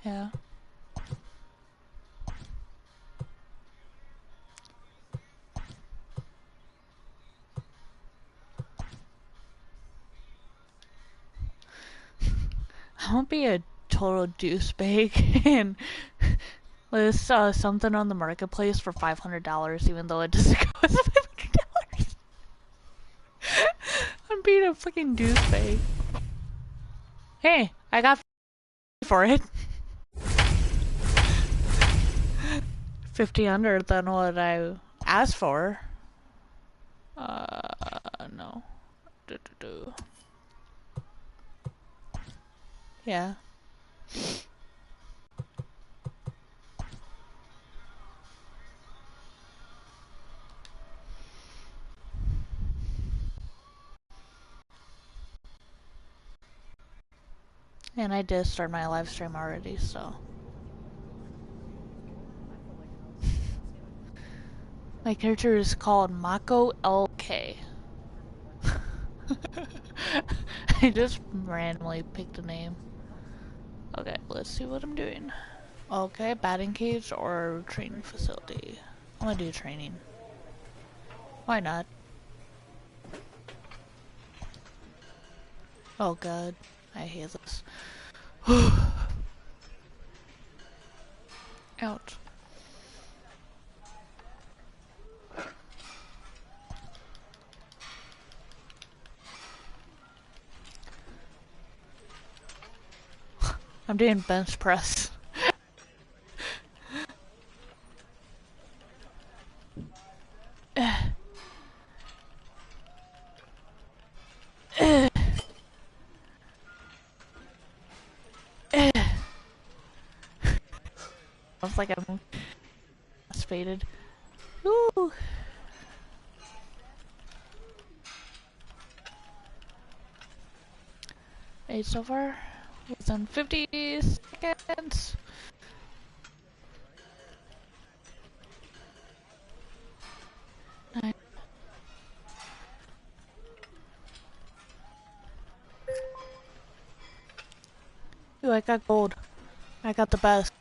Yeah. I won't be a total douchebag and list something on the marketplace for $500, even though it doesn't cost $500. I'm being a fucking douchebag. Hey, I got for it. 50 under than what I asked for. No. Yeah. And I did start my live stream already, so. My character is called Mako LK. I just randomly picked a name. Okay, let's see what I'm doing. Okay, batting cage or training facility. I'm gonna do training. Why not? Oh god, I hate this. Ouch. I'm doing bench press. It's like I'm faded. Ooh. 8 so far. Within 50 seconds. Nine. Ooh, I got gold. I got the best.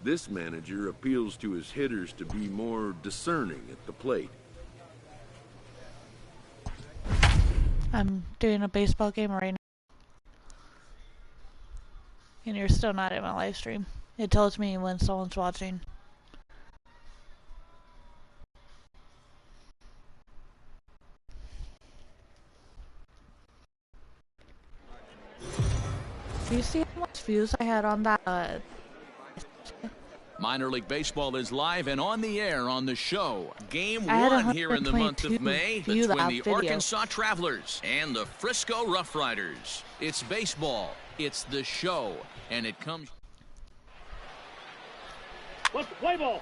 This manager appeals to his hitters to be more discerning at the plate. I'm doing a baseball game right now. And you're still not in my live stream. It tells me when someone's watching. Do you see how much views I had on that? Minor League Baseball is live and on the air on the show. Game 1 here in the month of May between the Arkansas Travelers and the Frisco Rough Riders. It's baseball, it's the show, and it comes... Let's play ball.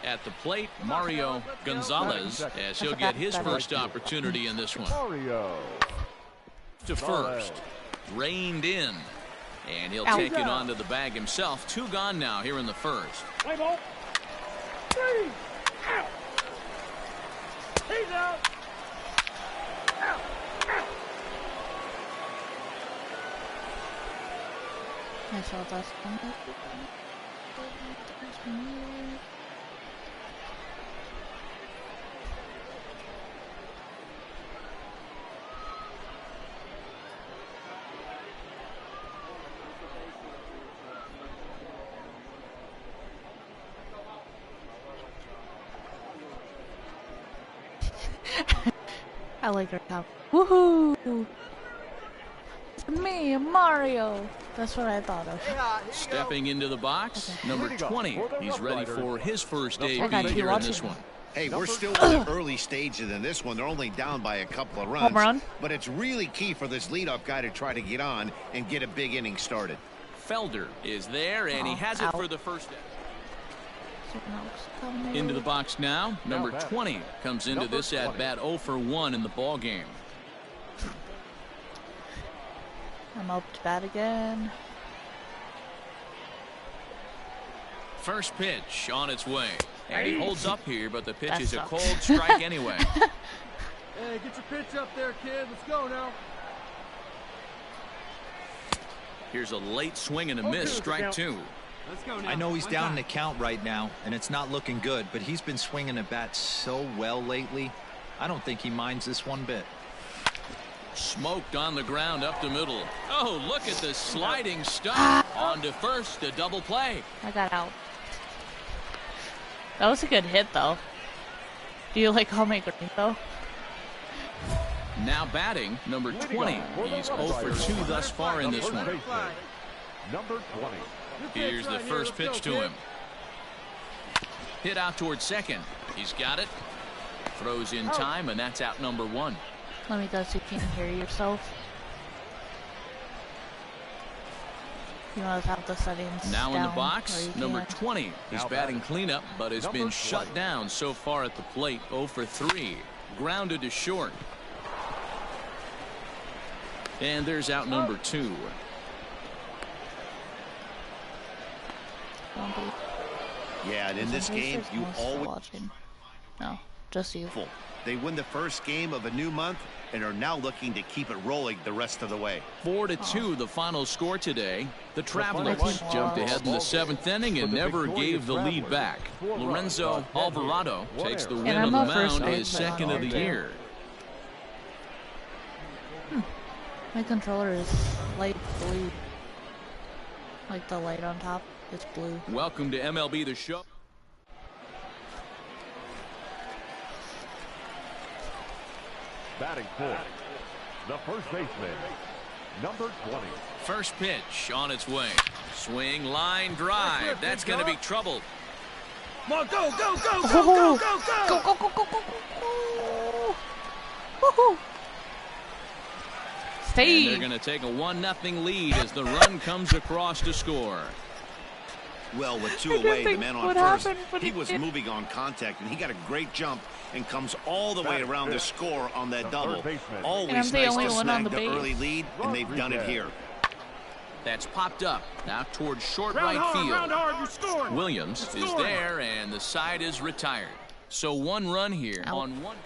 At the plate, Mario Gonzalez, as he'll get his first opportunity in this one. Mario. To first, reined in. And he'll take it onto the bag himself. 2 gone now here in the first. Play ball. 3 out. He's out. Out. Out. I saw that one. I like her top. Woohoo! It's me, Mario! That's what I thought of. Stepping into the box, number 20. He's ready for his first debut here in this one. Hey, we're still in the early stages in this one. They're only down by a couple of runs. Home run. But it's really key for this leadoff guy to try to get on and get a big inning started. Felder is there, and he has it for the first. Into the box now. Number 20 comes into this at bat 0 for 1 in the ball game. I'm up to bat again. First pitch on its way. And he holds up here, but the pitch is a cold strike anyway. Hey, get your pitch up there, kid. Let's go now. Here's a late swing and a miss, strike 2. Let's go now. I know he's down in the count right now, and it's not looking good, but he's been swinging the bat so well lately. I don't think he minds this one bit. Smoked on the ground up the middle. Oh, look at the sliding stuff. On to first, a double play. I got out. That was a good hit, though. Do you like how my green, though? Now batting, number 20. He's 0 for 2 thus far in this one. Number 20. Here's the first pitch to him. Hit out towards second. He's got it. Throws in time, and that's out number 1. Let me go so you can hear yourself. You must have the settings now down, in the box, number 20. He's batting cleanup, but has been shut down so far at the plate. 0 for 3. Grounded to short. And there's out number 2. Yeah, and in this game, you always watching. No, just you. They win the first game of a new month and are now looking to keep it rolling the rest of the way. 4-2 the final score today. The Travelers jumped ahead in the 7th inning and never gave the lead back. Lorenzo Alvarado takes the win on the mound, his second of the year. My controller is light blue. Like the light on top, it's blue. Welcome to MLB The Show. Batting for the first baseman, number 20. First pitch on its way. Swing, line, drive. That's going to be trouble. Come on, go, go, go, go, go, go, go. Go, go, go, go, go, go. Woohoo. Stay. And they're going to take a 1-0 lead as the run comes across to score. Well, with 2 away, the man on first, he was moving on contact, and he got a great jump and comes all the way around to score on that double. Always nice to snag the early lead, and they've done it here. That's popped up now towards short right field. Williams is there, and the side is retired. So 1 run here on 1.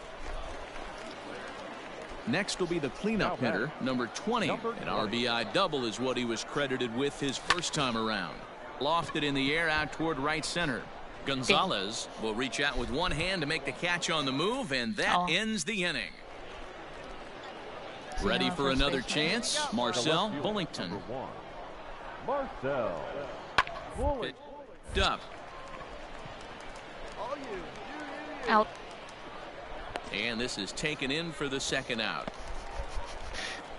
Next will be the cleanup hitter, number 20. An RBI double is what he was credited with his first time around. Lofted in the air out toward right center. Gonzalez will reach out with one hand to make the catch on the move, and that ends the inning. Ready for another chance, Marcel Bullington. Marcel Picked up. Out. And this is taken in for the second out.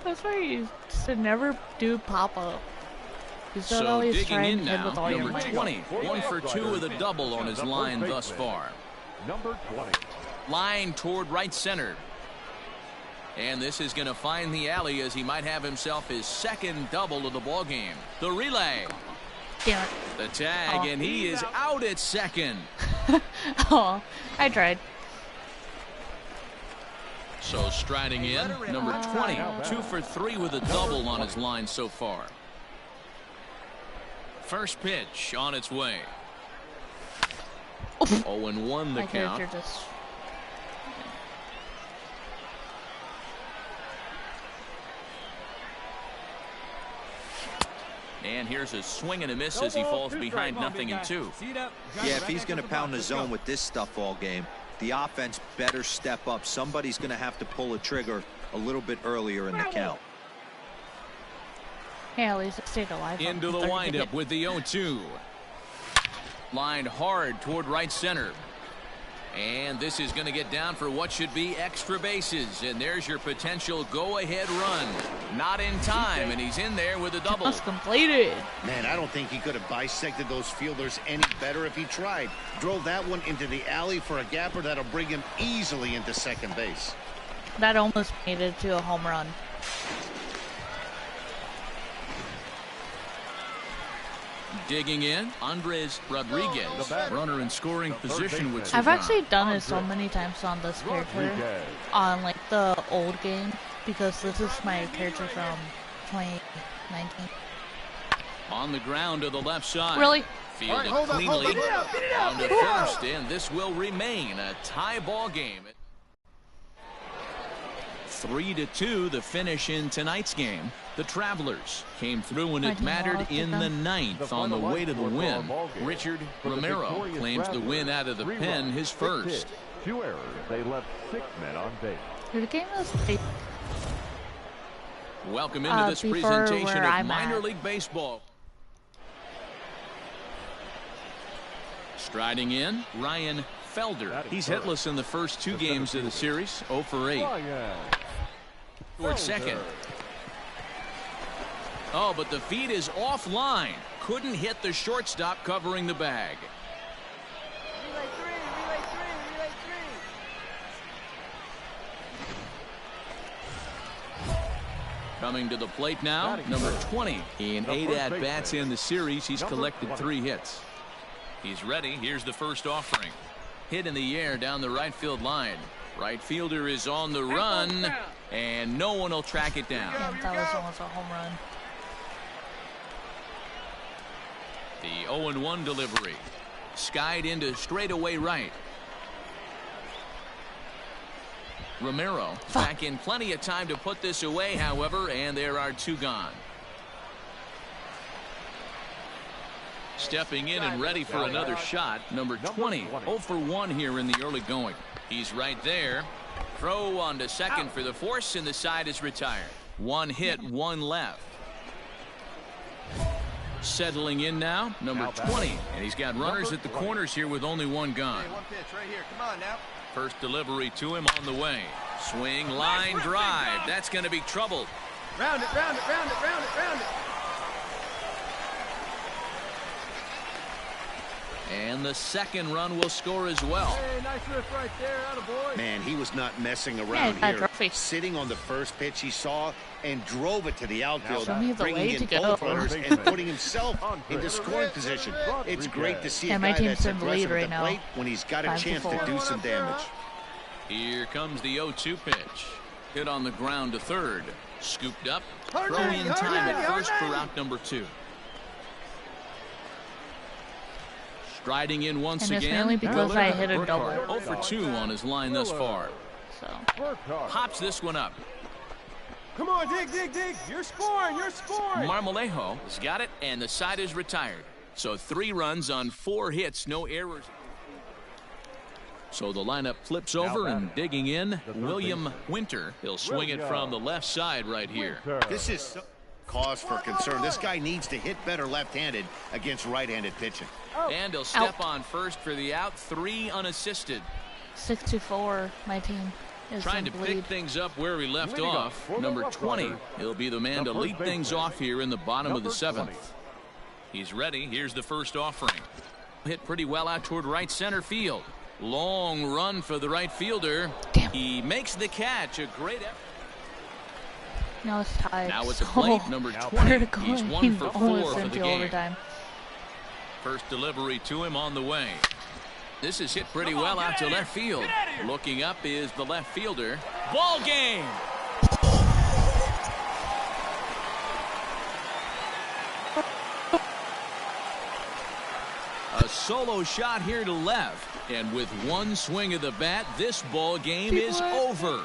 That's why you should never do pop-up. So digging in now, number 20. 1 for 2 with a double on his line thus far. Number 20. Line toward right center. And this is going to find the alley as he might have himself his second double of the ball game. The relay. Damn it. The tag, and he is out at second. Oh, I tried. So striding in, number 20. 2 for 3 with a double on his line so far. First pitch on its way. 0-1 the count. And here's a swing and a miss as he falls behind 0-2. Yeah, if he's going to pound the zone with this stuff all game, the offense better step up. Somebody's going to have to pull a trigger a little bit earlier in the count. Hey, at least it stayed alive. Into the windup with the 0-2. Lined hard toward right center. And this is going to get down for what should be extra bases. And there's your potential go-ahead run. Not in time, and he's in there with a double. Just completed. Man, I don't think he could have bisected those fielders any better if he tried. Drove that one into the alley for a gapper that'll bring him easily into second base. That almost made it to a home run. Digging in, Andres Rodriguez, runner in scoring position with I've actually done it so many times on this character, on like the old game, because this is my character from 2019. On the ground to the left side. Really? Fielded cleanly on to first, and this will remain a tie ball game. 3-2 the finish in tonight's game. The Travelers came through when it mattered in the ninth on the way to the win. Richard Romero claims the win out of the pen, his first. 2 errors. They left 6 men on base. The game is Welcome into this presentation of minor league baseball. Striding in, Ryan Felder. He's hitless in the first 2 games of the series, 0 for 8. Towards second. Oh, but the feed is offline. Couldn't hit the shortstop covering the bag. Relay three. Coming to the plate now, number 20. In 8 at-bats in the series, he's collected 3 hits. He's ready. Here's the first offering. Hit in the air down the right field line. Right fielder is on the run, and no one will track it down. That was almost a home run. The 0-1 delivery. Skied into straightaway right. Romero back in plenty of time to put this away, however, and there are 2 gone. Stepping in and ready for another shot, number 20. 0 for 1 here in the early going. He's right there. Throw on to second for the force, and the side is retired. 1 hit, 1 left. Settling in now, number 20. And he's got runners at the corners here with only 1 gone. 1 pitch right here. Come on now. First delivery to him on the way. Swing, line drive. That's going to be trouble. Round it, round it, round it, round it, round it. And the second run will score as well. Hey, nice riff right there, attaboy. Man, he was not messing around here. Sitting on the first pitch he saw and drove it to the outfield, bringing in both runners and putting himself into scoring position. It's great to see a guy that's aggressive at the plate when he's got a chance to do some damage. Here comes the 0-2 pitch. Hit on the ground to third. Scooped up. Throw in time at first for out number 2. Striding in once and it's again. mainly because I hit a double. 0 for 2 on his line thus far. So Hops this one up. Come on, dig, dig, dig. You're scoring, you're scoring. Marmolejo has got it, and the side is retired. So 3 runs on 4 hits, no errors. So the lineup flips over, and digging in, William Winter. He'll swing it from the left side right here. This is cause for concern. This guy needs to hit better left-handed against right-handed pitching. And he'll step on first for the out. 3 unassisted. 6-4, my team is trying to pick things up where we left off. Number 20. He'll be the man to lead things off here in the bottom of the 7th. He's ready. Here's the first offering. Hit pretty well out toward right center field. Long run for the right fielder. Damn. He makes the catch. A great effort. Now it's tied. Now it's a plate, number 20. He's 1 for 4 for the game. Overtime. First delivery to him on the way. This is hit pretty well out to left field. Looking up is the left fielder. Ball game. A solo shot here to left. And with 1 swing of the bat, this ball game is over.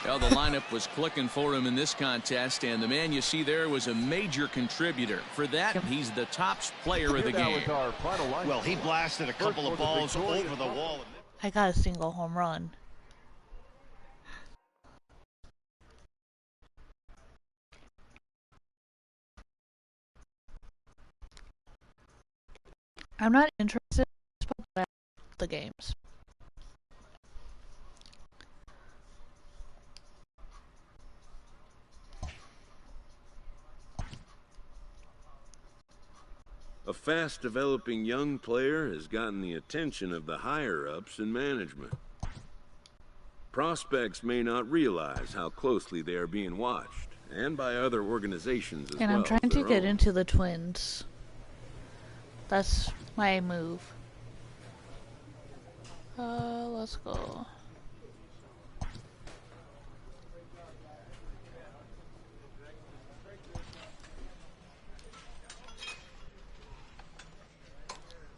Well, the lineup was clicking for him in this contest, and the man you see there was a major contributor. For that, he's the top player of the game. Well, he blasted a couple of balls over the wall. I got a single home run. I'm not interested in this, but the games. A fast-developing young player has gotten the attention of the higher-ups in management. Prospects may not realize how closely they are being watched, and by other organizations as well. And I'm trying to get into the Twins. That's my move. Let's go.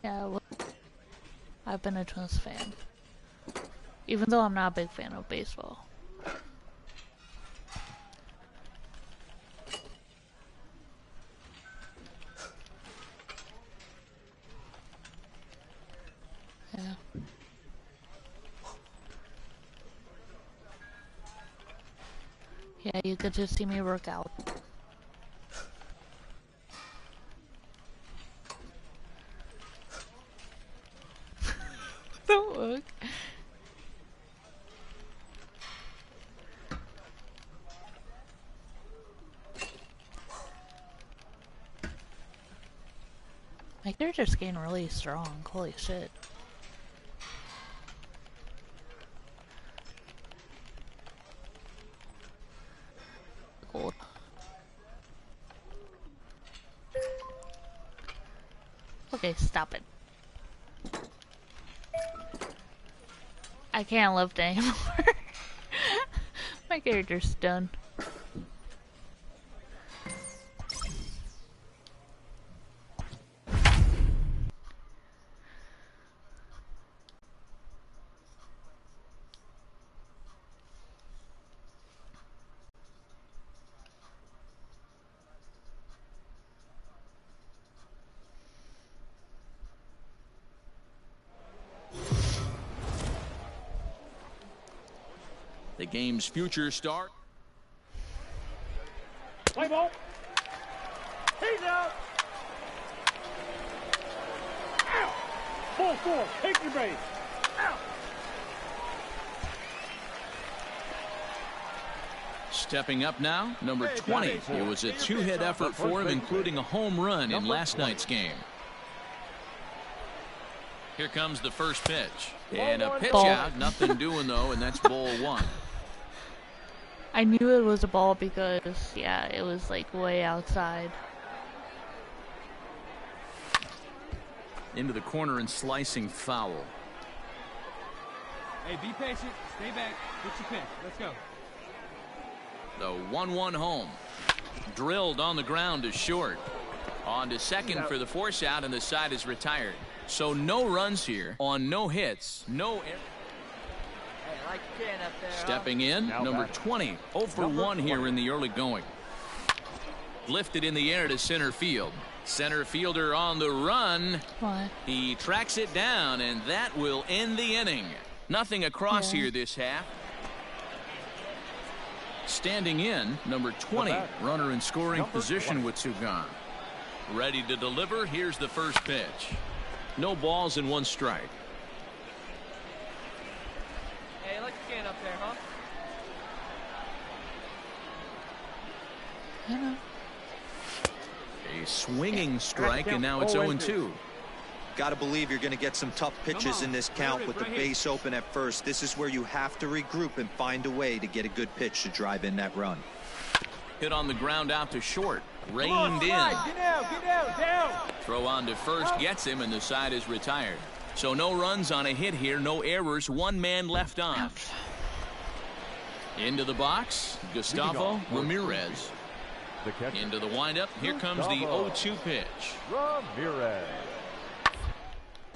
Yeah, well, I've been a Twins fan. Even though I'm not a big fan of baseball. Yeah. Yeah, you get to see me work out. Don't look. My character's getting really strong. Holy shit. Gold. Okay, stop it. I can't lift anymore. My character's done. The game's future start. Play ball. He's out. Out. Full force. Take your base. Out. Stepping up now, number 20. It was a two-hit effort for him, including a home run in last night's game. Here comes the first pitch. And a pitch out. Nothing doing, though, and that's ball one. I knew it was a ball because, yeah, it was like way outside. Into the corner and slicing foul. Hey, be patient. Stay back. Get your pitch. Let's go. The 1-1 home. Drilled on the ground to short. On to second for the force out, and the side is retired. So no runs here on no hits, no error. Like up there, stepping in, number 20. 0 for 1 here in the early going. Lifted in the air to center field. Center fielder on the run. What? He tracks it down, and that will end the inning. Nothing across here this half. Standing in, number 20. Runner in scoring position with 2 gone. Ready to deliver. Here's the first pitch. No balls and 1 strike. Hey, like a can up there, huh? I know. A swinging strike, and now it's 0-2. Got to believe you're going to get some tough pitches in this count with the base open at first. This is where you have to regroup and find a way to get a good pitch to drive in that run. Hit on the ground out to short. Reined in. Get down. Throw on to first gets him, and the side is retired. So no runs on a hit here, no errors, 1 man left on. Into the box, Gustavo Ramirez. Into the windup, here comes the 0-2 pitch. Ramirez.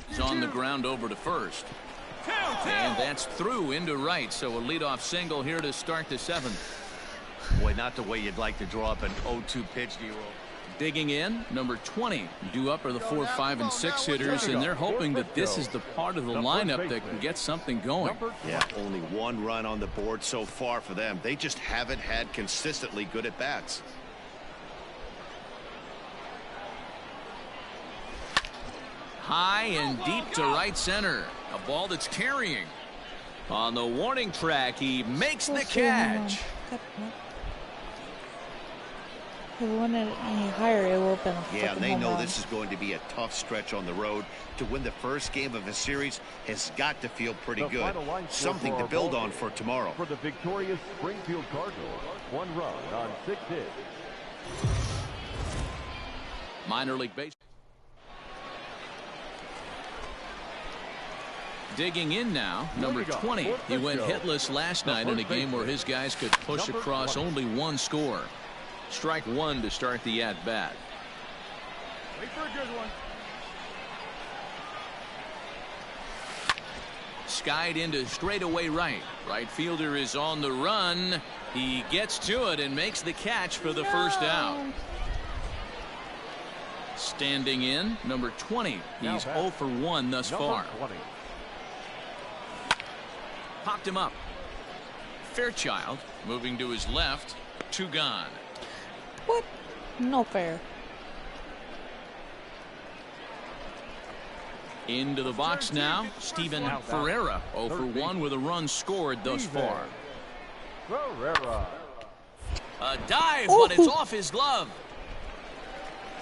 He's on the ground over to first. And that's through into right, so a leadoff single here to start the 7th. Boy, not the way you'd like to draw up an 0-2 pitch, D-roll. Digging in, number 20. Due up are the 4, 5, and 6 hitters, and they're hoping that this is the part of the lineup that can get something going. Yeah, only 1 run on the board so far for them. They just haven't had consistently good at-bats. High and deep to right center. A ball that's carrying. On the warning track, he makes the catch. If it went any higher, it would have been a Yeah, they know run. this is going to be a tough stretch on the road. To win the first game of a series has got to feel pretty good. Something to build on for tomorrow. For the victorious Springfield Cardinals, 1 run on 6 hits. Minor league baseball. Digging in now, number 20. He went hitless last night in a game where his guys could push across only 1 score. Strike 1 to start the at-bat. Wait for a good one. Skied into straightaway right. Right fielder is on the run. He gets to it and makes the catch for the first out. Standing in, number 20. He's 0 for 1 thus far. 20. Popped him up. Fairchild moving to his left. 2 gone. What? No fair. Into the box now. Steven Ferreira 0 for 1 with a run scored thus far. Ferreira. A dive, but it's off his glove.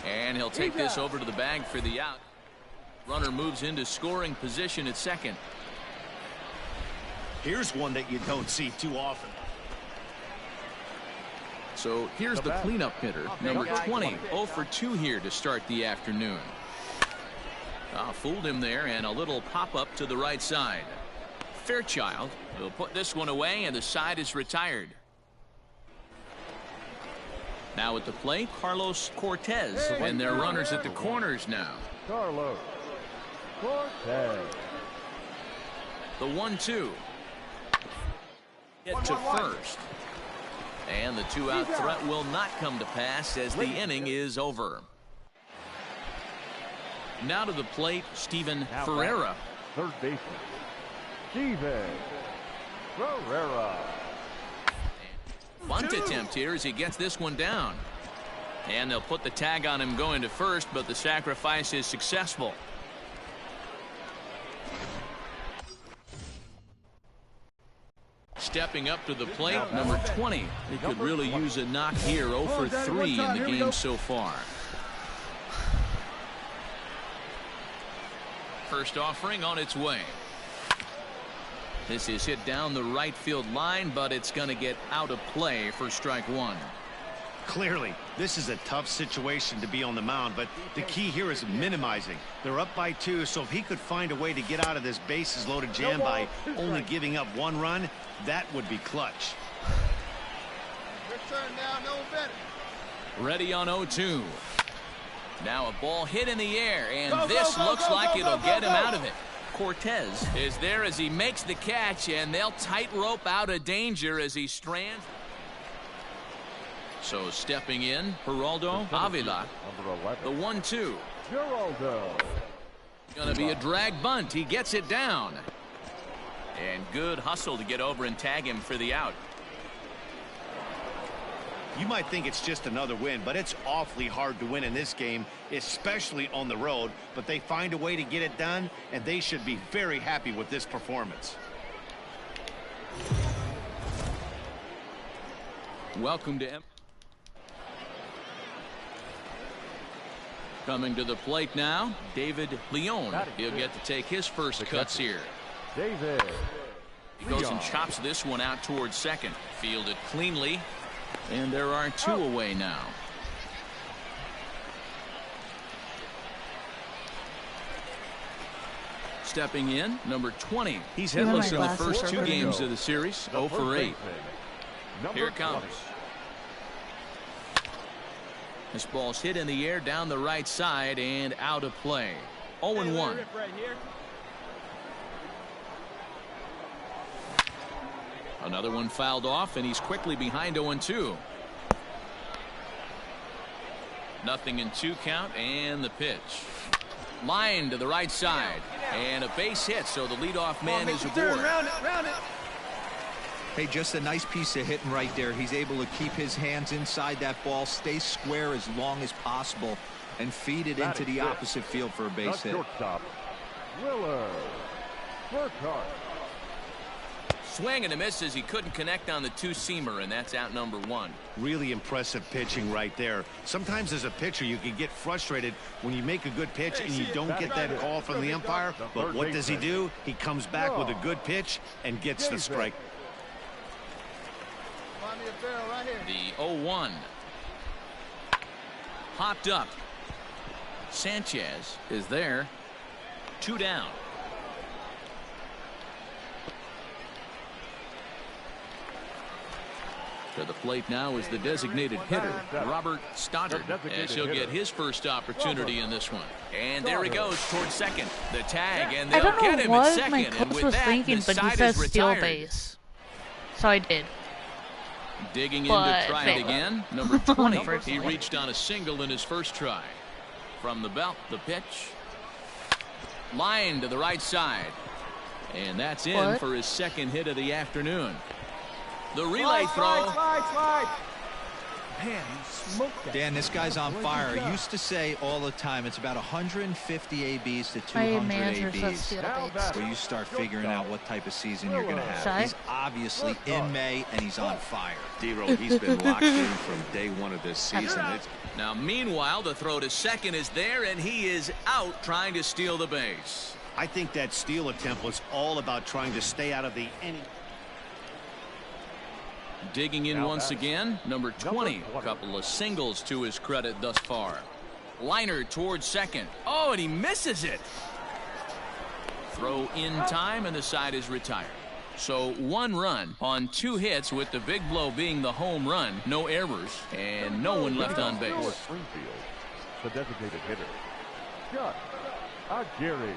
And he'll take this over to the bag for the out. Runner moves into scoring position at second. Here's one that you don't see too often. So here's the cleanup hitter, number 20, 0 for 2 here to start the afternoon. Fooled him there, and a little pop-up to the right side. Fairchild will put this one away, and the side is retired. Now at the plate, Carlos Cortez, and their runners at the corners now. Carlos Cortez. The 1-2. Hit to first. And the 2-out threat will not come to pass as the inning is over. Now to the plate, Steven Ferreira. Third baseman, Steven Ferreira. Bunt attempt here as he gets this one down. And they'll put the tag on him going to first, but the sacrifice is successful. Stepping up to the plate, number 20. He could really use a knock here. 0 for 3 in the game so far. First offering on its way. This is hit down the right field line, but it's going to get out of play for strike 1. Clearly, this is a tough situation to be on the mound, but the key here is minimizing. They're up by 2, so if he could find a way to get out of this bases loaded jam by only giving up 1 run, that would be clutch. Your turn now, no better. Ready on 0-2. Now a ball hit in the air, and this looks like it'll get him out of it. Cortez is there as he makes the catch, and they'll tightrope out of danger as he strands. So stepping in, Geraldo Avila, the 1-2. Geraldo. Going to be a drag bunt. He gets it down. And good hustle to get over and tag him for the out. You might think it's just another win, but it's awfully hard to win in this game, especially on the road. But they find a way to get it done, and they should be very happy with this performance. Welcome to Coming to the plate now, David Leon. He'll get to take his first cuts here. David. He goes and chops this one out towards second. Fielded cleanly. And there are 2 away now. Stepping in, number 20. He's hitless in the first 2 games of the series. 0 for 8. Here it comes. This ball's hit in the air down the right side and out of play. 0-1. Another one fouled off, and he's quickly behind 0-2. Nothing in 2 count, and the pitch. Line to the right side, and a base hit, so the leadoff man is aboard. Round it. Hey, just a nice piece of hitting right there. He's able to keep his hands inside that ball, stay square as long as possible, and feed it into the opposite field for a base hit. Shortstop, Willard. Swing and a miss as he couldn't connect on the two-seamer, and that's out number one. Really impressive pitching right there. Sometimes as a pitcher you can get frustrated when you make a good pitch and you don't get that call from the umpire. But what does he do? He comes back with a good pitch and gets the strike. The 0-1. Popped up. Sanchez is there. 2 down. To the plate now is the designated hitter, Robert Stoddard, as he'll get his first opportunity in this one. And there he goes towards second. The tag, and they'll get him at second. My coach was thinking, but he says steal base. So I did. Digging in to try it again. Number 20. He reached on a single in his first try. From the belt, the pitch. Line to the right side. And that's in for his second hit of the afternoon. The relay throw. Man, he smoked that. Dan, this guy's on fire. I used to say all the time, it's about 150 ABs to 200 ABs. Where you start figuring out what type of season you're going to have. He's obviously in May, and he's on fire. D-Roll, he's been locked in from day one of this season. Now, meanwhile, the throw to second is there, and he is out trying to steal the base. I think that steal attempt was all about trying to stay out of the inning. Digging in once again, number 20. A couple of singles to his credit thus far. Liner towards second. Oh, and he misses it. Throw in time, and the side is retired. So 1 run on 2 hits, with the big blow being the home run. No errors, and no one left on base. The designated hitter, Chuck Aguirre.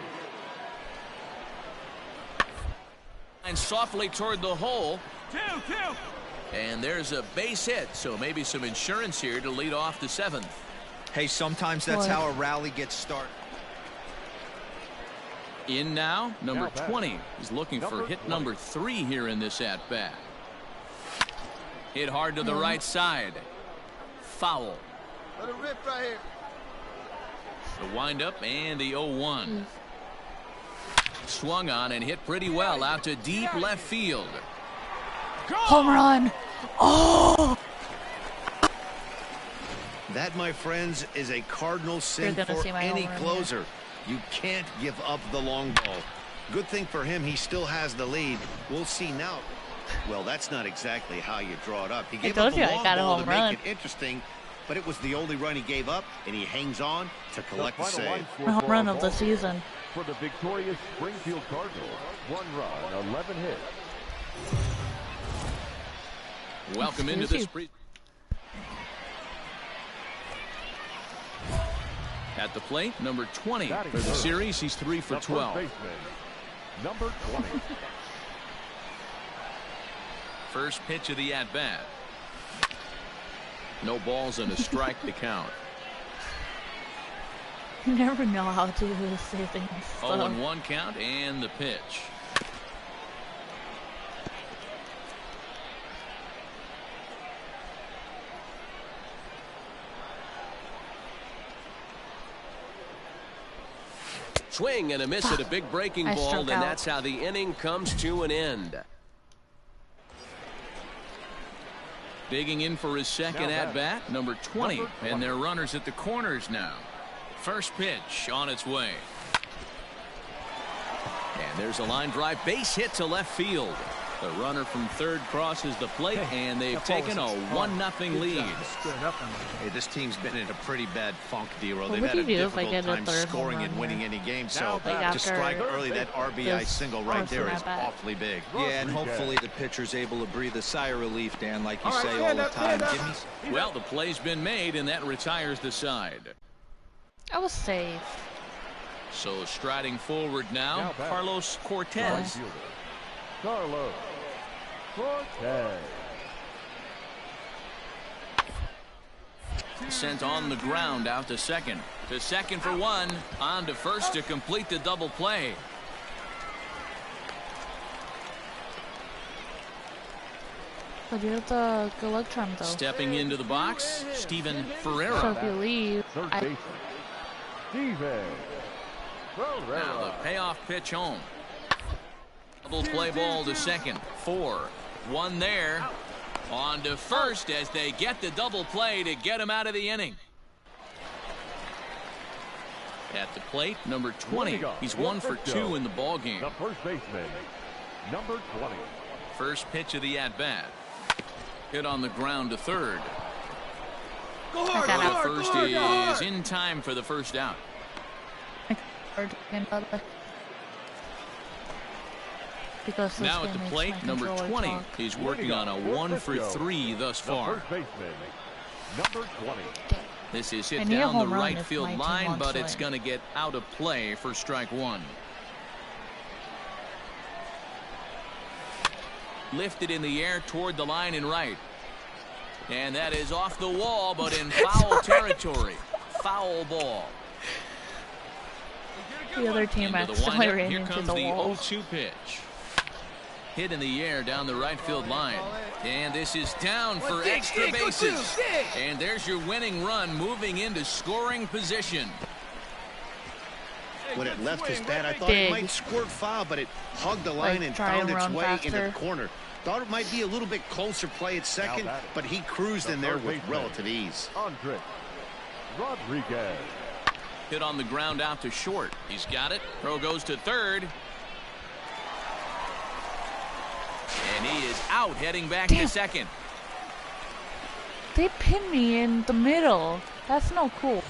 And softly toward the hole. 2-2. And there's a base hit, so maybe some insurance here to lead off the 7th. Hey, sometimes that's how a rally gets started. In now, number 20. He's looking for hit number 3 here in this at-bat. Hit hard to the right side. Foul. Let it rip right here. The windup and the 0-1. Swung on and hit pretty well out to deep left field. Home run. Oh! That, my friends, is a cardinal sin for any closer. You can't give up the long ball. Good thing for him, he still has the lead. We'll see now. Well, that's not exactly how you draw it up. He gave up a long ball to make it interesting, but it was the only run he gave up, and he hangs on to collect the save. Home run of the season. For the victorious Springfield Cardinals, 1 run, 11 hits. Welcome into this. At the plate, number 20 for the series. He's 3 for 12. Number 20. First pitch of the at-bat. No balls and a strike to count. You never know how to say things. 0-1 count and the pitch. Swing and a miss at a big breaking ball, and that's how the inning comes to an end. Digging in for his second at-bat, number 20, and they're runners at the corners now. First pitch on its way. And there's a line drive base hit to left field. The runner from third crosses the plate, and they've taken a 1-0 lead. Hey, this team's been in a pretty bad funk, D-Roll. They've had a difficult time scoring and winning any game, so to strike early, that RBI single right there is awfully big. Yeah, and hopefully the pitcher's able to breathe a sigh of relief, Dan, like you say all the time. Well, the play's been made, and that retires the side. I was safe. So striding forward now, Carlos Cortez. Carlos Cortez. Sent on the ground out to second. To second for 1. On to first to complete the double play. But you have to good luck charm, though. Stepping into the box, Steven Ferreira. So if you leave, Steven Ferreira. Now the payoff pitch home. Double play ball to second. 4. 1 there. On to first as they get the double play to get him out of the inning. At the plate, number 20. He's 1 for 2 in the ball game. The first baseman, number 20. First pitch of the at-bat. Hit on the ground to third. Go hard, First is in time for the first out. Because now at the plate, number 20. He's working on a 1 for 3 thus far. The first baseman, number 20. This is hit down the right field line, but it's going to get out of play for strike 1. Lifted in the air toward the line in right. And that is off the wall, but in foul territory. Foul ball. The other team actually ran Here into comes the the wall. 0-2 pitch. Hit in the air down the right field line. And this is down for extra bases. And there's your winning run moving into scoring position. When it left his bat, I thought it might squirt foul, but it hugged the line and found its way into the corner. Thought it might be a little bit closer play at second, but he cruised in there with relative ease. Andre Rodriguez. Hit on the ground out to short. He's got it. Throw goes to third. And he is out, heading back to second. They pinned me in the middle. That's no cool.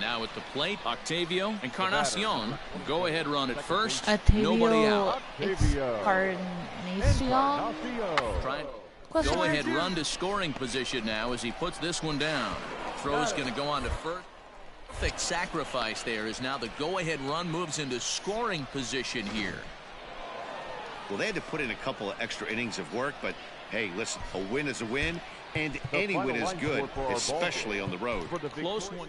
Now at the plate, Octavio Encarnacion. Go ahead run at first. Octavio Nobody out. Encarnacion. Go ahead run to scoring position now as he puts this one down. Throw's going to go on to first. Perfect sacrifice there as now the go-ahead run moves into scoring position here. Well, they had to put in a couple of extra innings of work, but hey, listen, a win is a win, and any win is good, especially on the road. Close one.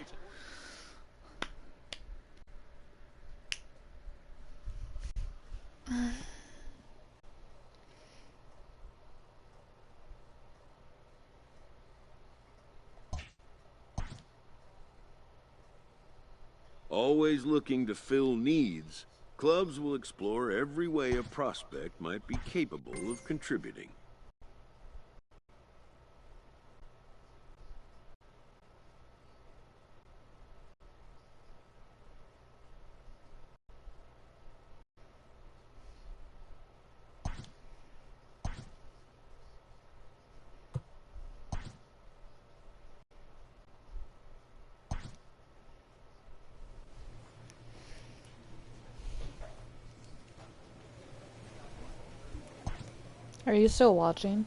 Always looking to fill needs, clubs will explore every way a prospect might be capable of contributing. Are you still watching?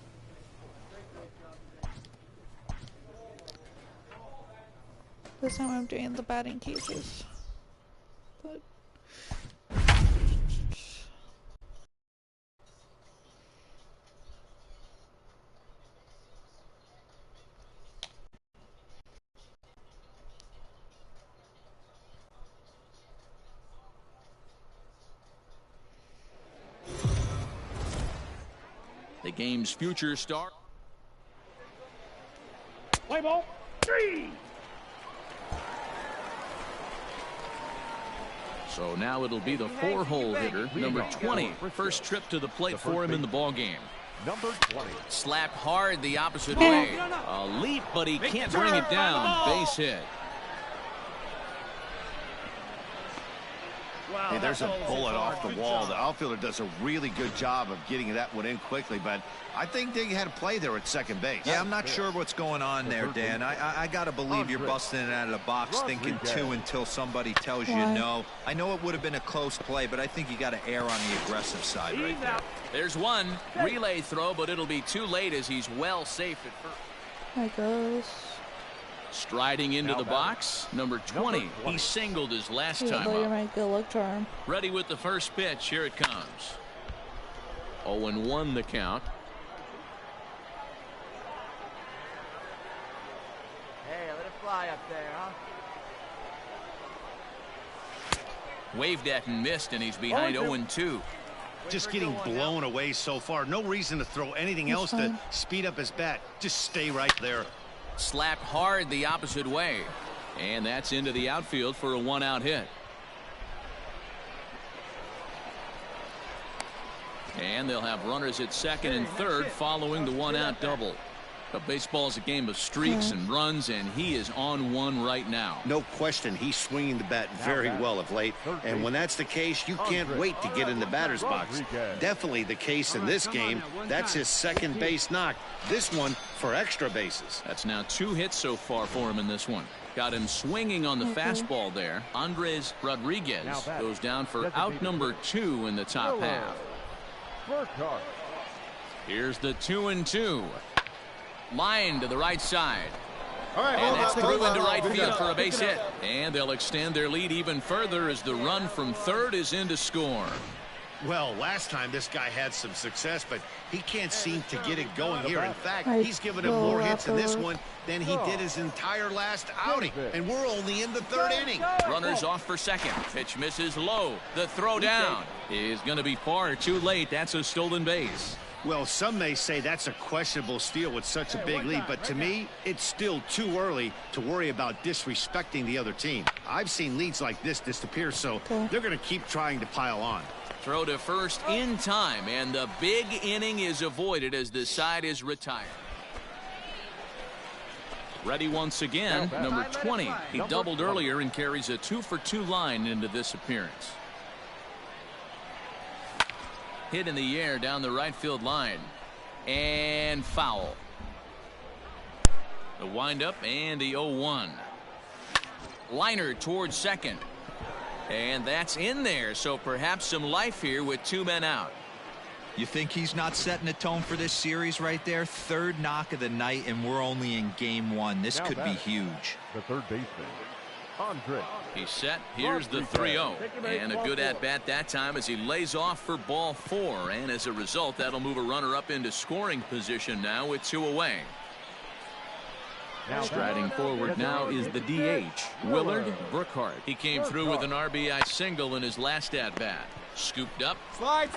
This time I'm doing the batting cages. But the game's future star. Play ball. 3. So now it'll be the 4-hole hitter, number 20. First trip to the plate for him in the ball game. Number 20. Slapped hard the opposite way. A leap, but he can't bring it down. Base hit. Hey, there's a bullet off the wall. The outfielder does a really good job of getting that one in quickly, but I think they had a play there at second base. Yeah, I'm not sure what's going on there, Dan. I got to believe you're busting it out of the box thinking 2 until somebody tells you no. I know it would have been a close play, but I think you got to err on the aggressive side right there. There's one relay throw, but it'll be too late as he's well safe at first. there goes. Striding into the box, number 20. He singled his last time You're up. my good luck charm. Ready with the first pitch. Here it comes. 0-1 the count. Hey, let it fly up there, huh? Waved at and missed, and he's behind 0-2. Just getting blown away so far. No reason to throw anything else to speed up his bat. Just stay right there. Slapped hard the opposite way. And that's into the outfield for a 1-out hit. And they'll have runners at second and third following the one-out double. But baseball is a game of streaks and runs, and he is on one right now. No question, he's swinging the bat very well of late. And when that's the case, you can't wait to get in the batter's box. Definitely the case in this game. That's his second base knock. This one for extra bases. That's now 2 hits so far for him in this one. Got him swinging on the fastball there. Andres Rodriguez goes down for out number 2 in the top half. Here's the 2-2. Line to the right side. And that's through into right field for a base hit. And they'll extend their lead even further as the run from third is in to score. Well, last time this guy had some success, but he can't seem to get it going here. In fact, he's given him more hits in this one than he did his entire last outing. And we're only in the 3rd inning. Runners off for second. Pitch misses low. The throw down is going to be far too late. That's a stolen base. Well, some may say that's a questionable steal with such a big lead, but to me, it's still too early to worry about disrespecting the other team. I've seen leads like this disappear, so they're going to keep trying to pile on. Throw to first in time, and the big inning is avoided as the side is retired. Ready once again, number 20. He doubled earlier and carries a 2-for-2 line into this appearance. Hit in the air down the right field line. And foul. The windup and the 0-1. Liner towards second. And that's in there, so perhaps some life here with 2 men out. You think he's not setting a tone for this series right there? 3rd knock of the night, and we're only in game 1. This could be huge. The third baseman, Andre. He's set. Here's the 3-0. And a good at-bat that time as he lays off for ball 4. And as a result, that'll move a runner up into scoring position now with 2 away. Striding forward now is the DH, Willard Burkhart. He came through with an RBI single in his last at-bat. Scooped up. Slide.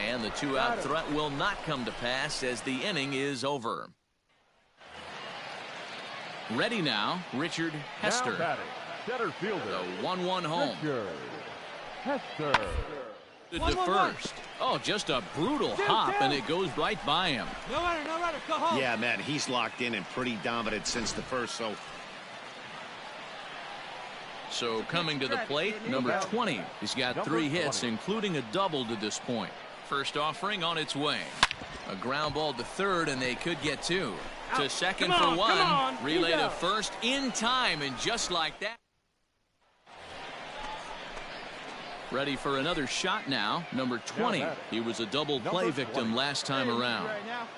And the 2-out threat will not come to pass as the inning is over. Ready now, Richard Hester. Center fielder. The 1-1 home. Hester. To first. Oh, just a brutal hop, and it goes right by him. No runner, go home. Yeah, man, he's locked in and pretty dominant since the first, So coming to the plate, number 20. He's got 3 hits, including a double to this point. First offering on its way. A ground ball to third, and they could get 2. To second for 1. Relay to first in time, and just like that. Ready for another shot now. Number 20. He was a double play victim last time around.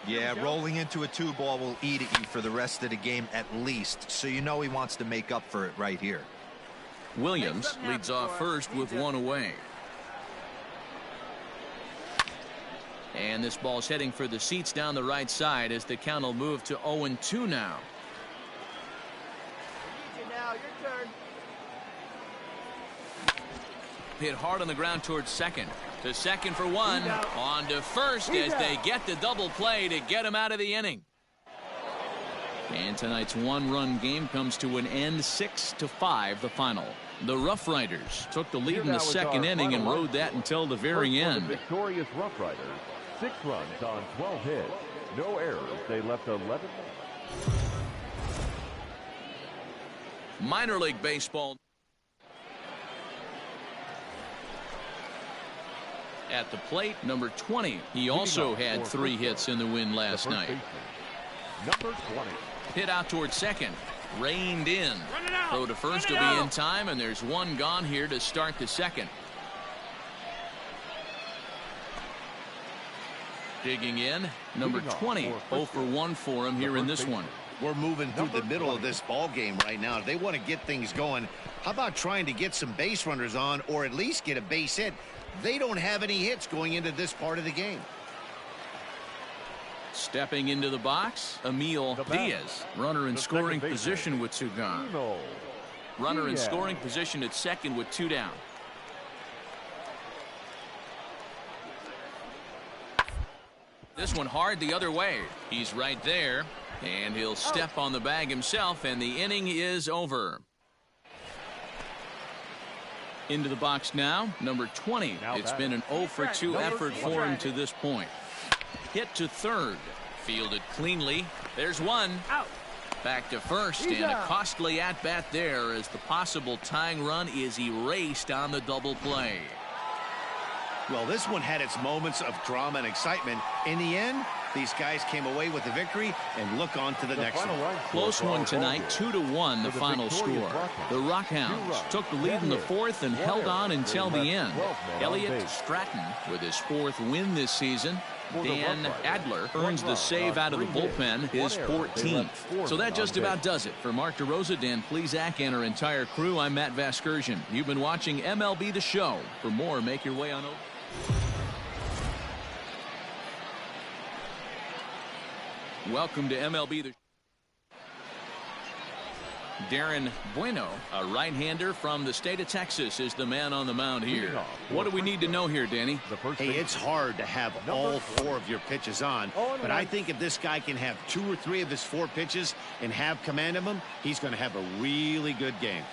Yeah, rolling into a 2-ball will eat at you for the rest of the game at least. So you know he wants to make up for it right here. Williams leads off first with 1 away. And this ball's heading for the seats down the right side as the count will move to 0-2 now. Your turn. Hit hard on the ground towards second. To second for 1. On to first as they get the double play to get him out of the inning. And tonight's 1-run game comes to an end, 6-5 the final. The Rough Riders took the lead in the second inning and rode that until the very end. Victorious Rough Riders, 6 runs on 12 hits, no errors. They left 11. Minor League Baseball. At the plate, number 20. He also had 3 hits in the win last night. Number 20. Hit out towards second. Reined in. Throw to first will be in time, and there's 1 gone here to start the second. Digging in, number 20. 0 for 1 for him here in this one. We're moving through the middle of this ball game right now. If they want to get things going, how about trying to get some base runners on or at least get a base hit? They don't have any hits going into this part of the game. Stepping into the box, Emil Diaz. Runner in scoring position with 2 gone. Runner in scoring position at second with 2 down. This one hard the other way. He's right there, and he'll step on the bag himself, and the inning is over. Into the box now, number 20. It's been an 0 for 2 effort for him to this point. Hit to third. Fielded cleanly. There's one. Out. Back to first, and a costly at-bat there as the possible tying run is erased on the double play. Well, this one had its moments of drama and excitement. In the end, these guys came away with the victory and look on to the next one. Close one tonight, 2-1 the final score. The Rockhounds took the lead in the fourth and held on until the end. Elliott Stratton with his 4th win this season. Dan Adler earns the save out of the bullpen, his 14th. So that just about does it. For Mark DeRosa, Dan Plesac, and our entire crew, I'm Matt Vasgersian. You've been watching MLB The Show. For more, make your way on over. Welcome to MLB The Show. Darren Bueno, a right-hander from the state of Texas, is the man on the mound here. What do we need to know here, Danny? Hey, it's hard to have all 4 of your pitches on, but I think if this guy can have 2 or 3 of his 4 pitches and have command of them, he's going to have a really good game.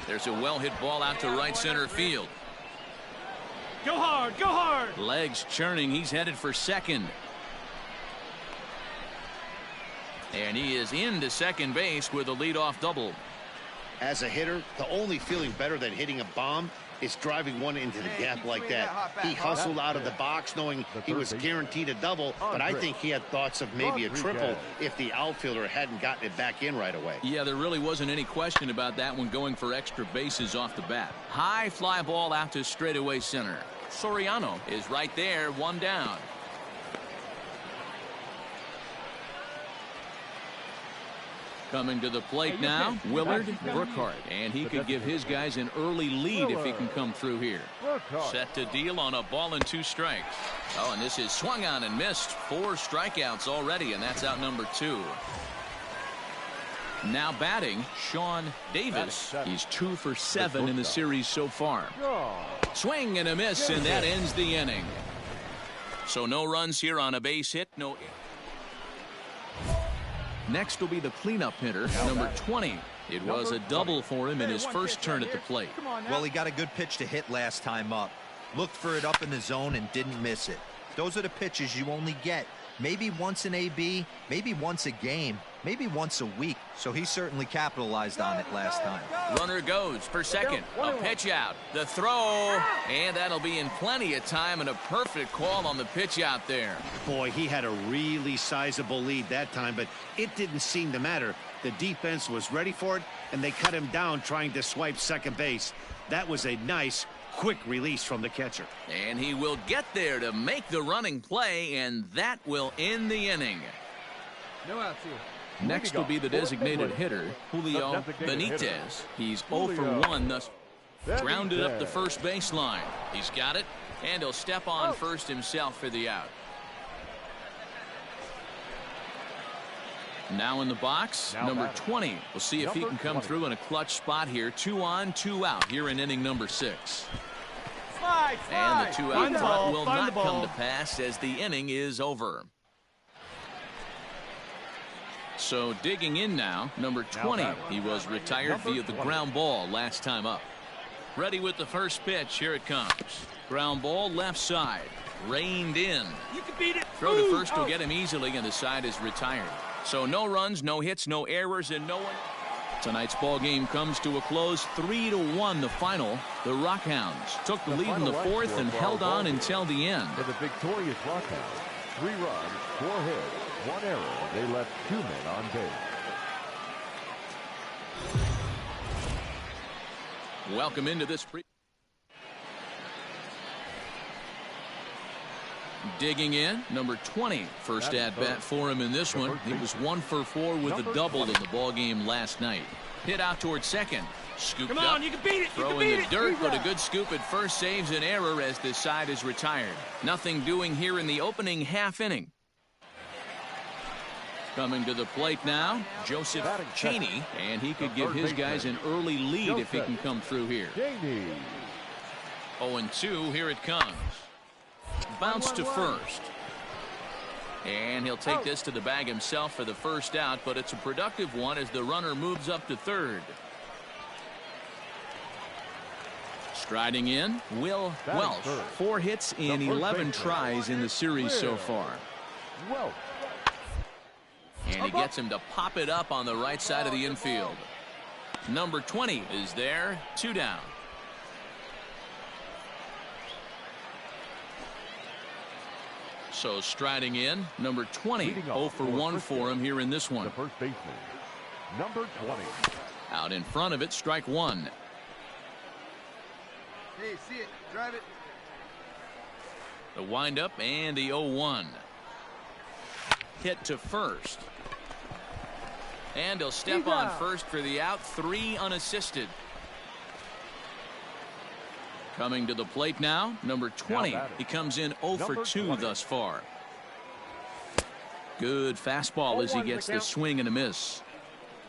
There's a well-hit ball out to right center field. Go hard, go hard. Legs churning, he's headed for second. And he is into second base with a leadoff double. As a hitter, the only feeling better than hitting a bomb is driving one into the gap like that. He hustled out of the box knowing he was guaranteed a double, but I think he had thoughts of maybe a triple if the outfielder hadn't gotten it back in right away. Yeah, there really wasn't any question about that one, going for extra bases off the bat. High fly ball out to straightaway center. Soriano is right there, 1 down. Coming to the plate now, Willard Brookhart, and he could give his guys an early lead if he can come through here. Set to deal on a ball and 2 strikes. Oh, and this is swung on and missed. 4 strikeouts already, and that's out number 2. Now batting, Sean Davis. He's 2 for 7 in the series so far. Swing and a miss, and that ends the inning. So no runs here on a base hit, no. Next will be the cleanup hitter, number 20. It was a double for him in his first turn at the plate. Well, he got a good pitch to hit last time up. Looked for it up in the zone and didn't miss it. Those are the pitches you only get. Maybe once an AB, maybe once a game, maybe once a week. So he certainly capitalized on it last time. Runner goes for second. A pitch out. The throw. And that'll be in plenty of time, and a perfect call on the pitch out there. Boy, he had a really sizable lead that time, but it didn't seem to matter. The defense was ready for it, and they cut him down trying to swipe second base. That was a nice, quick release from the catcher. And he will get there to make the running play, and that will end the inning. No outs here. Next will be the designated hitter, Julio Benitez. He's 0 for 1 thus. Grounded up the first baseline. He's got it, and he'll step on first himself for the out. Now in the box, number 20. We'll see if he can come through in a clutch spot here. 2 on, 2 out here in inning number 6. And the 2-out spot will not come to pass as the inning is over. So digging in now, number 20. He was retired via the ground ball last time up. Ready with the first pitch. Here it comes. Ground ball left side. Reined in. You can beat it. Throw to first will get him easily, and the side is retired. So no runs, no hits, no errors, and no one. Tonight's ball game comes to a close, 3-1 the final. The Rockhounds took the lead in the fourth and held on until the end. For the victorious Rockhounds, 3 runs, 4 hits, 1 error. They left 2 men on base. Welcome into this digging in, number 20. First at bat for him in this one. He was 1 for 4 with a double in the ball game last night. Hit out towards second. Scooped Come on, up. you can beat it. Throw in the dirt, but a good scoop at first saves an error as the side is retired. Nothing doing here in the opening half inning. Coming to the plate now, Joseph Chaney, and he could give his guys an early lead if he can come through here. 0-2, here it comes. Bounce to first. And he'll take this to the bag himself for the first out, but it's a productive one as the runner moves up to third. Striding in, Will Welsh. 4 hits in 11 tries in the series so far. And he gets him to pop it up on the right side of the infield. Number 20 is there, 2 down. So striding in, number 20, 0 for 1 for him here in this one. The first baseman, number 20. Out in front of it, strike 1. Hey, see it, drive it. The windup and the 0-1. Hit to first. And he'll step on first for the out, 3 unassisted. Coming to the plate now, number 20. He comes in 0 for 2 thus far. Good fastball as he gets the swing and a miss.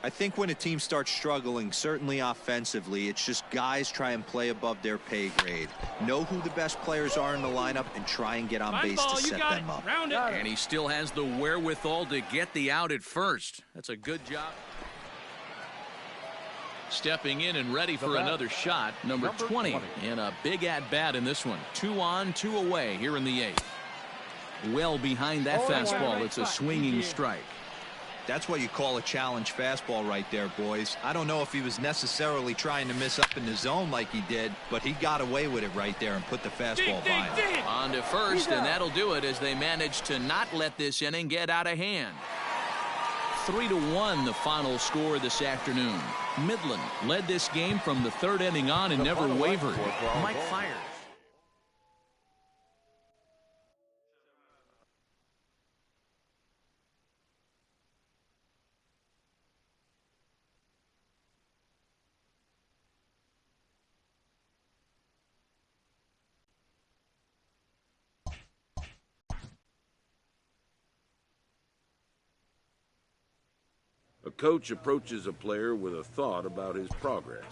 I think when a team starts struggling, certainly offensively, it's just guys try and play above their pay grade. Know who the best players are in the lineup and try and get on base to set them up. And he still has the wherewithal to get the out at first. That's a good job. Stepping in and ready for another shot, number 20. And a big at-bat in this one. 2 on, 2 away here in the 8th. Well behind that fastball. It's a swinging strike. That's what you call a challenge fastball right there, boys. I don't know if he was necessarily trying to miss up in the zone like he did, but he got away with it right there and put the fastball by him. On to first, and that'll do it as they manage to not let this inning get out of hand. 3-1 the final score this afternoon. Midland led this game from the 3rd inning on and never wavered. Mike fires. A coach approaches a player with a thought about his progress.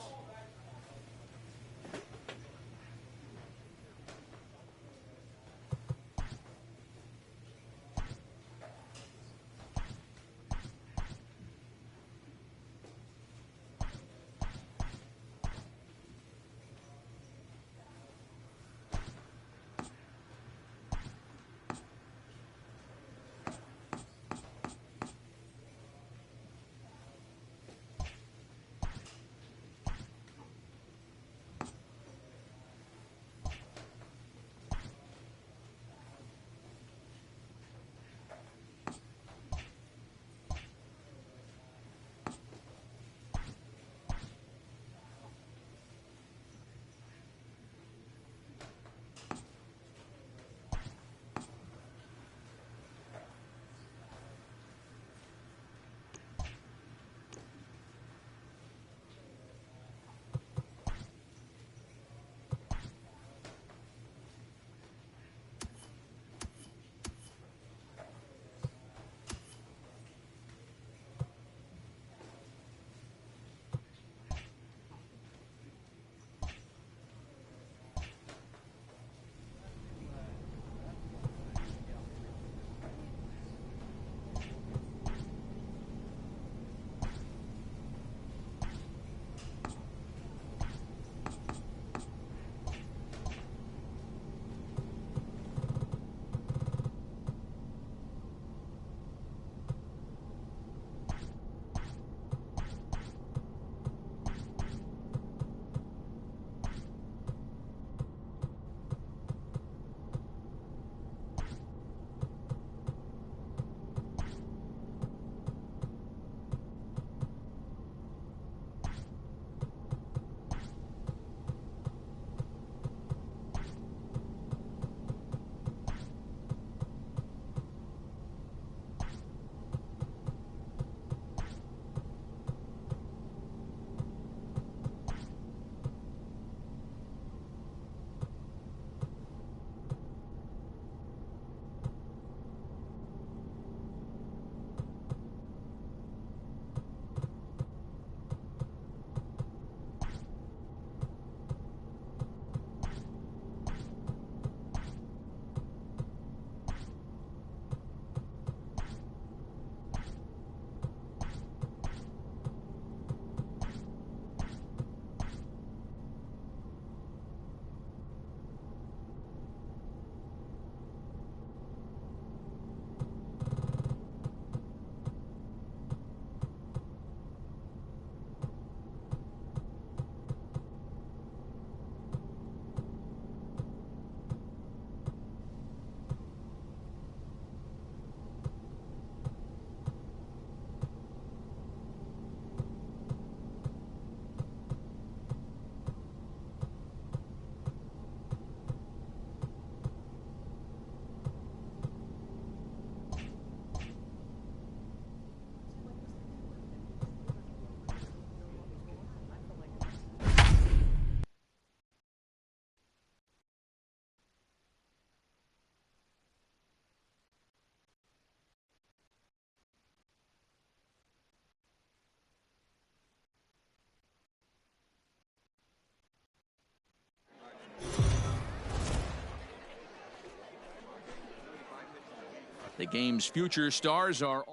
The game's future stars are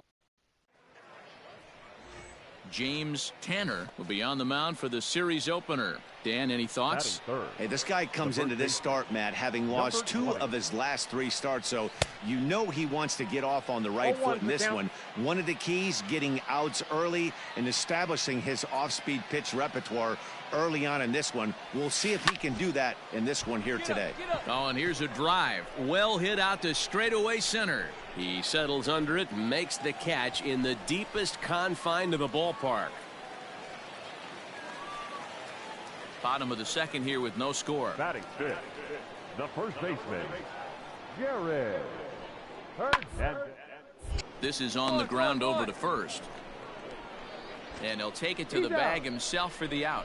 James Tanner will be on the mound for the series opener. Dan, any thoughts? Hey, this guy comes into this start, Matt, having lost 2 of his last 3 starts, so you know he wants to get off on the right foot in this one. One of the keys, getting outs early and establishing his off-speed pitch repertoire early on in this one. We'll see if he can do that in this one here today. Oh, and here's a drive. Well hit out to straightaway center. He settles under it and makes the catch in the deepest confine of the ballpark. Bottom of the second here with no score. Batting fifth, the first baseman, Jared. This is on the ground over to first. And he'll take it to the bag himself for the out.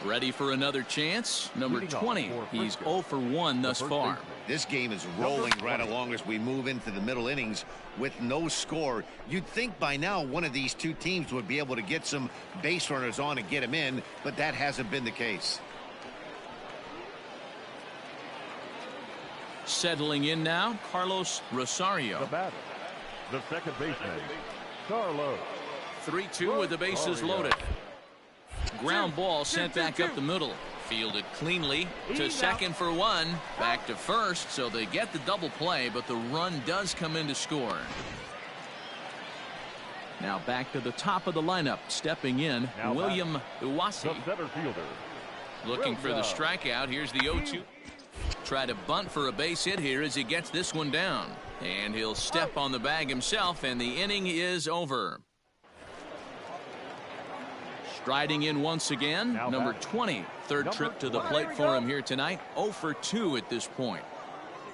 Ready for another chance. Number 20. He's 0 for 1 thus far. This game is rolling right along as we move into the middle innings with no score. You'd think by now one of these 2 teams would be able to get some base runners on and get them in, but that hasn't been the case. Settling in now, Carlos Rosario. The batter, the second baseman, Carlos. 3-2 with the bases loaded. Ground ball sent back up the middle. Fielded cleanly to second for 1. Back to first, so they get the double play, but the run does come in to score. Now back to the top of the lineup. Stepping in, William Iwasi. Looking for the strikeout. Here's the 0-2. Try to bunt for a base hit here as he gets this one down. And he'll step on the bag himself, and the inning is over. Striding in once again, number 20. Third trip to the plate for him here tonight. 0 for 2 at this point.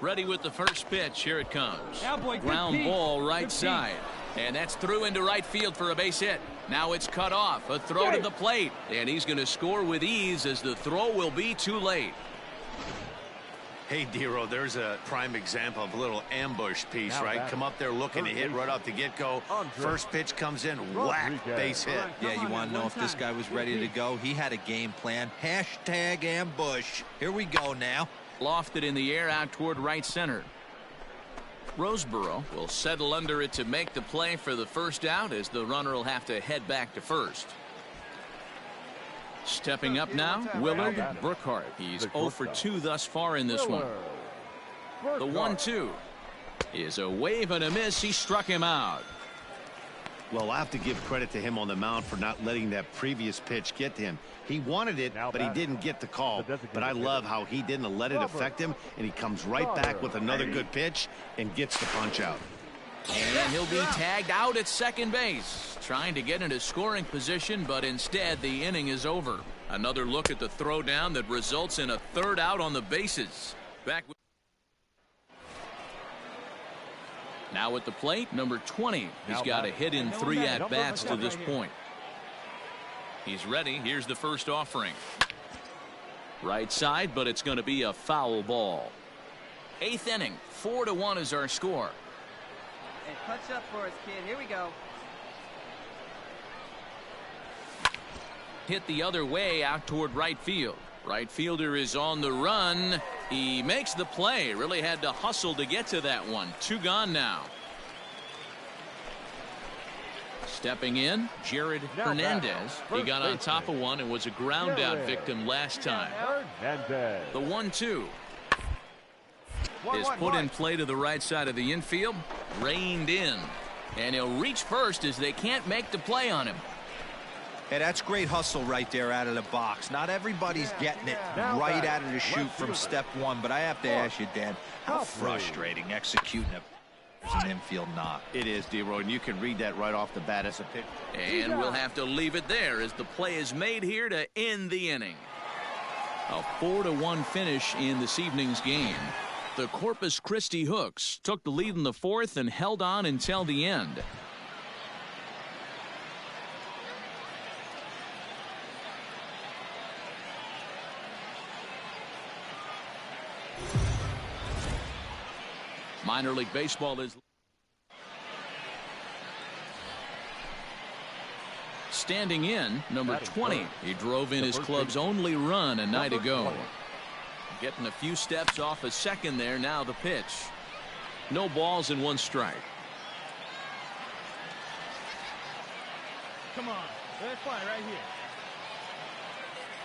Ready with the first pitch. Here it comes. Ground ball right side. And that's through into right field for a base hit. Now it's cut off. A throw to the plate. And he's going to score with ease as the throw will be too late. Hey, Dero, there's a prime example of a little ambush piece, right? Come up there looking to hit right off the get-go. First pitch comes in, whack, base hit. Yeah, you want to know if this guy was ready to go? He had a game plan. Hashtag ambush. Here we go now. Lofted in the air out toward right center. Roseboro will settle under it to make the play for the first out as the runner will have to head back to first. Stepping up now, Willard Burkhart. He's 0 for 2 thus far in this one. The 1-2 is a wave and a miss. He struck him out. Well, I have to give credit to him on the mound for not letting that previous pitch get to him. He wanted it, but he didn't get the call. But I love how he didn't let it affect him, and he comes right back with another good pitch and gets the punch out. And he'll be tagged out at second base, trying to get into scoring position, but instead the inning is over. Another look at the throwdown that results in a third out on the bases. Back with now at the plate, number 20. He's got a hit in 3 at-bats to this point. He's ready. Here's the first offering. Right side, but it's going to be a foul ball. 8th inning, 4-1 is our score. Hey, touch up for us, kid. Here we go. Hit the other way out toward right field. Right fielder is on the run. He makes the play. Really had to hustle to get to that one. 2 gone now. Stepping in, Jared Hernandez. He got on top of one and was a ground out victim last time. The 1-2 is put in play to the right side of the infield. Reined in. And he'll reach first as they can't make the play on him. Hey, that's great hustle right there out of the box. Not everybody's getting it right out of the chute from step 1, but I have to ask you, Dan, how frustrating executing an infield knock. It is, D-Roy, and you can read that right off the bat as a pitch. And we'll have to leave it there as the play is made here to end the inning. A 4-1 finish in this evening's game. The Corpus Christi Hooks took the lead in the 4th and held on until the end. Minor League Baseball is standing in, number 20. He drove in his club's only run a night ago. Getting a few steps off a second there. Now the pitch. No balls and 1 strike. Come on. That's fine right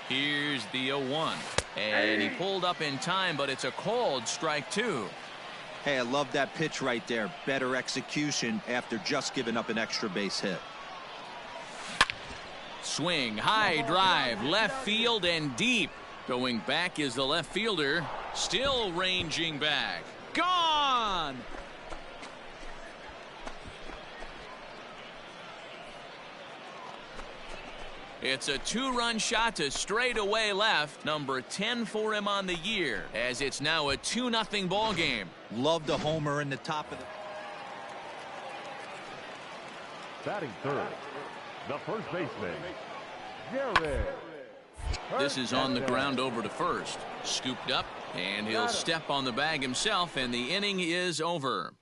here. Here's the 0-1. And he pulled up in time, but it's a called strike 2. Hey, I love that pitch right there. Better execution after just giving up an extra base hit. Swing, high drive, left field and deep. Going back is the left fielder. Still ranging back. Gone! It's a 2-run shot to straightaway left. Number 10 for him on the year, as it's now a 2-0 ball game. Love the homer in the top of the... Batting third, the first baseman, Jared. This is on the ground over to first. Scooped up, and he'll step on the bag himself, and the inning is over.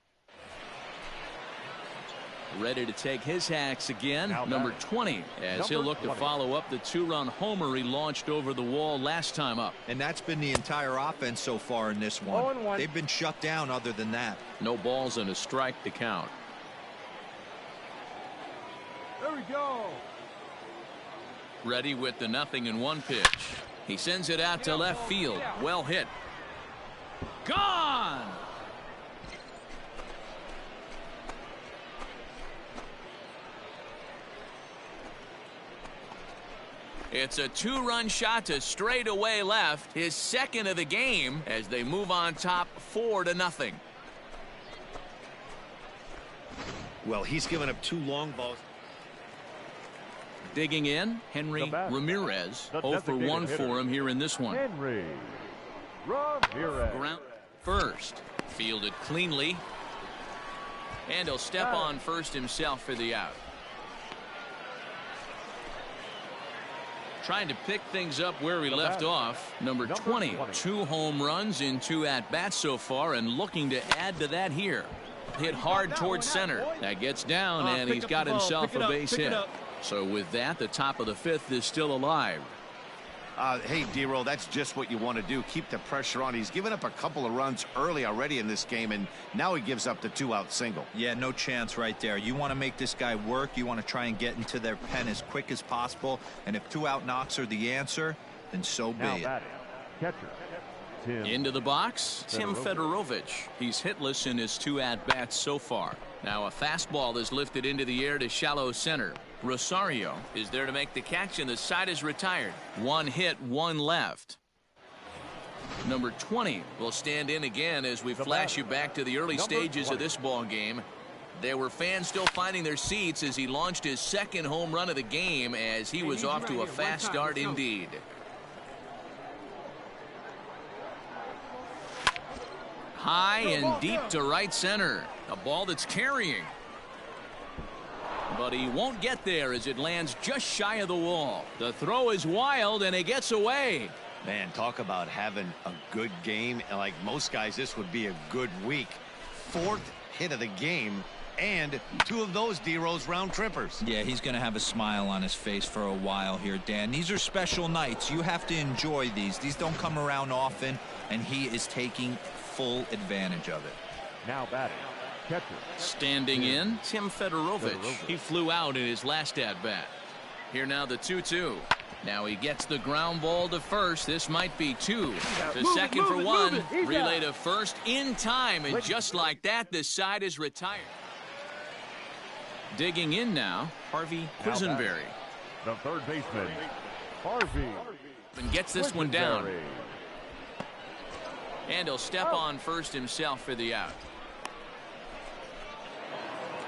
Ready to take his hacks again, number 20, as he'll look to follow up the 2-run homer he launched over the wall last time up. And that's been the entire offense so far in this one. They've been shut down other than that. No balls and a strike to count. There we go. Ready with the 0-1 pitch. He sends it out to left field. Well hit. Gone! It's a 2-run shot to straightaway left, his second of the game, as they move on top 4-0. Well, he's given up 2 long balls. Digging in, Henry Ramirez. 0 for 1 for him here in this one. Henry Ramirez. Ground first. Fielded cleanly. And he'll step on first himself for the out. Trying to pick things up where we left off. Number 20. 2 home runs in 2 at-bats so far, and looking to add to that here. Hit hard towards center. That gets down, and he's got himself a base hit. So with that, the top of the 5th is still alive. Hey, D-Roll, that's just what you want to do. Keep the pressure on. He's given up a couple of runs early already in this game, and now he gives up the 2-out single. Yeah, no chance right there. You want to make this guy work. You want to try and get into their pen as quick as possible. And if 2-out knocks are the answer, then so be it. Catcher, Tim. Into the box, Tim Fedorovich. He's hitless in his 2 at-bats so far. Now a fastball is lifted into the air to shallow center. Rosario is there to make the catch, and the side is retired. 1 hit, 1 left. Number 20 will stand in again as we flash you back to the early stages of this ball game. There were fans still finding their seats as he launched his 2nd home run of the game, as he was off to a fast start indeed. High and deep to right center. A ball that's carrying. But he won't get there as it lands just shy of the wall. The throw is wild, and it gets away. Man, talk about having a good game. Like most guys, this would be a good week. 4th hit of the game, and 2 of those D-Rose round trippers. Yeah, he's going to have a smile on his face for a while here, Dan. These are special nights. You have to enjoy these. These don't come around often, and he is taking full advantage of it. Now batting, catcher. Standing in, Tim Fedorovich. He flew out in his last at-bat. Here now the 2-2. Now he gets the ground ball to first. This might be 2. To second for 1. Relay to first in time, and just like that, the side is retired. Digging in now, Harvey Quisenberry. The third baseman, Harvey. And gets this one down. And he'll step on first himself for the out.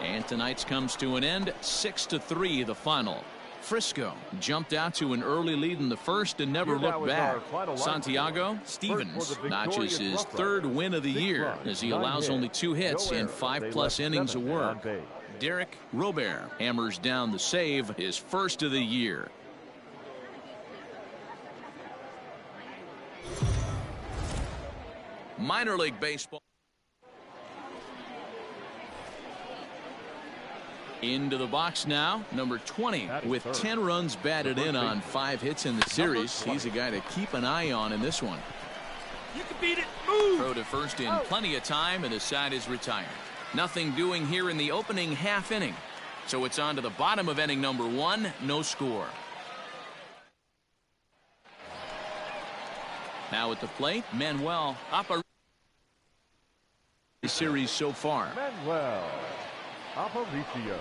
And tonight's comes to an end. 6-3 the final. Frisco jumped out to an early lead in the first and never looked back. Santiago Stevens notches his 3rd win of the year as he allows only 2 hits in 5+ innings of work. Derek Robert hammers down the save, his 1st of the year. Minor League Baseball. Into the box now, number 20 with 10 runs batted in on 5 hits in the series. He's a guy to keep an eye on in this one. You can beat it. Move. Throw to first in plenty of time, and the side is retired. Nothing doing here in the opening half inning. So it's on to the bottom of inning number 1. No score. Now at the plate, Manuel Aparicio. The series so far. Manuel Aparicio.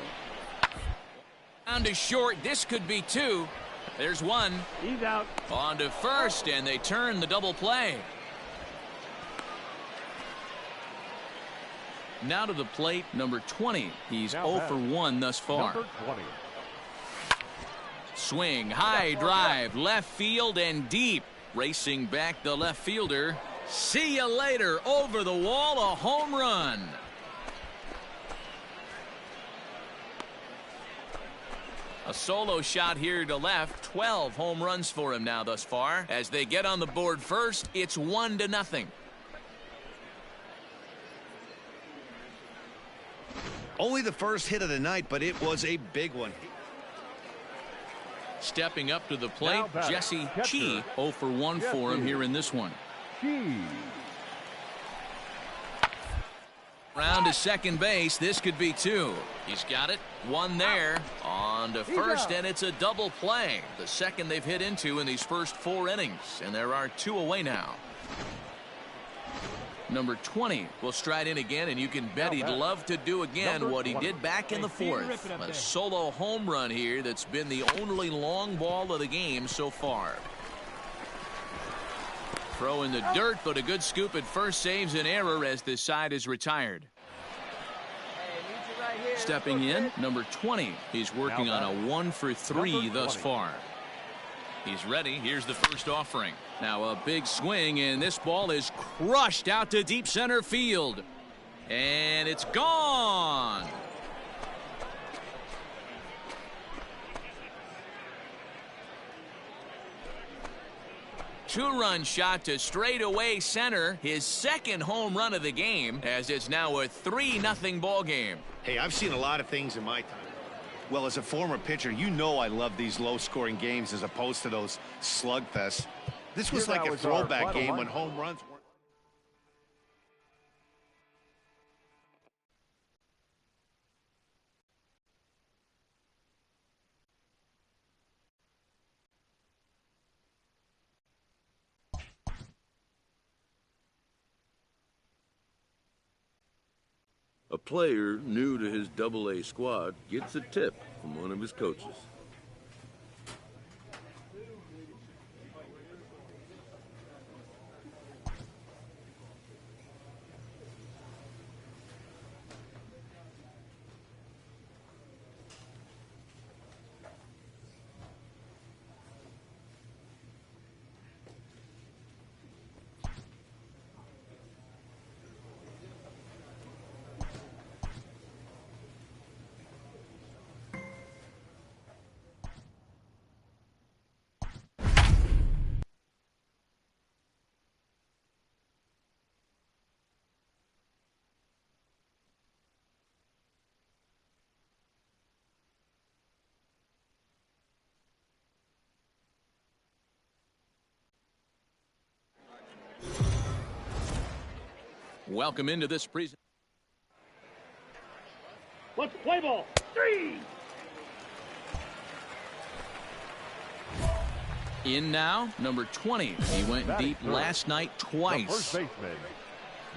On to short. This could be 2. There's 1. He's out. On to first, and they turn the double play. Now to the plate, number 20. He's 0 for 1 thus far. Number 20. Swing, high drive, left field and deep. Racing back the left fielder. See you later. Over the wall, a home run. A solo shot here to left. 12 home runs for him now thus far. As they get on the board first, it's 1-0. Only the first hit of the night, but it was a big one. Stepping up to the plate, Jesse Chi. 0 for 1 for him here in this one. Round to second base. This could be 2. He's got it. 1 there. On to first, and it's a double play. The second they've hit into in these first 4 innings. And there are 2 away now. Number 20 will stride in again, and you can bet he'd love to do again what he did back in the 4th. A solo home run here that's been the only long ball of the game so far. Throw in the dirt, but a good scoop at first saves an error as this side is retired. Stepping in, number 20. He's working on a 1 for 3 thus far. He's ready. Here's the first offering. Now a big swing, and this ball is crushed out to deep center field. And it's gone. Two-run shot to straightaway center. His second home run of the game, as it's now a 3-0 ball game. Hey, I've seen a lot of things in my time. Well, as a former pitcher, you know I love these low-scoring games as opposed to those slugfests. This was like a throwback game when home runs weren't. A player new to his Double-A squad gets a tip from one of his coaches. Welcome into this presentation. Let's play ball. 3. In now, number 20. He went deep last night twice. The first baseman,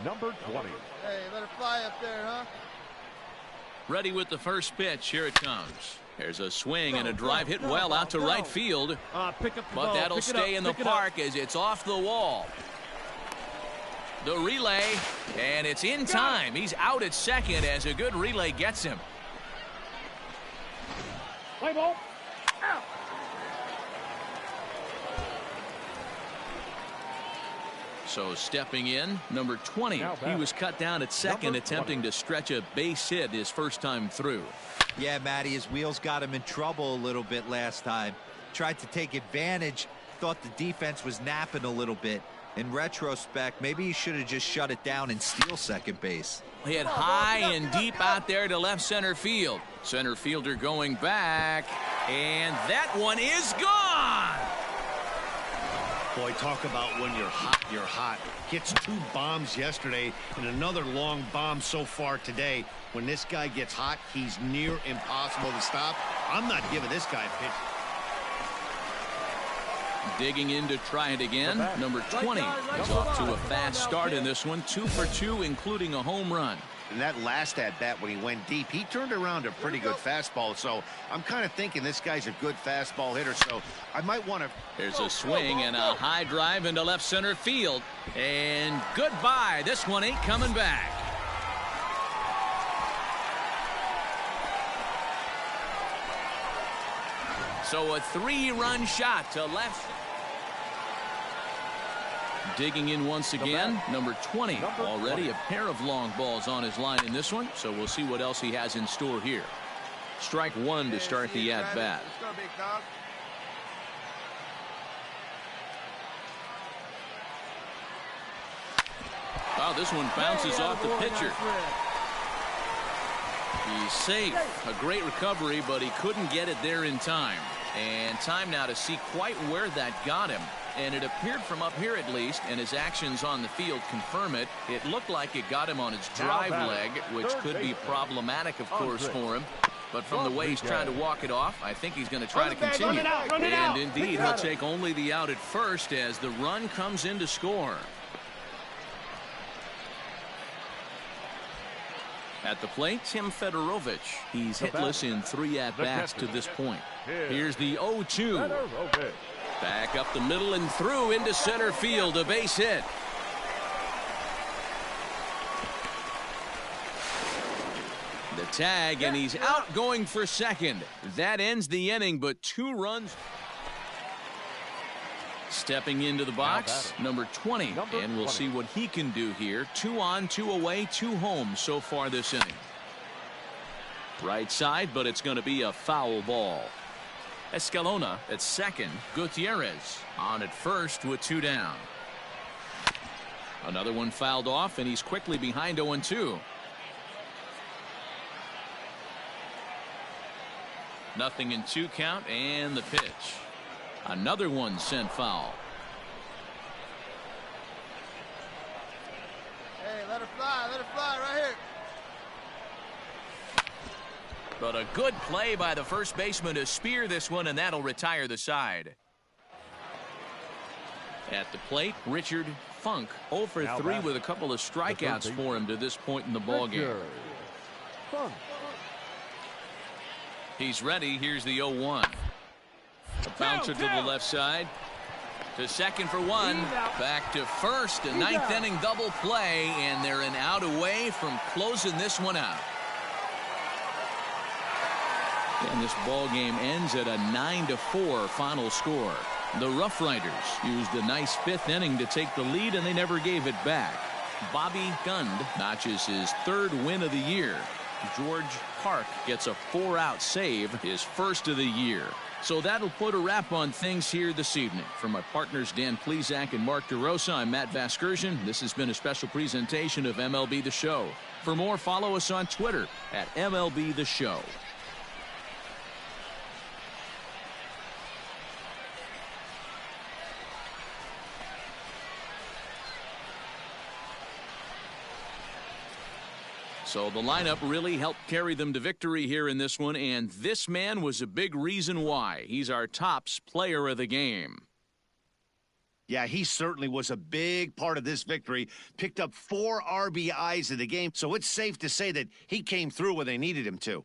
number 20. Hey, you better fly up there, huh? Ready with the first pitch. Here it comes. There's a swing and a drive hit well out to right field. But that'll stay in the park as it's off the wall. The relay, and it's in time. He's out at second as a good relay gets him. Play ball. Out. So stepping in, number 20. He was cut down at second, attempting to stretch a base hit his first time through. Yeah, Matty, his wheels got him in trouble a little bit last time. Tried to take advantage, thought the defense was napping a little bit. In retrospect, maybe he should have just shut it down and steal second base. Hit high and deep out there to left center field. Center fielder going back, and that one is gone. Boy, talk about when you're hot, you're hot. Gets 2 bombs yesterday and another long bomb so far today. When this guy gets hot, he's near impossible to stop. I'm not giving this guy a pitch. Digging in to try it again. Number 20 is off to a fast start in this one. 2 for 2, including a home run. And that last at-bat when he went deep, he turned around a pretty good fastball. So I'm kind of thinking this guy's a good fastball hitter. So I might want to. There's a swing and a high drive into left center field. And goodbye. This one ain't coming back. So a 3-run shot to left. Digging in once again, number 20. Already a pair of long balls on his line in this one, so we'll see what else he has in store here. Strike 1 to start the at-bat. Oh, this one bounces off the pitcher. He's safe. A great recovery, but he couldn't get it there in time. And time now to see quite where that got him. And it appeared from up here at least, and his actions on the field confirm it. It looked like it got him on his drive leg, which could be problematic, of course, for him. But from the way he's trying to walk it off, I think he's going to try to continue. And indeed, he'll take only the out at first as the run comes in to score. At the plate, Tim Fedorovich. He's hitless in 3 at-bats to this point. Here's the 0-2. Back up the middle and through into center field. A base hit. The tag, and he's out going for second. That ends the inning, but 2 runs. Stepping into the box, number 20, and we'll see what he can do here. 2 on, 2 away, 2 home so far this inning. Right side, but it's going to be a foul ball. Escalona at second. Gutierrez on at first with 2 down. Another one fouled off, and he's quickly behind 0-2. Nothing in 2 count, and the pitch. Another one sent foul. Hey, let her fly right here. But a good play by the first baseman to spear this one, and that'll retire the side. At the plate, Richard Funk, 0 for 3 with a couple of strikeouts for him to this point in the ballgame. He's ready. Here's the 0-1. A bouncer to the left side. To second for 1. Back to first. A 9th inning double play, and they're an out away from closing this one out. And this ball game ends at a 9-4 final score. The Rough Riders used a nice 5th inning to take the lead, and they never gave it back. Bobby Gund notches his 3rd win of the year. George Park gets a 4-out save, his 1st of the year. So that'll put a wrap on things here this evening. For my partners Dan Plesac and Mark DeRosa, I'm Matt Vasgersian. This has been a special presentation of MLB The Show. For more, follow us on Twitter at MLB The Show. So the lineup really helped carry them to victory here in this one, and this man was a big reason why. He's our tops player of the game. Yeah, he certainly was a big part of this victory. Picked up 4 RBIs in the game, so it's safe to say that he came through when they needed him to.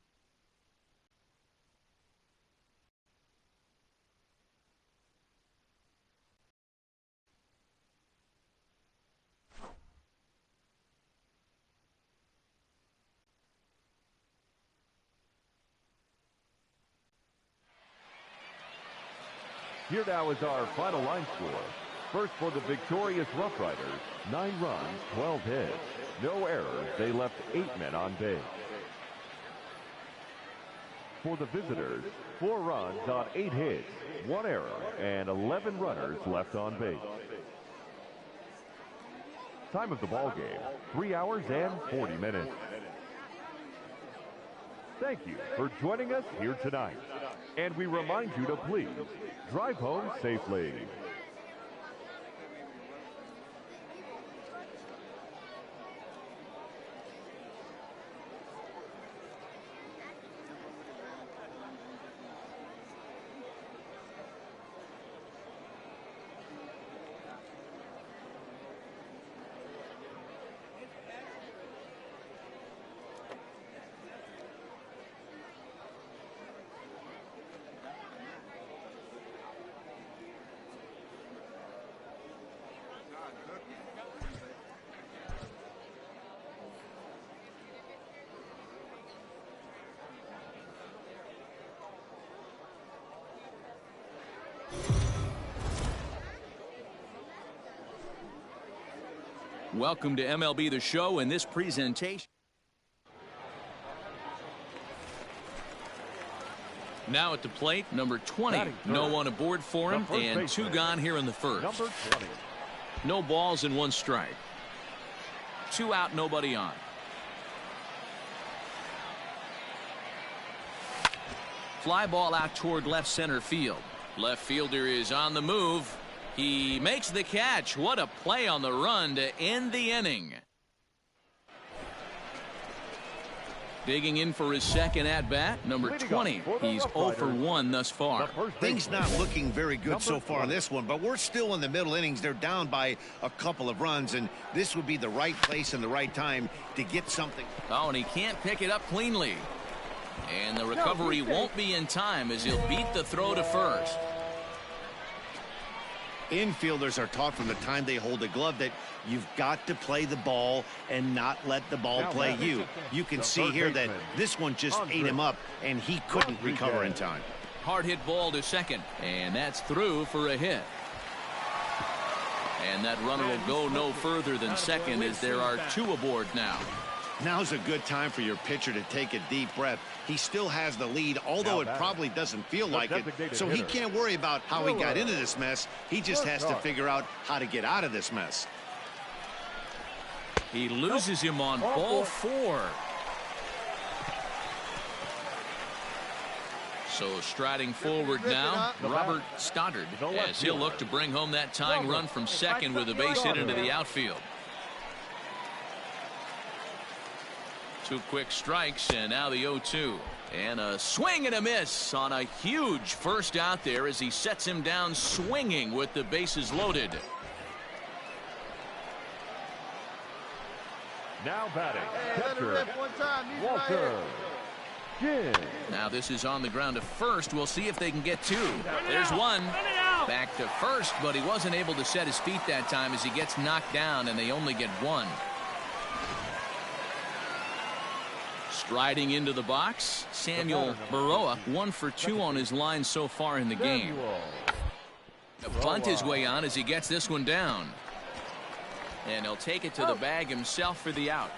Here now is our final line score. First for the victorious Rough Riders, 9 runs, 12 hits. No errors, they left 8 men on base. For the visitors, 4 runs on 8 hits, 1 error, and 11 runners left on base. Time of the ball game, 3 hours and 40 minutes. Thank you for joining us here tonight. And we remind you to please drive home safely. Welcome to MLB The Show and this presentation. Now at the plate, number 20. No one aboard for him, and 2 gone here in the first. Number 20. No balls and 1 strike. 2 out, nobody on. Fly ball out toward left center field. Left fielder is on the move. He makes the catch. What a play on the run to end the inning. Digging in for his second at-bat, number 20. He's 0 for 1 thus far. Things not looking very good so far in this one, but we're still in the middle innings. They're down by a couple of runs, and this would be the right place and the right time to get something. Oh, and he can't pick it up cleanly. And the recovery won't be in time as he'll beat the throw to first. Infielders are taught from the time they hold a glove that you've got to play the ball and not let the ball play you. You can see here that this one just ate him up, and he couldn't recover in time. Hard hit ball to second, and that's through for a hit. And that runner will go no further than second as there are 2 aboard now. Now's a good time for your pitcher to take a deep breath. He still has the lead, although it probably doesn't feel like it. So he can't worry about how he got into this mess. He just has to figure out how to get out of this mess. He loses him on ball 4. So striding forward now, Robert Stoddard, as he'll look to bring home that tying run from second with a base hit into the outfield. 2 quick strikes, and now the 0-2. And a swing and a miss on a huge first out there as he sets him down swinging with the bases loaded. Now batting, catcher, Walter. Now this is on the ground to first. We'll see if they can get 2. There's 1. Back to first, but he wasn't able to set his feet that time as he gets knocked down, and they only get 1. Striding into the box, Samuel Baroa, 1 for 2 on his line so far in the game. A bunt his way on as he gets this one down. And he'll take it to the bag himself for the out.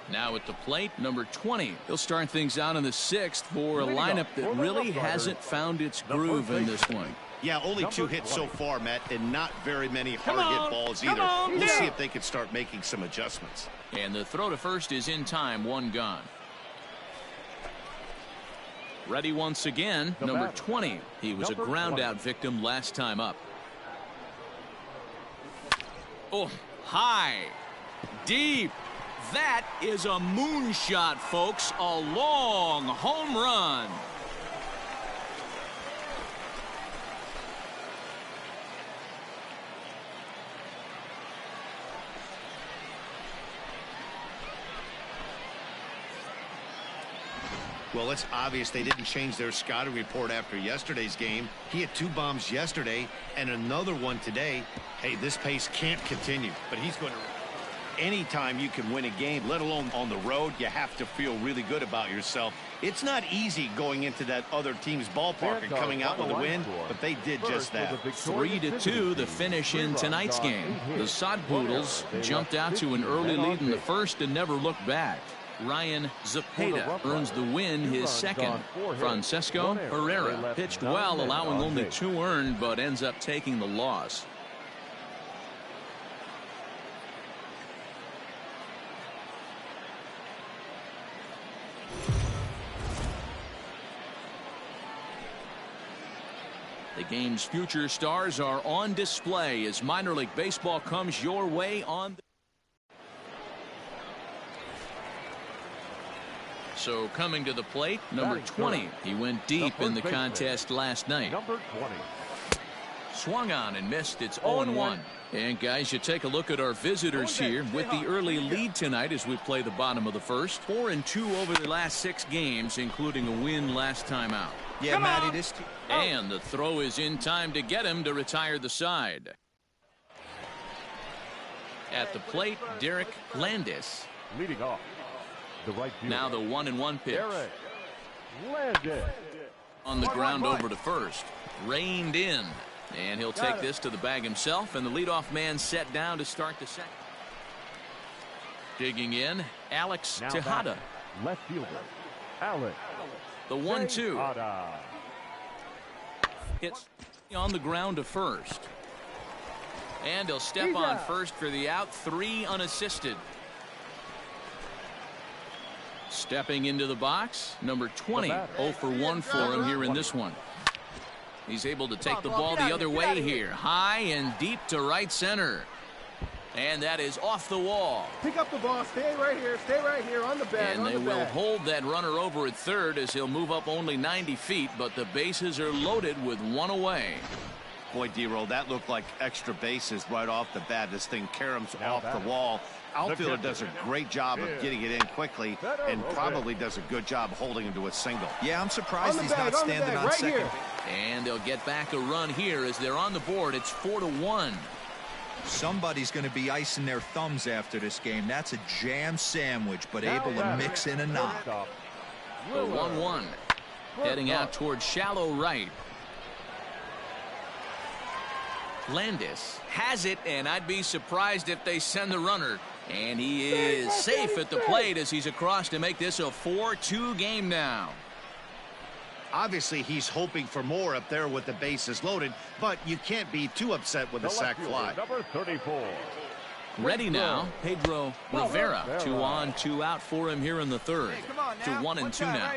Now at the plate, number 20. He'll start things out in the 6th for a lineup that really hasn't found its groove in this one. Yeah, only 2 hits so far, Matt, and not very many hard hit balls either. We'll see if they can start making some adjustments. And the throw to first is in time, 1 gone. Ready once again, number 20. He was a ground out victim last time up. Oh, high, deep. That is a moonshot, folks. A long home run. Well, it's obvious they didn't change their scouting report after yesterday's game. He had 2 bombs yesterday and another one today. Hey, this pace can't continue, but he's going to... Anytime you can win a game, let alone on the road, you have to feel really good about yourself. It's not easy going into that other team's ballpark and coming out with a win, but they did just that. 3-2 the finish in tonight's game. The Sod Poodles jumped out to an early lead in the first and never looked back. Ryan Zepeda earns the win, his second. Francesco Herrera pitched well, allowing only 2 earned, but ends up taking the loss. The game's future stars are on display as minor league baseball comes your way on. So coming to the plate, number 20. He went deep in the contest last night. Number 20. Swung on and missed. It's 0-1. And guys, you take a look at our visitors here with the early lead tonight as we play the bottom of the first. 4-2 over the last 6 games, including a win last time out. Yeah, Matty, this... And the throw is in time to get him to retire the side. At the plate, Derek Landis. Leading off. The right fielder. Now the 1-1 pitch. Derek Landis. On the ground over to first. Reined in. And he'll take this to the bag himself, and the leadoff man set down to start the second. Digging in, Alex Tejada. Left fielder, Alex. The 1-2. It's on the ground to first. And he'll step on first for the out, 3 unassisted. Stepping into the box, number 20. 0 for 1 for him here in this one. He's able to take the ball the other way here. High and deep to right center. And that is off the wall. Pick up the ball. Stay right here on the bag. And they will hold that runner over at third as he'll move up only 90 feet, but the bases are loaded with 1 away. Boy, D-Roll, that looked like extra bases right off the bat. This thing caroms off the wall. Outfielder does a great job of getting it in quickly and probably does a good job holding him to a single. Yeah, I'm surprised he's not standing on second. And they'll get back a run here as they're on the board. It's 4-1. Somebody's going to be icing their thumbs after this game. That's a jam sandwich, but able to mix in a knock. The 1-1. Heading out towards shallow right. Landis has it, and I'd be surprised if they send the runner. And he is safe at the plate as he's across to make this a 4-2 game now. Obviously, he's hoping for more up there with the bases loaded, but you can't be too upset with a sac fly. Number 34. Ready now, Pedro Rivera. 2 on, 2 out for him here in the third. To 1-2 now.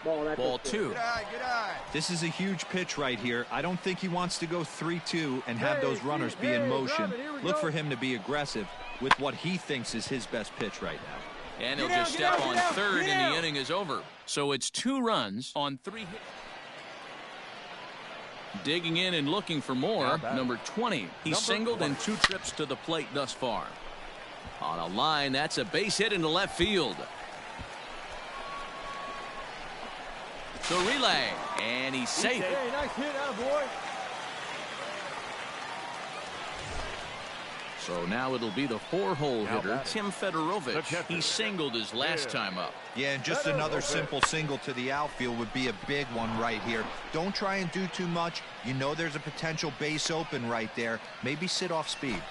Ball 2. Good eye. This is a huge pitch right here. I don't think he wants to go 3-2 and have those runners be in motion. Look for him to be aggressive with what he thinks is his best pitch right now. And he'll just step on third and the inning is over. So it's 2 runs on 3 hits. Digging in and looking for more, number 20. He's singled in 2 trips to the plate thus far. On a line, that's a base hit into left field. The relay, and he's safe. Hey, nice hit, boy. So now it'll be the 4-hole hitter, Tim Fedorovich. He singled his last time up. Yeah, and just another simple single to the outfield would be a big one right here. Don't try and do too much. You know there's a potential base open right there. Maybe sit off speed.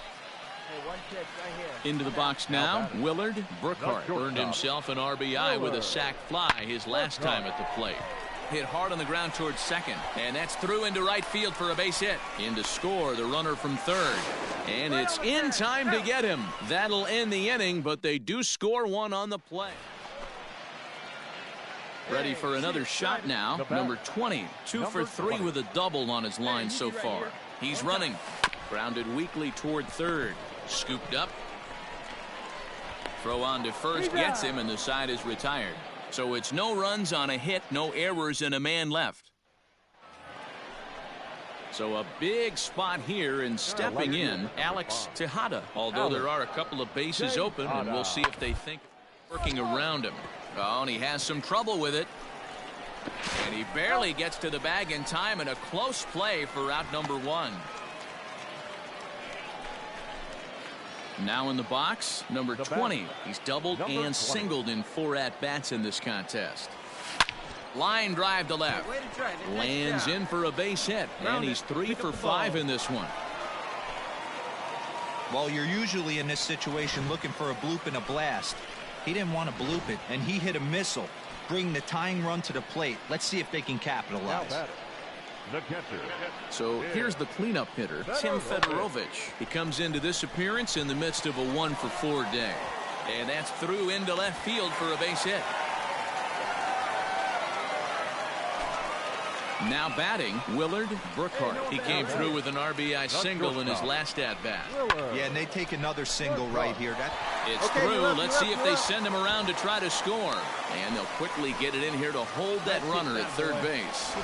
Into the box now, Willard Brookhart earned himself an RBI with a sac fly his last time at the plate. Hit hard on the ground towards second, and that's through into right field for a base hit. In to score the runner from third, and it's in time to get him. That'll end the inning, but they do score 1 on the play. Ready for another shot now, number 20. 2 for 3 with a double on his line so far. He's running, grounded weakly toward third, scooped up. Throw on to first gets him, and the side is retired. So it's no runs on a hit, no errors, and a man left. So a big spot here, and stepping in, Alex Tejada. Although there are a couple of bases open, and we'll see if they think working around him. Oh, and he has some trouble with it. And he barely gets to the bag in time, and a close play for out number 1. Now in the box, number 20. He's doubled and singled in 4 at-bats in this contest. Line drive to left. Lands in for a base hit, and he's 3 for 5 in this one. Well, you're usually in this situation looking for a bloop and a blast. He didn't want to bloop it, and he hit a missile, bring the tying run to the plate. Let's see if they can capitalize. The catcher. So here's the cleanup hitter, Tim Fedorovich. He comes into this appearance in the midst of a 1-for-4 day. And that's through into left field for a base hit. Now batting, Willard Brookhart. He came through with an RBI single in his last at-bat. Yeah, and they take another single right here. It's through. Let's see if they send him around to try to score. And they'll quickly get it in here to hold that runner at third base.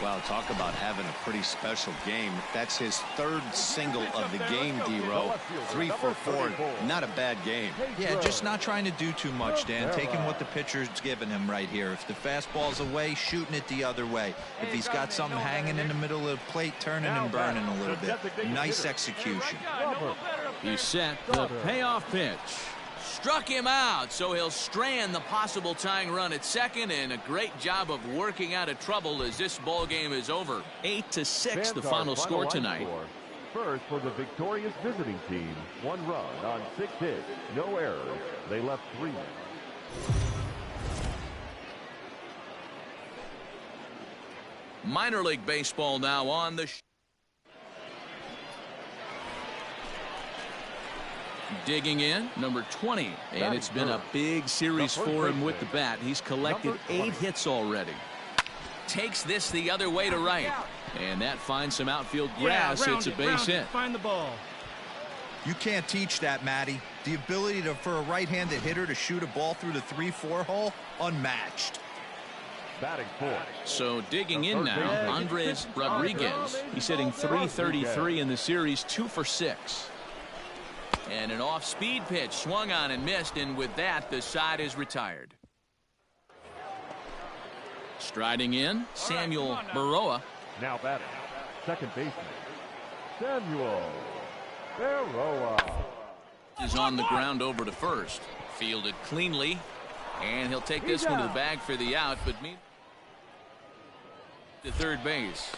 Wow, talk about having a pretty special game. That's his 3rd single of the game, D-Row. 3 for 4. Not a bad game. Yeah, just not trying to do too much, Dan. Taking what the pitcher's giving him right here. If the fastball's away, shooting it the other way. If he's got something hanging in the middle of the plate, turning and burning a little bit. Nice execution. He's set. The payoff pitch. Struck him out, so he'll strand the possible tying run at second, and a great job of working out of trouble as this ball game is over. 8-6 the final score tonight. First for the victorious visiting team, 1 run on 6 hits, no errors. They left 3. Minor League Baseball now on the digging in, number 20, and it's been a big series for him with the bat. He's collected 8 hits already. Takes this the other way to right, and that finds some outfield grass. It's a base hit. Find the ball. You can't teach that, Matty. The ability for a right-handed hitter to shoot a ball through the 3-4 hole, unmatched. Batting 4. So digging in now, Andres Rodriguez. He's hitting .333 in the series, 2 for 6. And an off-speed pitch swung on and missed, and with that, the side is retired. Striding in, Samuel Baroa. Now batting, second baseman, Samuel Baroa. Is on the ground over to first. Fielded cleanly, and he'll take this one to the bag for the out, but to third base.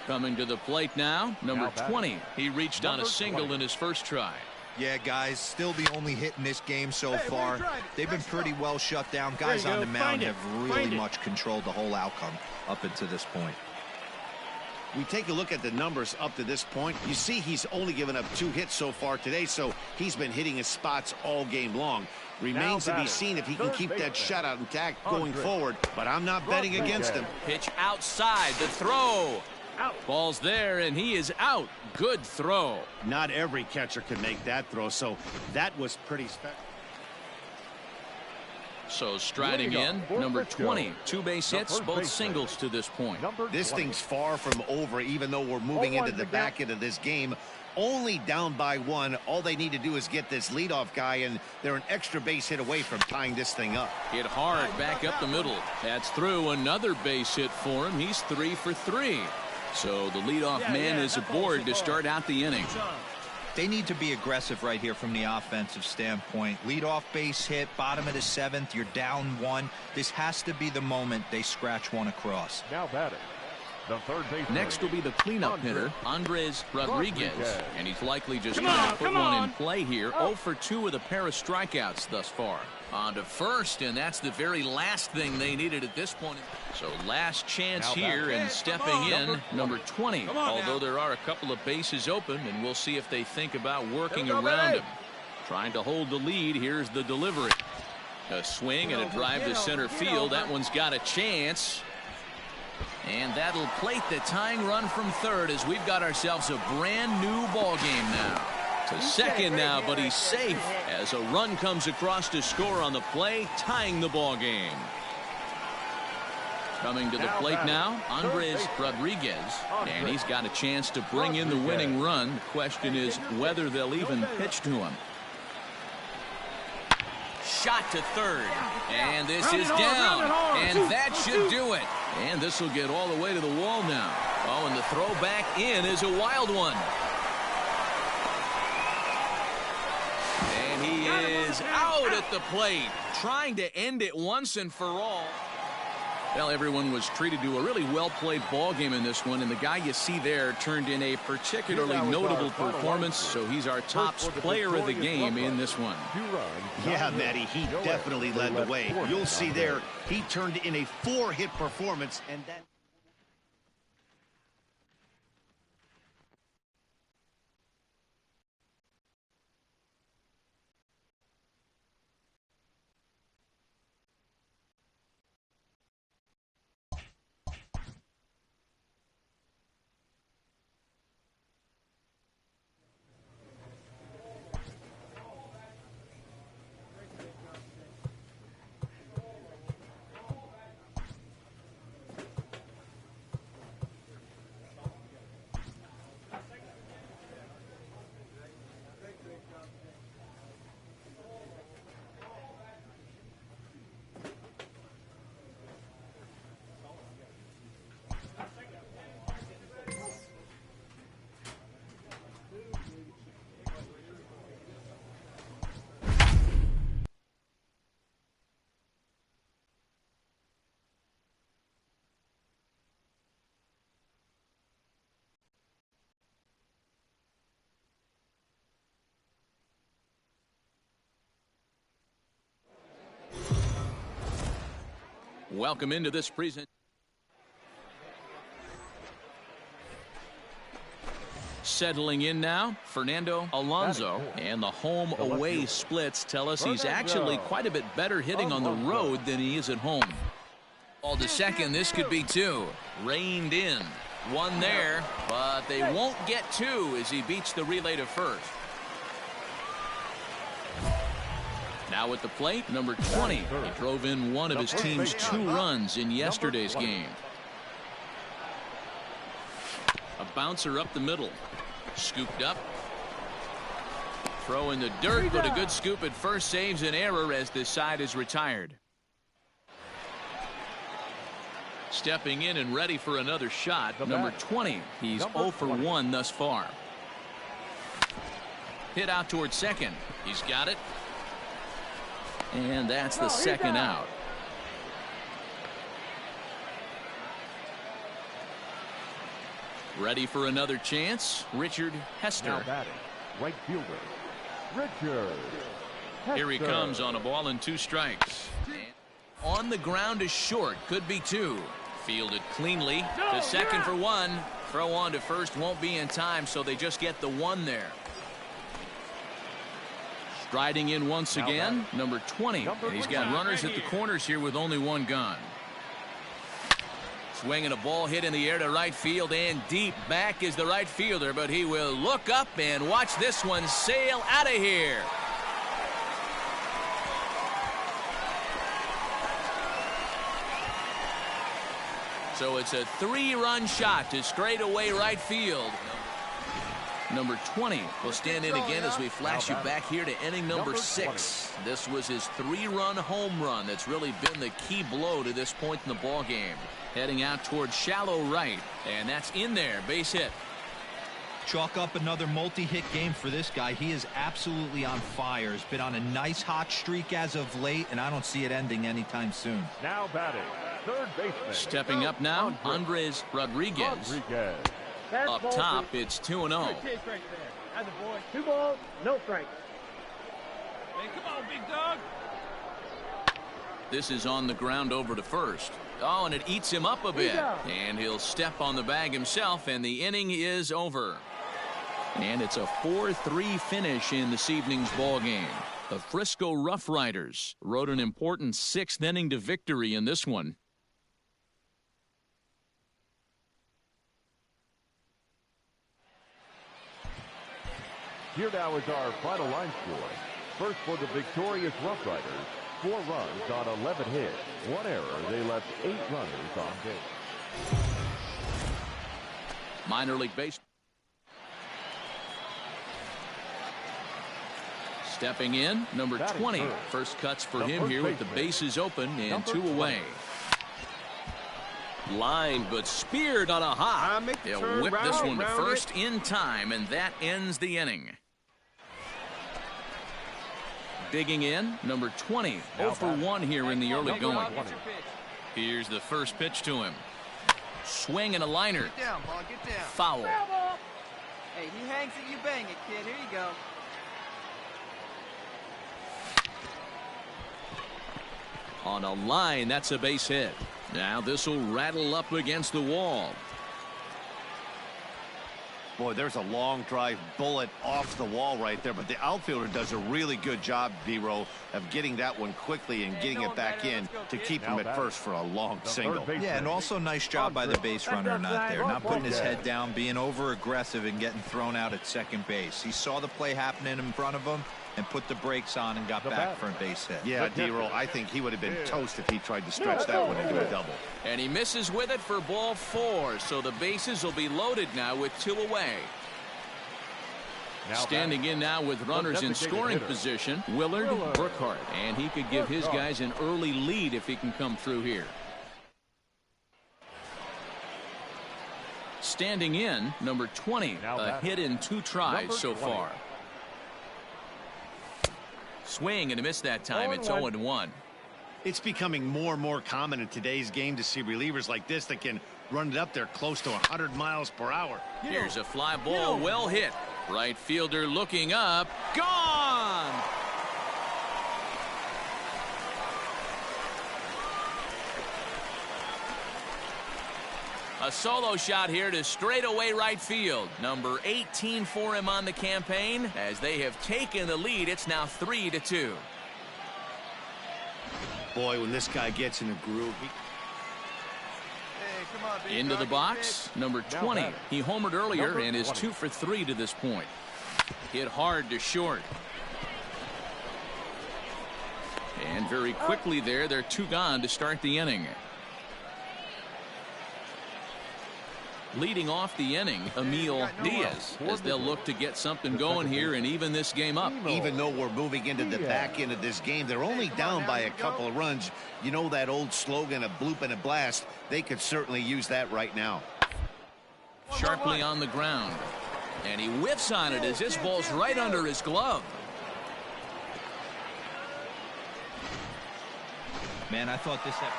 Coming to the plate now, number 20. He reached on a single in his first try. Yeah, guys, still the only hit in this game so far. They've been pretty well shut down. Guys on the mound have really much controlled the whole outcome up until this point. We take a look at the numbers up to this point. You see he's only given up 2 hits so far today, so he's been hitting his spots all game long. Remains to be seen if he can keep that shutout intact going forward, but I'm not betting against him. Pitch outside, the throw. Ball's there, and he is out. Good throw. Not every catcher can make that throw, so that was pretty special. So striding in, number 20. 2 base hits, both singles to this point. This thing's far from over, even though we're moving into the back end of this game. Only down by 1. All they need to do is get this leadoff guy, and they're an extra base hit away from tying this thing up. Hit hard back up the middle. That's through. Another base hit for him. He's 3 for 3. So the leadoff man is aboard to start out the inning. They need to be aggressive right here from the offensive standpoint. Leadoff base hit, bottom of the 7th. You're down 1. This has to be the moment they scratch one across. Now batting, the third baseman. Next will be the cleanup hitter, Andres Rodriguez. And he's likely just going to put one in play here. 0 for 2 with a pair of strikeouts thus far. On to first, and that's the very last thing they needed at this point. So last chance here, and stepping in, number 20. Although there are a couple of bases open, and we'll see if they think about working around him. Trying to hold the lead. Here's the delivery. A swing and a drive to center field. That one's got a chance. And that'll plate the tying run from third as we've got ourselves a brand new ball game now. To second now, but he's safe as a run comes across to score on the play, tying the ball game. Coming to the plate now, Andres Rodriguez, and he's got a chance to bring in the winning run. The question is whether they'll even pitch to him. Shot to third, and this is down, and that should do it. And this will get all the way to the wall now. Oh, and the throw back in is a wild one. And he is out at the plate, trying to end it once and for all. Well, everyone was treated to a really well-played ball game in this one, and the guy you see there turned in a particularly notable performance, so he's our top player of the game in this one. Yeah, Matty, he definitely led the way. You'll see there, he turned in a 4-hit performance, and that... Welcome into this present. Settling in now, Fernando Alonso, and the home-away splits tell us he's actually quite a bit better hitting on the road than he is at home. All to second, this could be two. Reined in. One there, but they won't get two as he beats the relay to first. Now at the plate, number 20. He drove in one of his team's 2 runs in yesterday's game. A bouncer up the middle. Scooped up. Throw in the dirt, but a good scoop at first saves an error as this side is retired. Stepping in and ready for another shot, number 20. He's 0 for 1 thus far. Hit out towards second. He's got it. And that's the second out. Ready for another chance, Richard Hester. Now batting, right fielder, Richard Hester. Here he comes on a ball and 2 strikes. And on the ground is short, could be 2. Fielded cleanly to second for 1. Throw on to first won't be in time, so they just get the 1 there. Striding in once again, number 20. And he's got runners at the corners here with only 1 gone. Swinging a ball hit in the air to right field and deep. Back is the right fielder, but he will look up and watch this one sail out of here. So it's a 3-run shot to straightaway right field. Number 20 will stand in again as we flash you back here to inning number 6. This was his 3-run home run that's really been the key blow to this point in the ball game. Heading out towards shallow right, and that's in there, base hit. Chalk up another multi-hit game for this guy. He is absolutely on fire. He's been on a nice hot streak as of late, and I don't see it ending anytime soon. Now batting, third baseman. Stepping up now, Andres Rodriguez. Up top, it's 2-0. 2 balls, no strikes. Hey, come on, big dog. This is on the ground over to first. Oh, and it eats him up a bit. And he'll step on the bag himself, and the inning is over. And it's a 4-3 finish in this evening's ball game. The Frisco Rough Riders rode an important 6th inning to victory in this one. Here now is our final line score. First for the victorious Rough Riders, 4 runs on 11 hits, 1 error. They left 8 runners on base. Minor league baseball. Stepping in, number 20. First cuts for him here with the bases open and 2 away. Lined but speared on a hop. He'll whip this one to first in time, and that ends the inning. Digging in, number 20. 0 for 1 here in the early going. Here's the first pitch to him. Swing and a liner. Get down, ball, get down. Foul. Hey, he hangs it, you bang it, kid. Here you go. On a line, that's a base hit. Now this will rattle up against the wall. Boy, there's a long drive bullet off the wall right there, but the outfielder does a really good job, B-Row, of getting that one quickly and getting it back in to keep him at first for a long single. Yeah, and also nice job by the base runner not there, not putting his head down, being over aggressive and getting thrown out at second base. He saw the play happening in front of him and put the brakes on and got back for a base hit. Yeah, D-Roll, I think he would have been toast if he tried to stretch that one into a double. And he misses with it for ball 4, so the bases will be loaded now with 2 away. Standing in now with runners in scoring position, Willard Burkhart, and he could give his guys an early lead if he can come through here. Standing in, number 20, a hit in 2 tries so far. Swing and a miss that time. It's 0-1. It's becoming more and more common in today's game to see relievers like this that can run it up there close to 100 miles per hour. Here's a fly ball, well hit. Right fielder looking up. Gone! A solo shot here to straightaway right field. Number 18 for him on the campaign. As they have taken the lead, it's now 3-2. Boy, when this guy gets in a groove, into the box, number 20. He homered earlier and is 2 for 3 to this point. Hit hard to short. And very quickly there, they're 2 gone to start the inning. Leading off the inning, Emil Diaz, as they'll look to get something going here and even this game up. Even though we're moving into the back end of this game, they're only down by a couple of runs. You know that old slogan, a bloop and a blast. They could certainly use that right now. Sharply on the ground. And he whiffs on it as this ball's right under his glove. Man, I thought this had...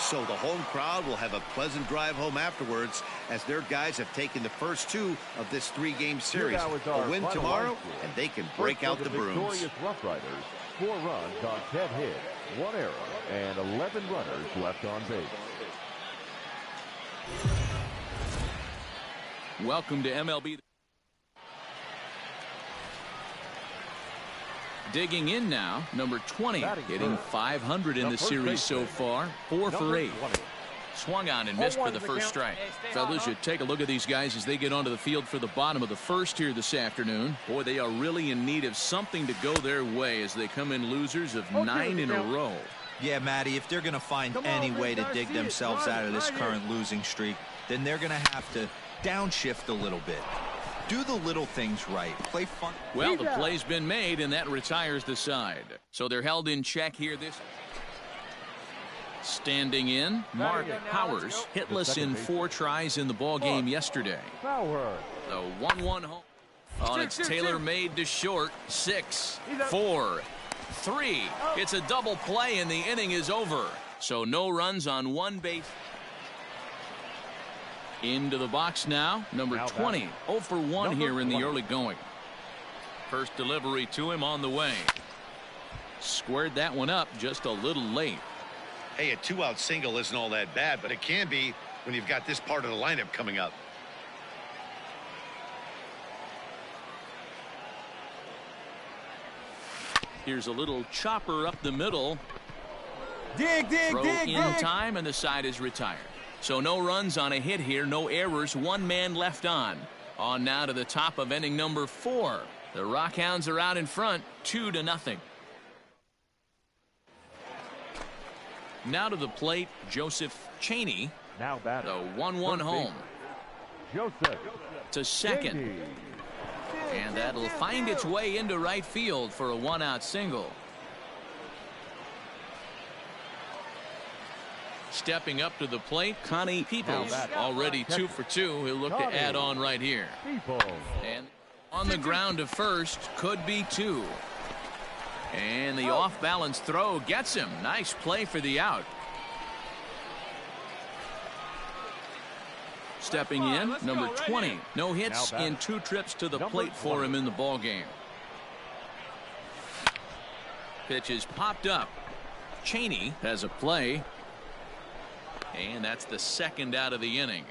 So the home crowd will have a pleasant drive home afterwards as their guys have taken the first 2 of this 3-game series. A win tomorrow, and they can break out the brooms. Victorious Rough Riders, 4 runs on 10 hits, 1 error, and 11 runners left on base. Welcome to MLB. Digging in now, number 20, hitting .500 in the series so far, 4 for 8. Swung on and missed for the first strike. Fellas, you take a look at these guys as they get onto the field for the bottom of the first here this afternoon. Boy, they are really in need of something to go their way as they come in losers of 9 in a row. Yeah, Matty, if they're going to find any way to dig themselves out of this current losing streak, then they're going to have to downshift a little bit. Do the little things right. Play fun. Well, the play's been made, and that retires the side. So they're held in check here this. Standing in, Mark Powers, hitless in 4 tries in the ball game yesterday. The 1-1 home. On its tailor-made to short. 6, 4, 3. It's a double play, and the inning is over. So no runs on 1 base. Into the box now, number 20. 0 for 1 here in the early going. First delivery to him on the way. Squared that one up just a little late. Hey, a 2-out single isn't all that bad, but it can be when you've got this part of the lineup coming up. Here's a little chopper up the middle. Dig, Throw in time, and the side is retired. So no runs on a hit here, no errors, 1 man left on. On now to the top of inning number 4. The Rockhounds are out in front, 2-0. Now to the plate, Joseph Cheney. Now the 1-1 home. Joseph to second. Cheney. And that'll find its way into right field for a 1-out single. Stepping up to the plate, Connie Peoples, already 2 for 2. He'll look to add on right here. And on the ground to first, could be 2. And the off-balance throw gets him. Nice play for the out. Stepping in, number 20. No hits in 2 trips to the plate for him in the ball game. Pitch is popped up. Cheney has a play. And that's the 2nd out of the inning.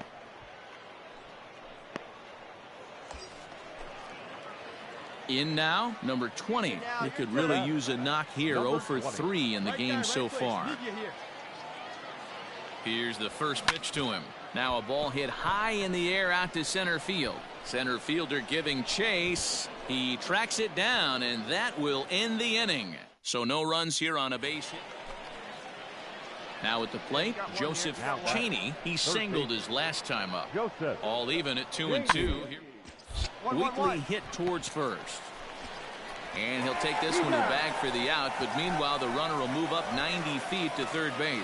In now, number 20. He could really use a knock here. 0 for 3 in the game so far. Here's the first pitch to him. Now a ball hit high in the air out to center field. Center fielder giving chase. He tracks it down, and that will end the inning. So no runs here on a base hit. Now at the plate, Joseph Cheney. He singled his last time up. All even at 2-2. Weekly hit towards first. And he'll take this one to bag for the out, but meanwhile the runner will move up 90 feet to third base.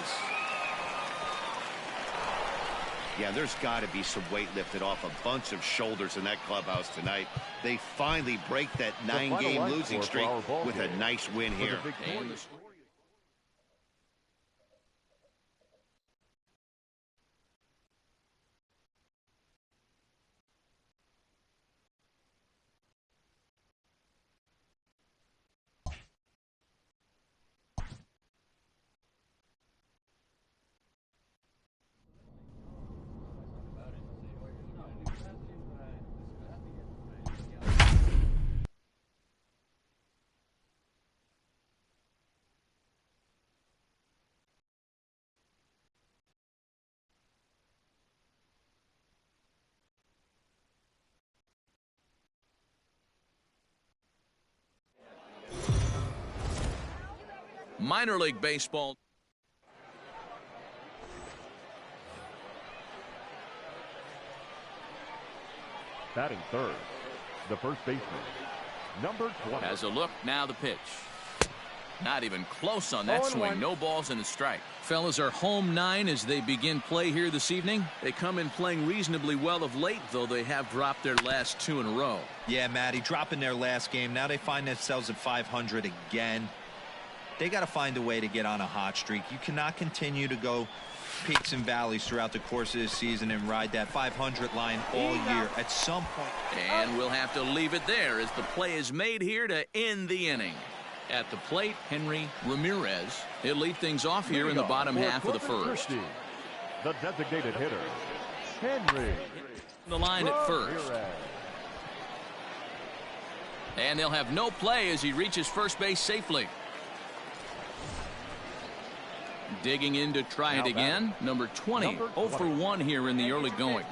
Yeah, there's got to be some weight lifted off a bunch of shoulders in that clubhouse tonight. They finally break that 9-game losing streak with a nice win here. Minor League Baseball. Batting third, the first baseman, number 20. Has a look, now the pitch. Not even close on that swing. No balls and a strike. Fellas are home 9 as they begin play here this evening. They come in playing reasonably well of late, though they have dropped their last 2 in a row. Yeah, Matty, dropping their last game. Now they find themselves at 500 again. They got to find a way to get on a hot streak. You cannot continue to go peaks and valleys throughout the course of this season and ride that 500 line all year. At some point. And we'll have to leave it there as the play is made here to end the inning. At the plate, Henry Ramirez. He'll lead things off here in the bottom half of the first. The designated hitter, Henry. The line at first. And they'll have no play as he reaches first base safely. Digging in to try it again. Number 20. 0 for 1 here in the early going.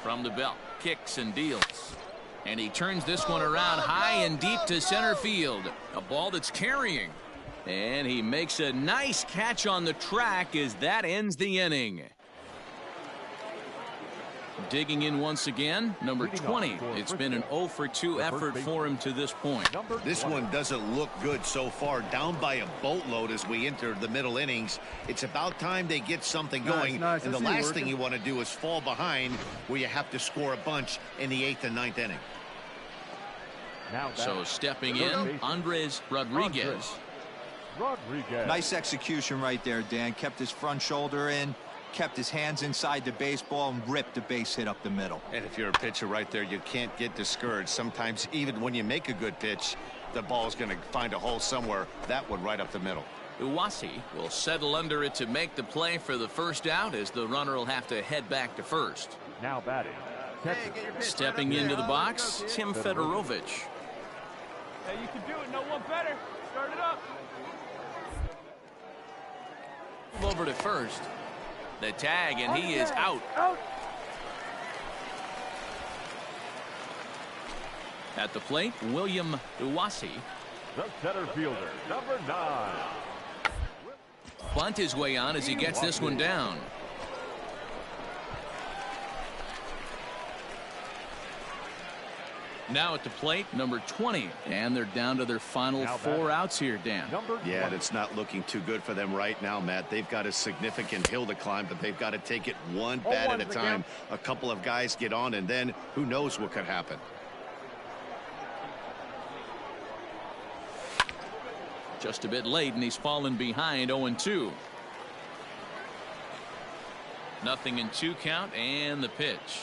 From the belt. Kicks and deals. And he turns this one around high and deep to center field. A ball that's carrying. And he makes a nice catch on the track as that ends the inning. Digging in once again, number 20. It's been an 0 for 2 effort for him to this point. This one doesn't look good so far. Down by a boatload as we enter the middle innings. It's about time they get something going. Nice. And the last thing you want to do is fall behind where you have to score a bunch in the 8th and 9th inning. So stepping in, Andres Rodriguez. Nice execution right there, Dan. Kept his front shoulder in, kept his hands inside the baseball, and ripped the base hit up the middle. And if you're a pitcher right there, you can't get discouraged. Sometimes even when you make a good pitch, the ball's going to find a hole somewhere. That one right up the middle. Uwasi will settle under it to make the play for the first out as the runner will have to head back to first. Now batting. Stepping into the box, Tim Fedorovich. Hey, you can do it. No one better. Start it up. Over to first. The tag, and he is out. At the plate, William Uwasi. The center fielder, number 9. Bunt his way on as he gets this one down. Now at the plate, number 20. And they're down to their final 4 outs here, Dan. Yeah, and it's not looking too good for them right now, Matt. They've got a significant hill to climb, but they've got to take it one bat at a time. A couple of guys get on, and then who knows what could happen. Just a bit late, and he's fallen behind 0-2. Nothing in 2 count, and the pitch.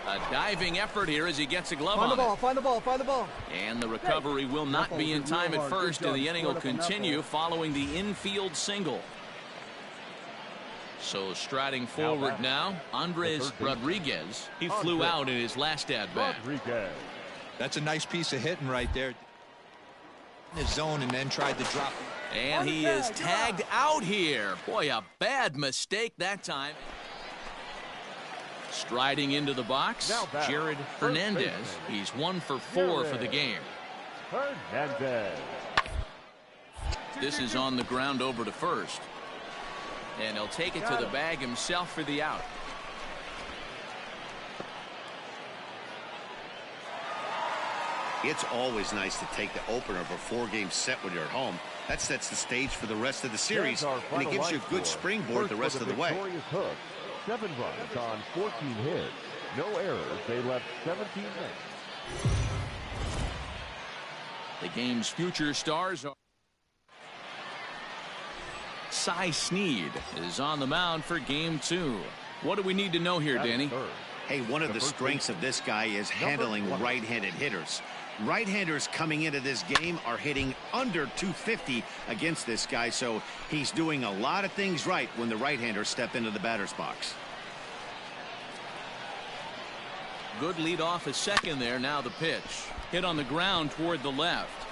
A diving effort here as he gets a glove on it. Find the ball, find the ball. And the recovery will not be in time at first, and the inning will continue following the infield single. So striding forward now, Andres Rodriguez. He flew out in his last at-bat. That's a nice piece of hitting right there. In his zone and then tried to drop. And he is tagged out here. Boy, a bad mistake that time. Striding into the box, Jared Hernandez. He's 1 for 4 for the game. Hernandez. This is on the ground over to first. And he'll take it to the bag himself for the out. It's always nice to take the opener of a 4-game set when you're at home. That sets the stage for the rest of the series, and it gives you a good springboard the rest of the way. 7 runs on 14 hits. No errors. They left 17 men. The game's future stars are... Cy Sneed is on the mound for game 2. What do we need to know here, Danny? Hey, one of the strengths of this guy is handling right-handed hitters. Right-handers coming into this game are hitting under 250 against this guy, so he's doing a lot of things right when the right-handers step into the batter's box. Good lead off at second there. Now the pitch. Hit on the ground toward the left.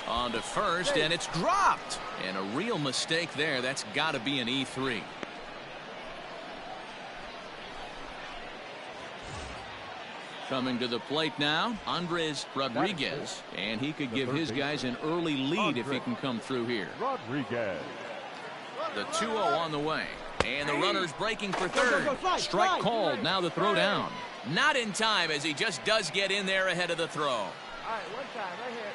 On to first, and it's dropped. And a real mistake there. That's got to be an E3. Coming to the plate now, Andres Rodriguez, and he could give his guys an early lead if he can come through here. Rodriguez. The 2-0 on the way, and the runner's breaking for third. Strike called. Now the throw down. Not in time, as he just does get in there ahead of the throw. All right, one time, right here.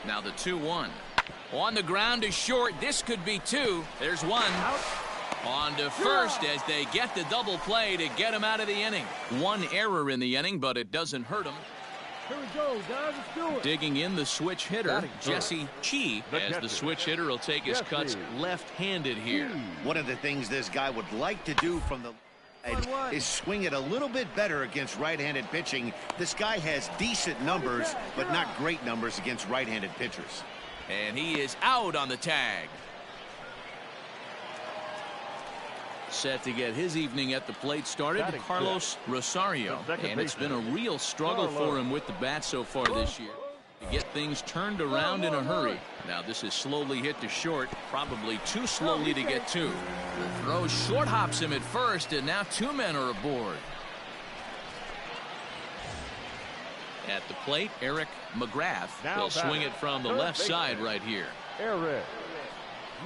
Now the 2-1. On the ground is short. This could be two. There's one. On to first as they get the double play to get him out of the inning. One error in the inning, but it doesn't hurt him. Here we go, guys. Let's do it. Digging in the switch hitter, Jesse Chi, as the switch hitter will take his cuts left-handed here. One of the things this guy would like to do from the is swing it a little bit better against right-handed pitching. This guy has decent numbers, but not great numbers against right-handed pitchers. And he is out on the tag. Set to get his evening at the plate started, Carlos Rosario. And it's been a real struggle for him with the bat so far this year to get things turned around in a hurry. Now this is slowly hit to short, probably too slowly to get two. The throw short hops him at first, and now two men are aboard. At the plate, Eric McGrath will swing it from the left side right here. Eric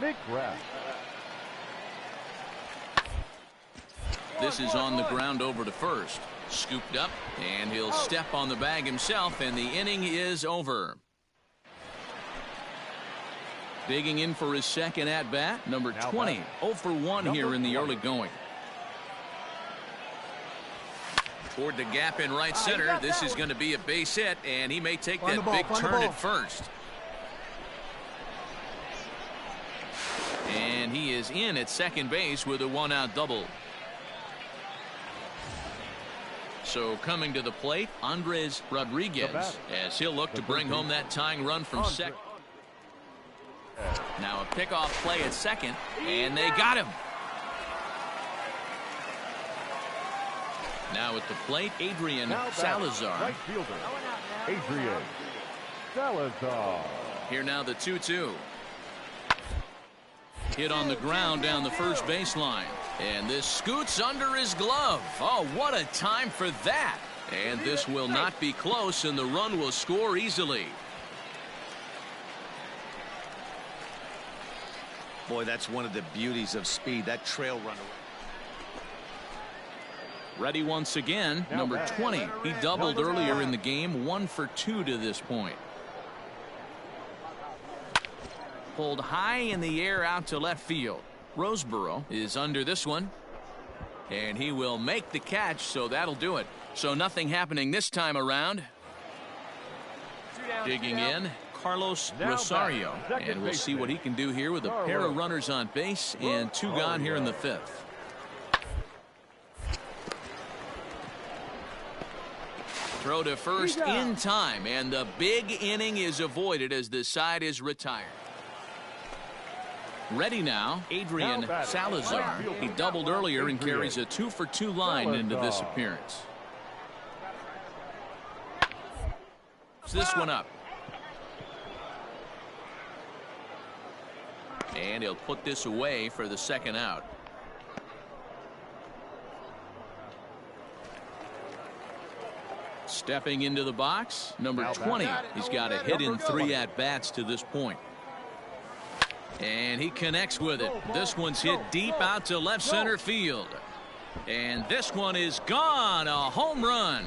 McGrath. This is on the ground over to first. Scooped up, and he'll step on the bag himself, and the inning is over. Digging in for his second at-bat, number 20. 0 for 1 here in the early going. Toward the gap in right center. This is going to be a base hit, and he may take that big turn at first. And he is in at second base with a one-out double. So coming to the plate, Andres Rodriguez, as he'll look to bring home that tying run from second. Now a pickoff play at second, and they got him. Now at the plate, Adrian Salazar. Right fielder, Adrian Salazar. Here now the 2-2. Hit on the ground down the first baseline. And this scoots under his glove. Oh, what a time for that. And this will not be close, and the run will score easily. Boy, that's one of the beauties of speed, that trail runner. Ready once again, number 20. He doubled earlier in the game, 1 for 2 to this point. Pulled high in the air out to left field. Roseboro is under this one, and he will make the catch, so that'll do it. So nothing happening this time around. Digging in, Carlos Rosario, and we'll see what he can do here with a pair of runners on base and 2 gone here in the 5th. Throw to first in time, and the big inning is avoided as the side is retired. Ready now, Adrian Salazar. He doubled earlier and carries a 2 for 2 line into this appearance. This one up. And he'll put this away for the second out. Stepping into the box, number 20. He's got a hit in 3 at-bats to this point. And he connects with it. This one's hit deep out to left center field. And this one is gone. A home run.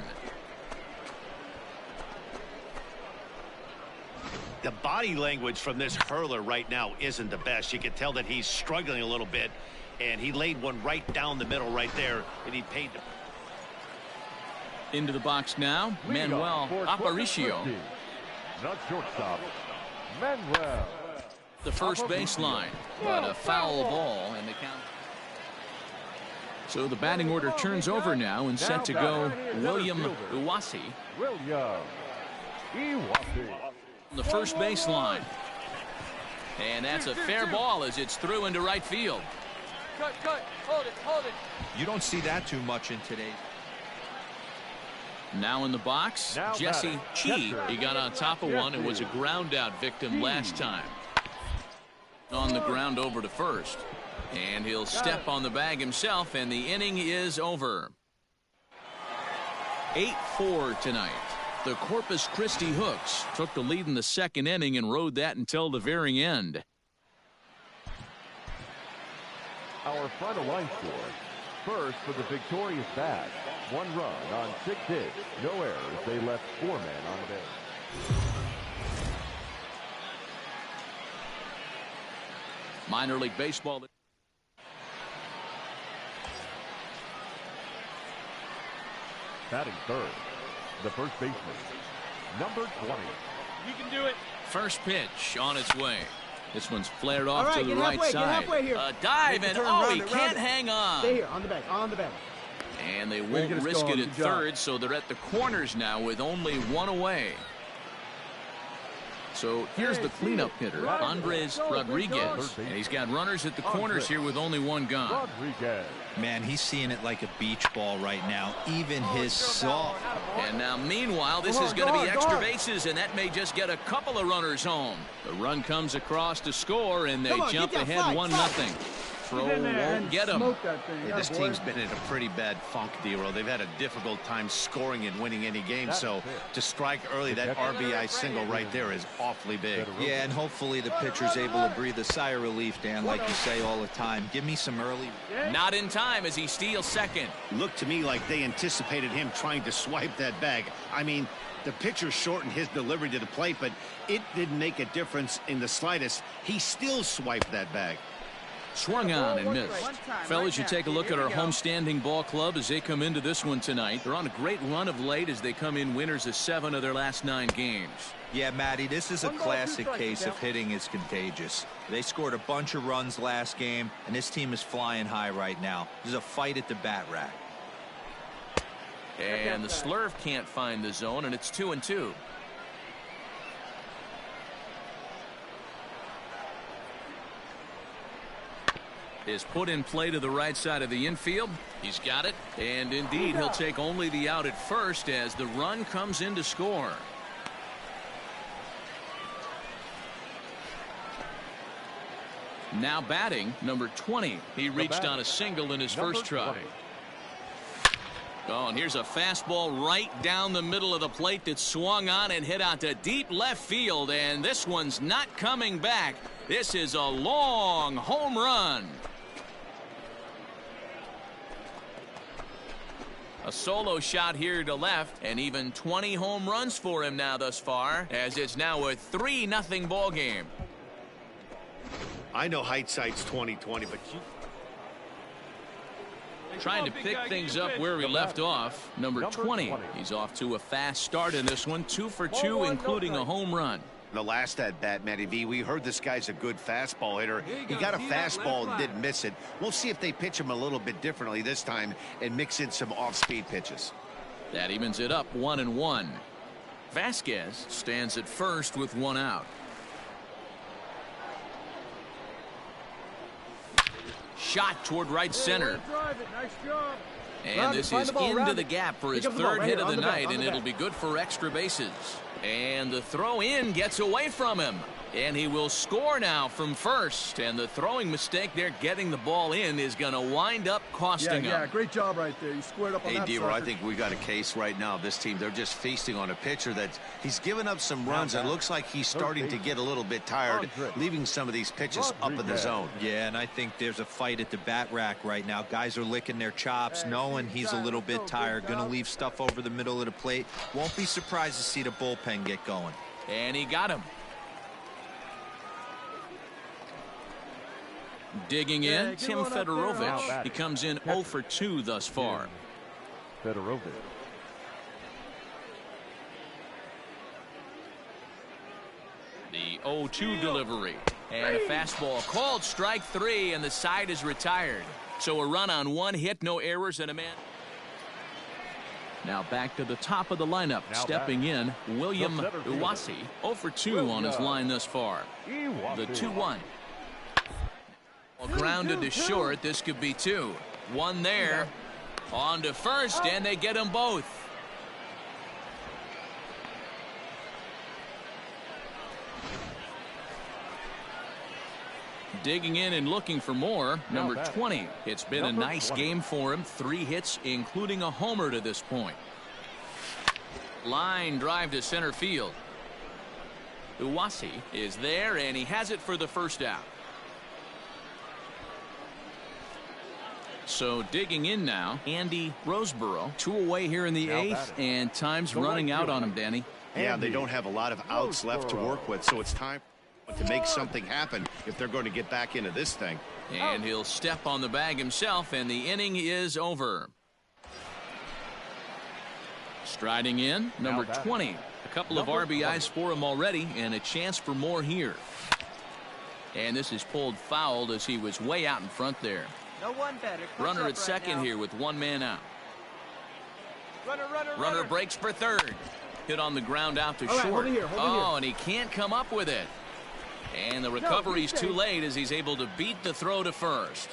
The body language from this hurler right now isn't the best. You can tell that he's struggling a little bit. And he laid one right down the middle right there. And he paid them. Into the box now, Manuel Aparicio. Not shortstop, Manuel. The first baseline, but a foul ball, and the count. So the batting order turns over now, and set to go William Iwasi. The first baseline. And that's a fair ball as it's through into right field. Cut, hold it. You don't see that too much in today's. Now in the box, Jesse Chi. He got on top of one and was a ground out victim last time. On the ground over to first. And he'll step on the bag himself, and the inning is over. 8-4 tonight. The Corpus Christi Hooks took the lead in the second inning and rode that until the very end. Our final line score. First for the victorious Bats. 1 run on 6 hits. No errors. They left 4 men on base. Minor League Baseball. Batting third, the first baseman, number 20. You can do it. First pitch on its way. This one's flared off to the right halfway, side. A dive, and he can't hang on. Stay here, on the back, on the back. And they won't risk it at third, so they're at the corners now with only 1 away. So here's the cleanup hitter, Andres Rodriguez. And he's got runners at the corners here with only 1 gone. Man, he's seeing it like a beach ball right now, even his soft. And now, meanwhile, this is going to be extra bases, and that may just get a couple of runners home. The run comes across to score, and they jump ahead 1-0. Throw won't get him. Yeah, this team's been in a pretty bad funk, D-Roll. They've had a difficult time scoring and winning any game, so to strike early, that RBI single right there is awfully big. Yeah, and hopefully the pitcher's able to breathe a sigh of relief, Dan, like you say all the time. Give me some early. Not in time as he steals second. Looked to me like they anticipated him trying to swipe that bag. I mean, the pitcher shortened his delivery to the plate, but it didn't make a difference in the slightest. He still swiped that bag. Swung on and missed. Fellas, you take a look at our homestanding ball club as they come into this one tonight. They're on a great run of late as they come in winners of 7 of their last 9 games. Yeah, Matty, this is a classic case of hitting is contagious. They scored a bunch of runs last game, and this team is flying high right now. There's a fight at the bat rack. And the slurve can't find the zone, and it's 2-2. Is put in play to the right side of the infield. He's got it, and indeed he'll take only the out at first as the run comes in to score. Now batting, number 20. He reached on a single in his first try. Oh, and here's a fastball right down the middle of the plate that swung on and hit out to deep left field, and this one's not coming back. This is a long home run. A solo shot here to left, and even 20 home runs for him now thus far, as it's now a 3-0 ball game. I know hindsight's 20/20, but you trying to pick things up where we left off. Number 20. He's off to a fast start in this one, 2 for 2, including a home run. The last at bat, Matty V, we heard this guy's a good fastball hitter. He got a fastball and didn't miss it. We'll see if they pitch him a little bit differently this time and mix in some off-speed pitches. That evens it up 1-1. Vasquez stands at first with 1 out. Shot toward right center. And this is into the gap for his 3rd hit of the night, and it'll be good for extra bases. And the throw in gets away from him. And he will score now from first. And the throwing mistake there, getting the ball in, is going to wind up costing him. Yeah, great job right there. You squared up on that. Hey, D-Roll, I think we got a case right now. This team, they're just feasting on a pitcher that he's given up some runs. And it looks like he's starting to get a little bit tired, leaving some of these pitches up in the zone. Yeah, and I think there's a fight at the bat rack right now. Guys are licking their chops, knowing he's a little bit tired, going to leave stuff over the middle of the plate. Won't be surprised to see the bullpen get going. And he got him. Digging in, Tim Fedorovich. He comes in 0 for 2 thus far. Fedorovich. The 0-2 delivery. And a fastball called strike 3, and the side is retired. So a run on 1 hit, no errors, and a man. Now back to the top of the lineup. Stepping in, William Iwasi. 0 for 2 on his line thus far. The 2-1. Grounded to short. This could be 2. 1 there. On to first, and they get them both. Digging in and looking for more, number 20. It's been a nice game for him. 3 hits, including a homer to this point. Line drive to center field. Uwasi is there, and he has it for the first out. So digging in now, Andy Roseboro. 2 away here in the 8th, and time's running out on him, Danny. Yeah, they don't have a lot of outs left to work with, so it's time to make something happen if they're going to get back into this thing. And he'll step on the bag himself, and the inning is over. Striding in, number 20. A couple of RBIs for him already, and a chance for more here. And this is pulled fouled as he was way out in front there. No one better. Runner at second here with 1 man out. Runner breaks for third. Hit on the ground out to short. And he can't come up with it. And the recovery's too late as he's able to beat the throw to first.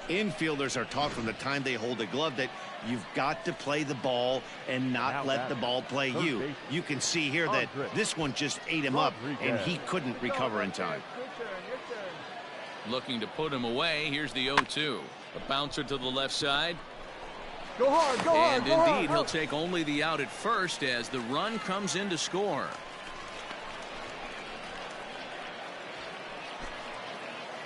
Infielders are taught from the time they hold a glove that you've got to play the ball and not let the ball play you. You can see here that this one just ate him up, and he couldn't recover in time. Looking to put him away. Here's the 0-2. A bouncer to the left side. Go hard, go hard, and indeed, he'll take only the out at first as the run comes in to score.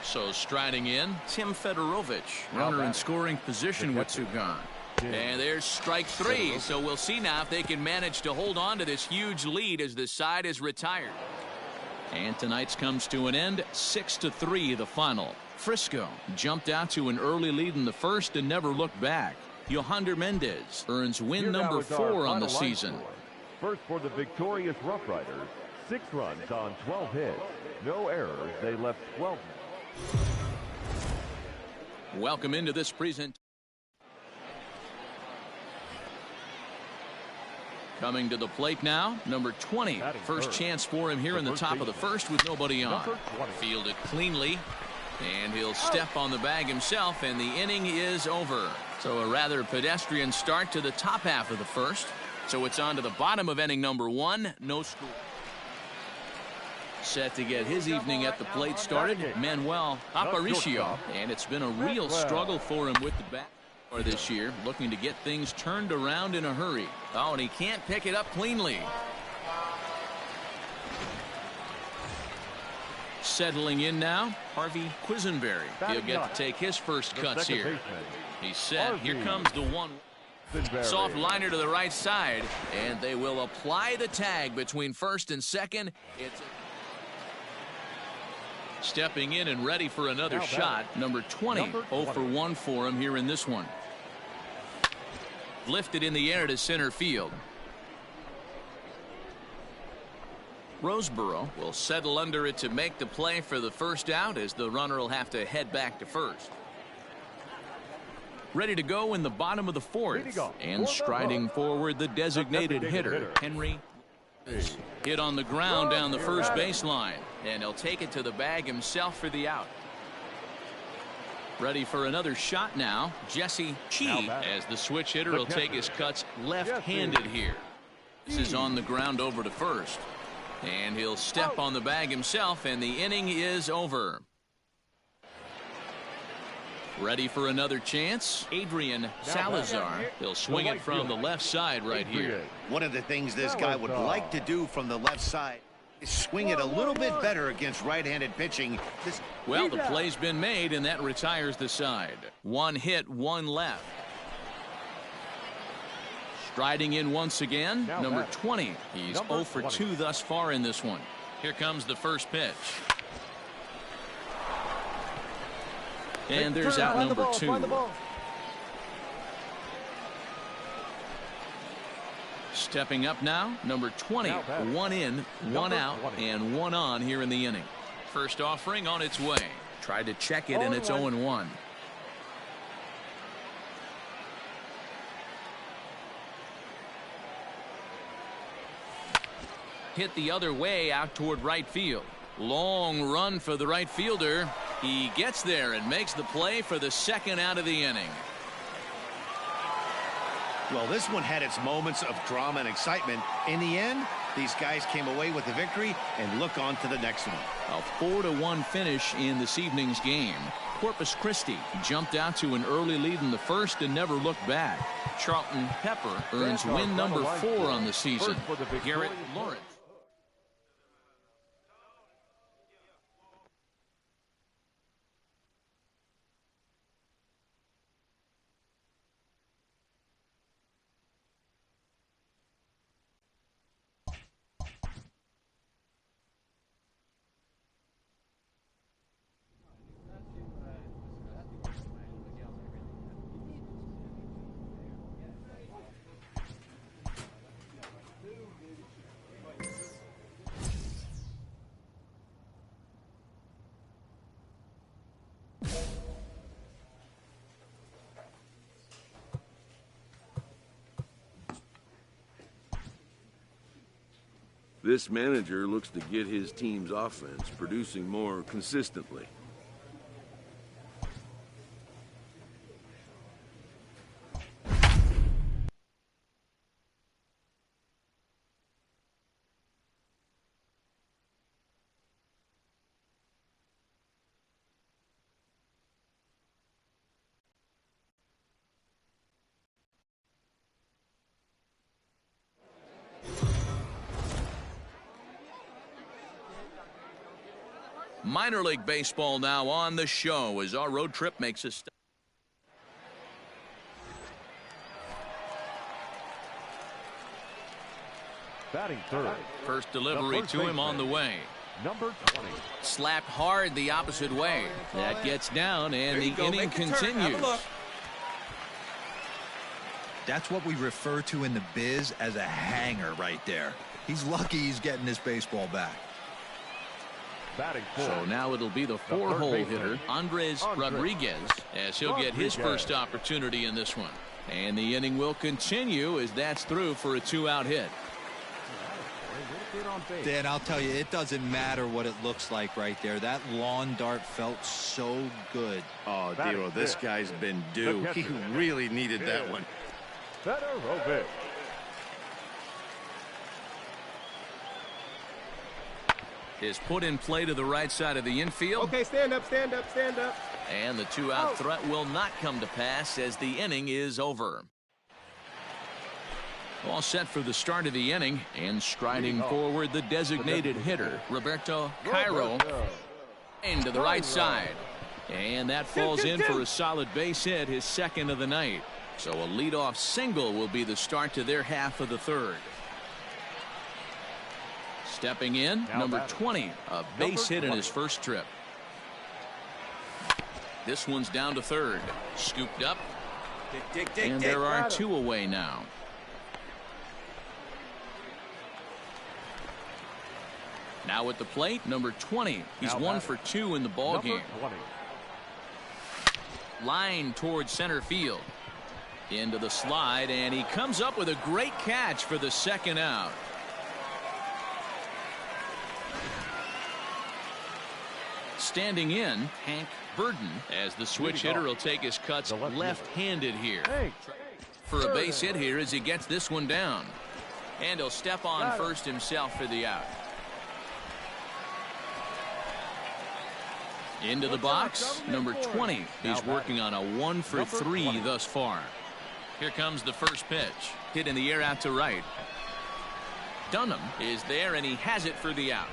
So striding in, Tim Fedorovich, runner in scoring position with 2 gone. And there's strike 3, so we'll see now if they can manage to hold on to this huge lead as the side is retired. And tonight's comes to an end, 6-3 the final. Frisco jumped out to an early lead in the first and never looked back. Yohander Mendez earns win number 4 on the season. First for the victorious Rough Riders, 6 runs on 12 hits. No errors, they left 12. Welcome into this present. Coming to the plate now, number 20. First chance for him here in the top of the first with nobody on. Fielded cleanly, and he'll step on the bag himself, and the inning is over. So a rather pedestrian start to the top half of the first. So it's on to the bottom of inning number 1. No score. Set to get his evening at the plate started, Manuel Aparicio. And it's been a real struggle for him with the bat this year, looking to get things turned around in a hurry. Oh, and he can't pick it up cleanly. Settling in now, Harvey Quisenberry. He'll get to take his first cuts here. He's set. Here comes the 1. Soft liner to the right side, and they will apply the tag between first and second. It's stepping in and ready for another shot. Number 20, 0 for 1 for him here in this one. Lifted in the air to center field. Roseboro will settle under it to make the play for the first out as the runner will have to head back to first. Ready to go in the bottom of the 4th. And striding forward, the designated hitter, Henry. Hit on the ground down the first baseline, and he'll take it to the bag himself for the out. Ready for another shot now, Jesse Chi, as the switch hitter will take his cuts left-handed here. This is on the ground over to first, and he'll step on the bag himself, and the inning is over. Ready for another chance, Adrian Salazar. He'll swing it from the left side right here. One of the things this guy would like to do from the left side is swing it a little bit better against right-handed pitching. Well, the play's been made, and that retires the side. 1 hit, 1 left. Striding in once again, number 20. He's 0 for 2 thus far in this one. Here comes the first pitch. And there's out number 2. Stepping up now, number 20. 1 in, 1 out, and 1 on here in the inning. First offering on its way. Tried to check it, and it's 0-1. Hit the other way out toward right field. Long run for the right fielder. He gets there and makes the play for the second out of the inning. Well, this one had its moments of drama and excitement. In the end, These guys came away with the victory and look on to the next one. A 4-1 finish in this evening's game. Corpus Christi jumped out to an early lead in the first and never looked back. Charlton Pepper earns win number 4 on the season. Garrett Lawrence. This manager looks to get his team's offense producing more consistently. Minor League Baseball now on the show as our road trip makes a stop. Batting third. First delivery to him on the way. Number 20. Slapped hard the opposite way. That gets down and the inning continues. That's what we refer to in the biz as a hanger right there. He's lucky he's getting this baseball back. So now it'll be the 4-hole hitter, Andres Rodriguez, as he'll get his first opportunity in this one. And the inning will continue as that's through for a 2-out hit. Dan, I'll tell you, it doesn't matter what it looks like right there. That lawn dart felt so good. Oh, Dero, this guy's been due. He really needed that one. Is put in play to the right side of the infield. Okay, stand up, stand up, stand up. And the 2-out threat will not come to pass as the inning is over. All set for the start of the inning, and striding forward the designated hitter, Roberto Cairo, into the right side. And that falls in for a solid base hit, his second of the night. So a leadoff single will be the start to their half of the third. Stepping in, number 20, a base hit in his first trip. This one's down to third. Scooped up. And there are 2 away now. Now at the plate, number 20. He's 1 for 2 in the ball game. Line towards center field. Into the slide, and he comes up with a great catch for the second out. Standing in, Hank Burden, as the switch hitter will take his cuts left-handed here. For a base hit here as he gets this one down. And he'll step on first himself for the out. Into the box, number 20. He's working on a 1 for 3 thus far. Here comes the first pitch. Hit in the air out to right. Dunham is there, and he has it for the out.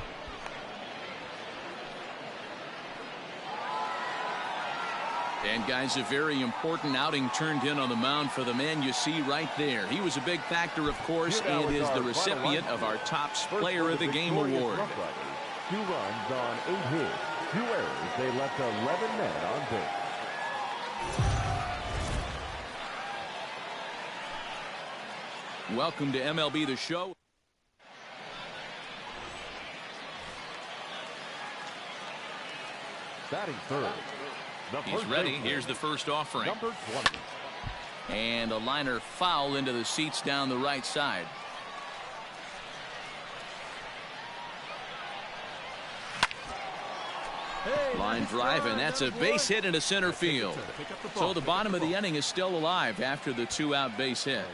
And guys, a very important outing turned in on the mound for the man you see right there. He was a big factor, of course, and is the recipient of our Topps Player of the Game award. 2 runs on 8 hits, 2 errors. They left 11 men on base. Welcome to MLB The Show. Batting third. He's ready. Here's the first offering. Number 20. And a liner foul into the seats down the right side. Line drive, and that's a base hit into center field. So the bottom of the inning is still alive after the 2-out base hit.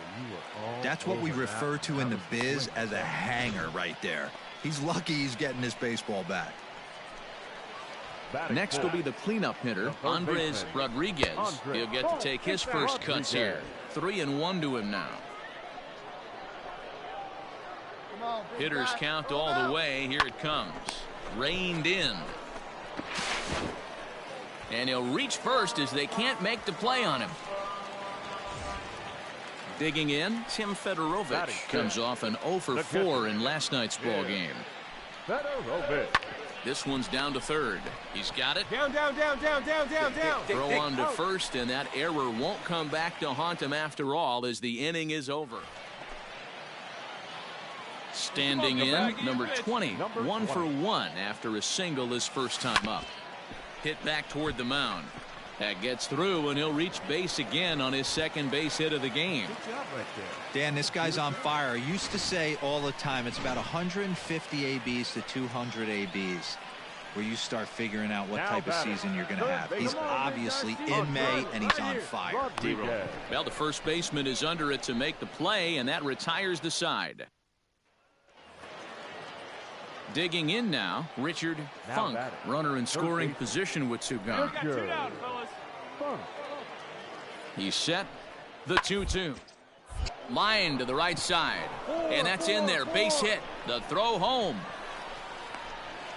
That's what we refer to in the biz as a hanger right there. He's lucky he's getting his baseball back. Next will be the cleanup hitter, Andres Rodriguez. He'll get to take his first cuts here. 3-1 to him now. Hitters count all the way. Here it comes. Reined in. And he'll reach first as they can't make the play on him. Digging in, Tim Fedorovich comes off an 0 for 4 in last night's ball game. This one's down to third. He's got it. Down. Throw on to first, and that error won't come back to haunt him after all as the inning is over. Standing in, number 20, 1 for 1 after a single his first time up. Hit back toward the mound. That gets through, and he'll reach base again on his second base hit of the game. Dan, this guy's on fire. I used to say all the time it's about 150 ABs to 200 ABs where you start figuring out what type of season you're going to have. He's obviously in May, and he's on fire. Well, the first baseman is under it to make the play, and that retires the side. Digging in now, Richard Funk, runner in scoring position with 2 gone. He's set. The 2-2. Line to the right side. And that's in there. Base hit. The throw home.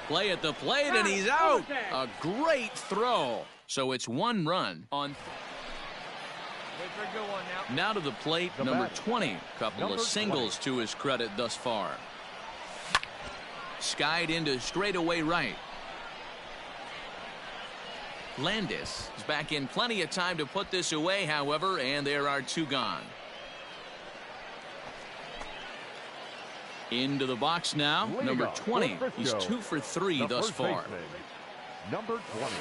Play at the plate, and he's out. A great throw. So it's 1 run on. Now to the plate, number 20. Couple of singles to his credit thus far. Skied into straightaway right. Landis is back in plenty of time to put this away, however, and there are 2 gone. Into the box now, number 20. He's 2 for 3 thus far. Number 20.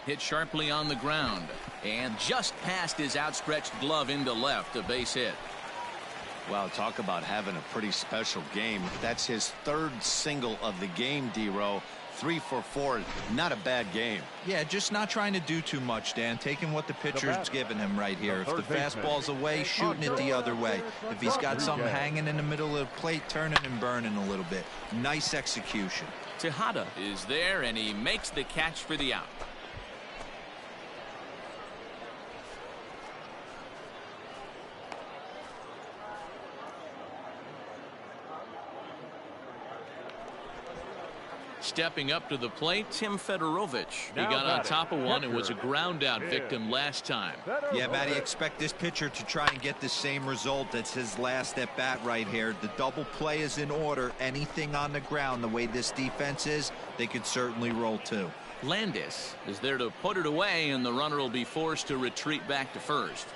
Hit sharply on the ground and just past his outstretched glove into left, a base hit. Well, talk about having a pretty special game. That's his 3rd single of the game, D-Row. 3 for 4. Not a bad game. Yeah, just not trying to do too much, Dan. Taking what the pitcher's giving him right here. If the fastball's away, shooting it the other way. If he's got something hanging in the middle of the plate, turning and burning a little bit. Nice execution. Tejada is there, and he makes the catch for the out. Stepping up to the plate, Tim Fedorovich. He got on top of one and was a ground out victim last time. Yeah, Matty, expect this pitcher to try and get the same result. That's his last at bat right here. The double play is in order. Anything on the ground, the way this defense is, they could certainly roll too. Landis is there to put it away, and the runner will be forced to retreat back to first.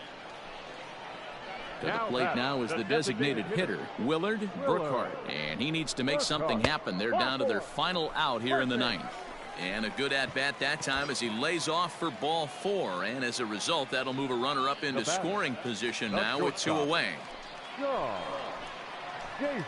To the plate now is the designated hitter, Willard Burkhart, and he needs to make something happen. They're down to their final out here in the 9th. And a good at-bat that time as he lays off for ball 4, and as a result, that'll move a runner up into scoring position now with 2 away. Hey,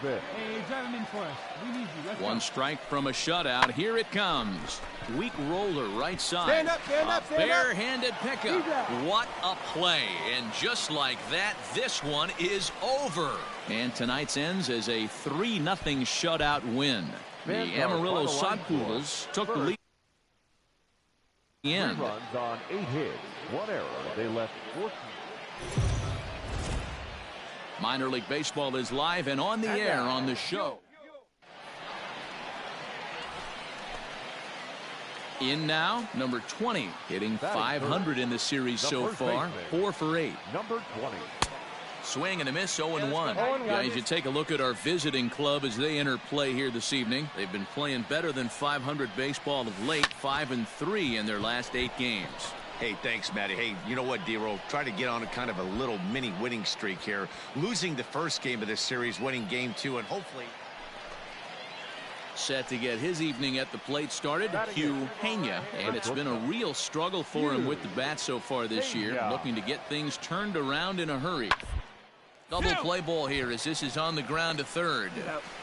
drive him in for us. We need you. Let's 1 strike from a shutout. Here it comes. Weak roller right side. Stand up. Barehanded pickup. What a play. And just like that, this one is over. And tonight's ends as a 3-0 shutout win. The Amarillo Sodpoodles took the lead. Runs on 8 hits. 1 error. They left 14. Minor League Baseball is live and on the air on the show. In now, number 20, hitting .500 in the series so far, 4 for 8. Number 20. Swing and a miss, 0-1. Guys, you take a look at our visiting club as they enter play here this evening. They've been playing better than .500 baseball of late, 5-3 in their last 8 games. Hey, thanks, Matty. Hey, you know what, D-Row? Try to get on a kind of a little mini winning streak here. Losing the first game of this series, winning game 2, and hopefully... Set to get his evening at the plate started, Hugh Hanya, and it's been a real struggle for him with the bat so far this year, looking to get things turned around in a hurry. Double play ball here as this is on the ground to third.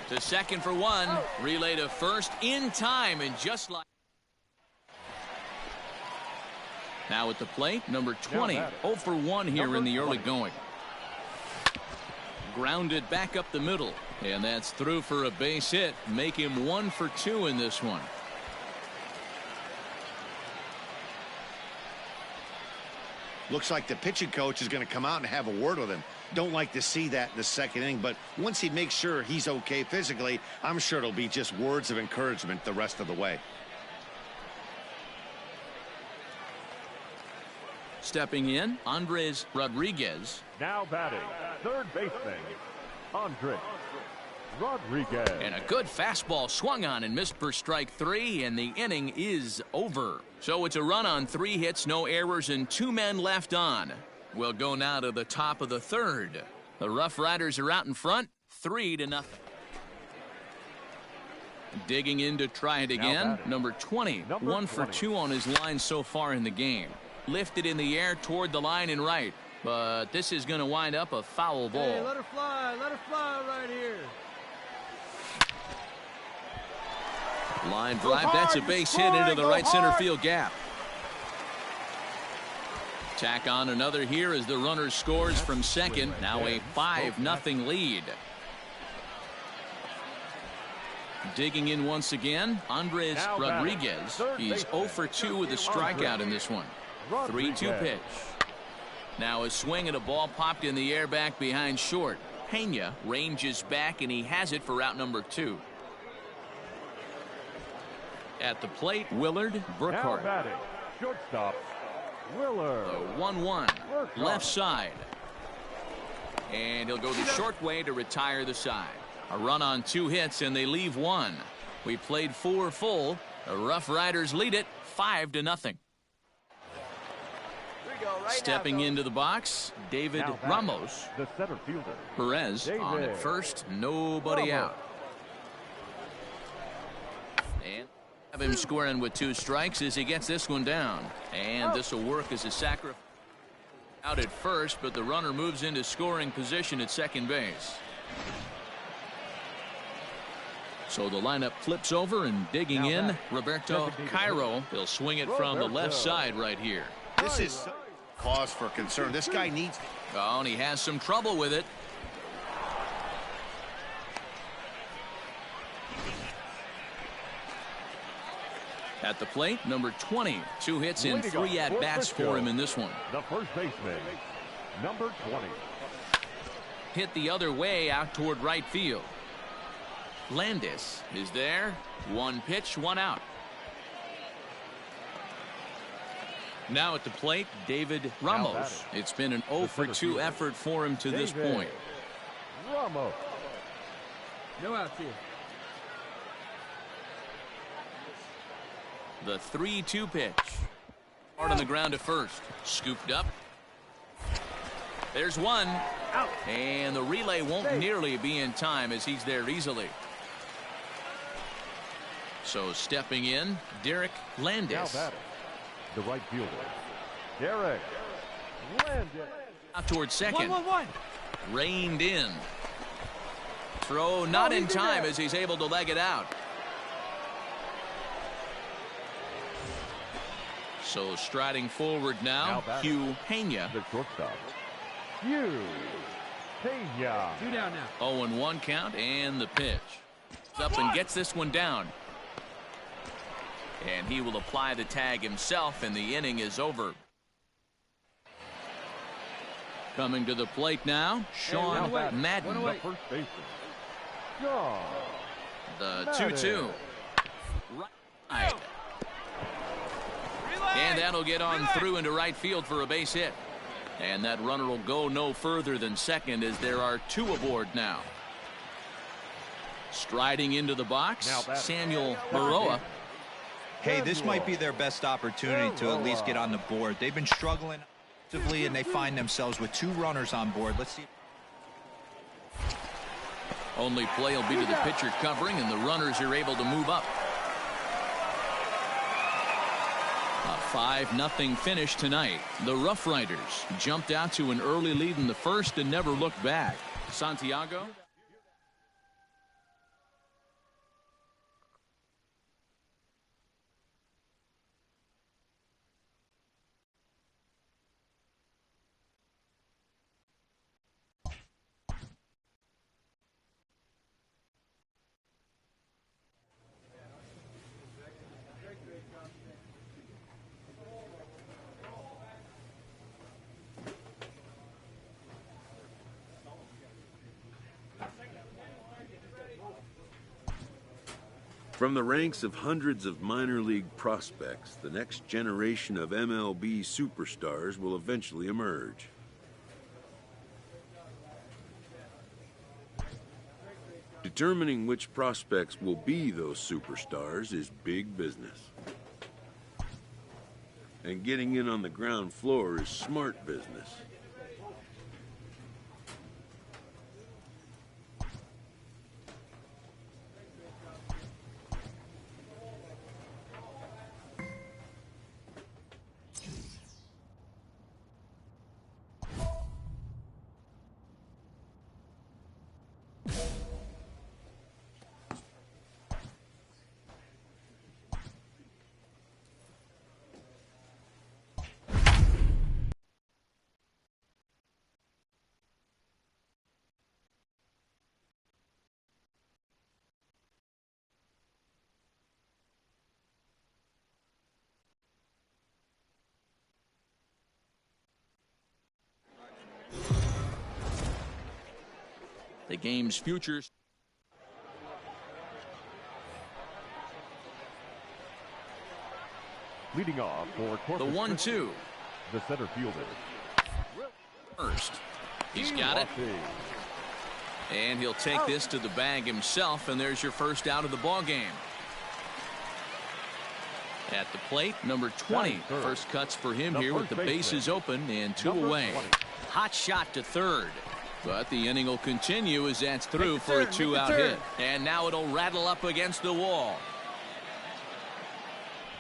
To second for 1, relay to first in time, and just like... Now at the plate, number 20. 0 for 1 here in the early going. Grounded back up the middle. And that's through for a base hit. Make him 1 for 2 in this one. Looks like the pitching coach is going to come out and have a word with him. Don't like to see that in the second inning, but once he makes sure he's okay physically, I'm sure it'll be just words of encouragement the rest of the way. Stepping in, Andres Rodriguez. Now batting, third baseman, Andres Rodriguez. And a good fastball swung on and missed for strike 3, and the inning is over. So it's a run on 3 hits, no errors, and 2 men left on. We'll go now to the top of the third. The Rough Riders are out in front, 3-0. Digging in to try it again, number 20. 1 for 2 on his line so far in the game. Lifted in the air toward the line and right, but this is going to wind up a foul ball. Hey, let her fly right here. Line drive, that's a base hit into the right center field gap. Tack on another here as the runner scores from second. Now a 5-0 lead. Digging in once again, Andres Rodriguez. He's 0 for 2 with a strikeout in this one. 3-2 pitch. Now a swing and a ball popped in the air back behind short. Pena ranges back and he has it for out number 2. At the plate, Willard Burkhart. Shortstop, Willard. The 1-1 left side. And he'll go the short way to retire the side. A run on 2 hits and they leave 1. We played 4 full. The Rough Riders lead it 5-0. Stepping into the box, David Ramos. The center fielder. Perez on at first, nobody out. And have him scoring with 2 strikes as he gets this one down. And this will work as a sacrifice. Out at first, but the runner moves into scoring position at second base. So the lineup flips over and digging in, Roberto Cairo. He'll swing it from the left side right here. This is cause for concern. This guy needs. Oh, and he has some trouble with it. At the plate, number 20. 2 hits and 3 at-bats for him in this one. The first baseman, number 20. Hit the other way out toward right field. Landis is there. 1 pitch, 1 out. Now at the plate, David Ramos. It's been an 0 for 2 effort for him to this point. Ramos. No outs here. The 3-2 pitch. Hard on the ground at first. Scooped up. There's 1. Out. And the relay won't nearly be in time as he's there easily. So stepping in, Derek Landis. The right fielder, Derek Landis. Out towards second. 1-1-1. Reined in. Throw not in time as he's able to leg it out. So striding forward now, Hugh Pena. The shortstop, Hugh Pena. 2 down now. 0-1 count and the pitch. Up and gets this one down. And he will apply the tag himself, and the inning is over. Coming to the plate now, Sean Madden. The first baseman, Sean. The 2-2. Right. And that'll get on through into right field for a base hit. And that runner will go no further than second as there are 2 aboard now. Striding into the box, Samuel Maroa. Hey, this might be their best opportunity to at least get on the board. They've been struggling offensively, and they find themselves with 2 runners on board. Let's see. Only play will be to the pitcher covering, and the runners are able to move up. A 5-0 finish tonight. The Rough Riders jumped out to an early lead in the first and never looked back. Santiago. From the ranks of hundreds of minor league prospects, the next generation of MLB superstars will eventually emerge. Determining which prospects will be those superstars is big business. And getting in on the ground floor is smart business. The game's futures. Leading off for the 1-2. The center fielder. First. He's got it. And he'll take this to the bag himself, and there's your first out of the ball game. At the plate, number 20. First cuts for him here with the bases open and 2 away. Hot shot to third. But the inning will continue as that's through for a 2-out hit. And now it'll rattle up against the wall.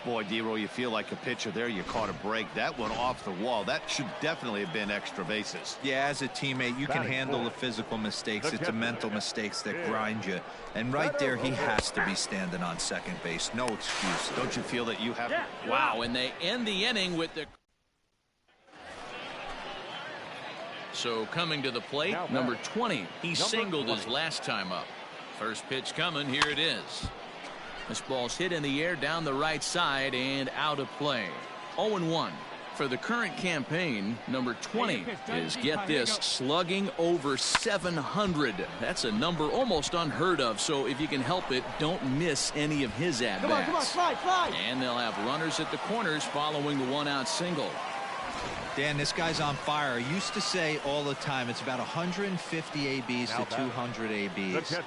Boy, D-Roll, you feel like a pitcher there. You caught a break. That went off the wall. That should definitely have been extra bases. Yeah, as a teammate, you can handle the physical mistakes. It's the mental mistakes that grind you. And right there, he has to be standing on second base. No excuse. Don't you feel that you have... Wow, and they end the inning with the... So coming to the plate, number 20. He singled his last time up. First pitch coming. Here it is. This ball's hit in the air down the right side and out of play. 0-1. For the current campaign, number 20 is, get this, slugging over 700. That's a number almost unheard of, so if you can help it, don't miss any of his at-bats. Come on, slide. And they'll have runners at the corners following the 1-out single. Dan, this guy's on fire. I used to say all the time it's about 150 ABs to 200 ABs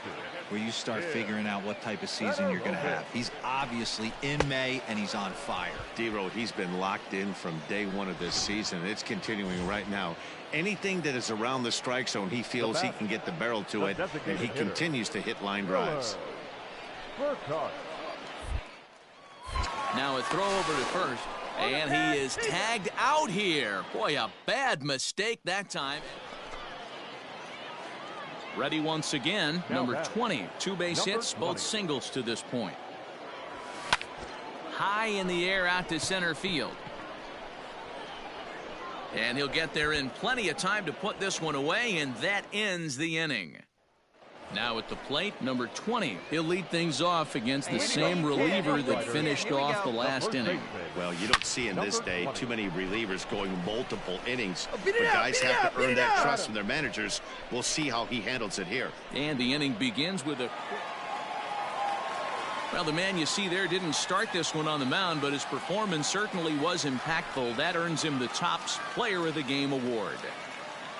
where you start figuring out what type of season you're going to have. He's obviously in May, and he's on fire. D-Roll, he's been locked in from day one of this season. It's continuing right now. Anything that is around the strike zone, he feels he can get the barrel to it, and he continues to hit line drives. Now a throw over to first. And he is tagged out here. Boy, a bad mistake that time. Ready once again, number 20. 2 base hits, both singles to this point. High in the air out to center field. And he'll get there in plenty of time to put this one away, and that ends the inning. Now at the plate, number 20. He'll lead things off against the same reliever that finished off the last inning. Well, you don't see in this day too many relievers going multiple innings. But guys have to earn that trust from their managers. We'll see how he handles it here. And the inning begins with a... Well, the man you see there didn't start this one on the mound, but his performance certainly was impactful. That earns him the Topps Player of the Game award.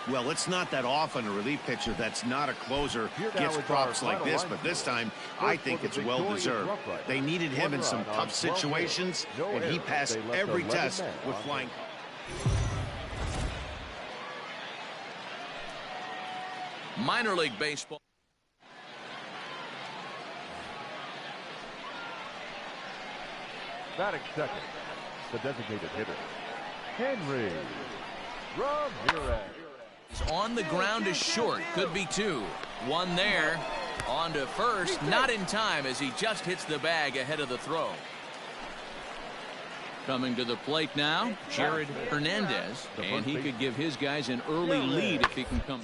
Well, it's not that often a relief pitcher that's not a closer gets props like this, but this time I think it's well-deserved. They needed him in some tough situations, and he passed every test with flying. Minor League Baseball. Batting second, the designated hitter, Henry Ramirez. On the ground is short. Could be 2. 1 there. On to first. Not in time as he just hits the bag ahead of the throw. Coming to the plate now, Jared Hernandez. And he could give his guys an early lead if he can come.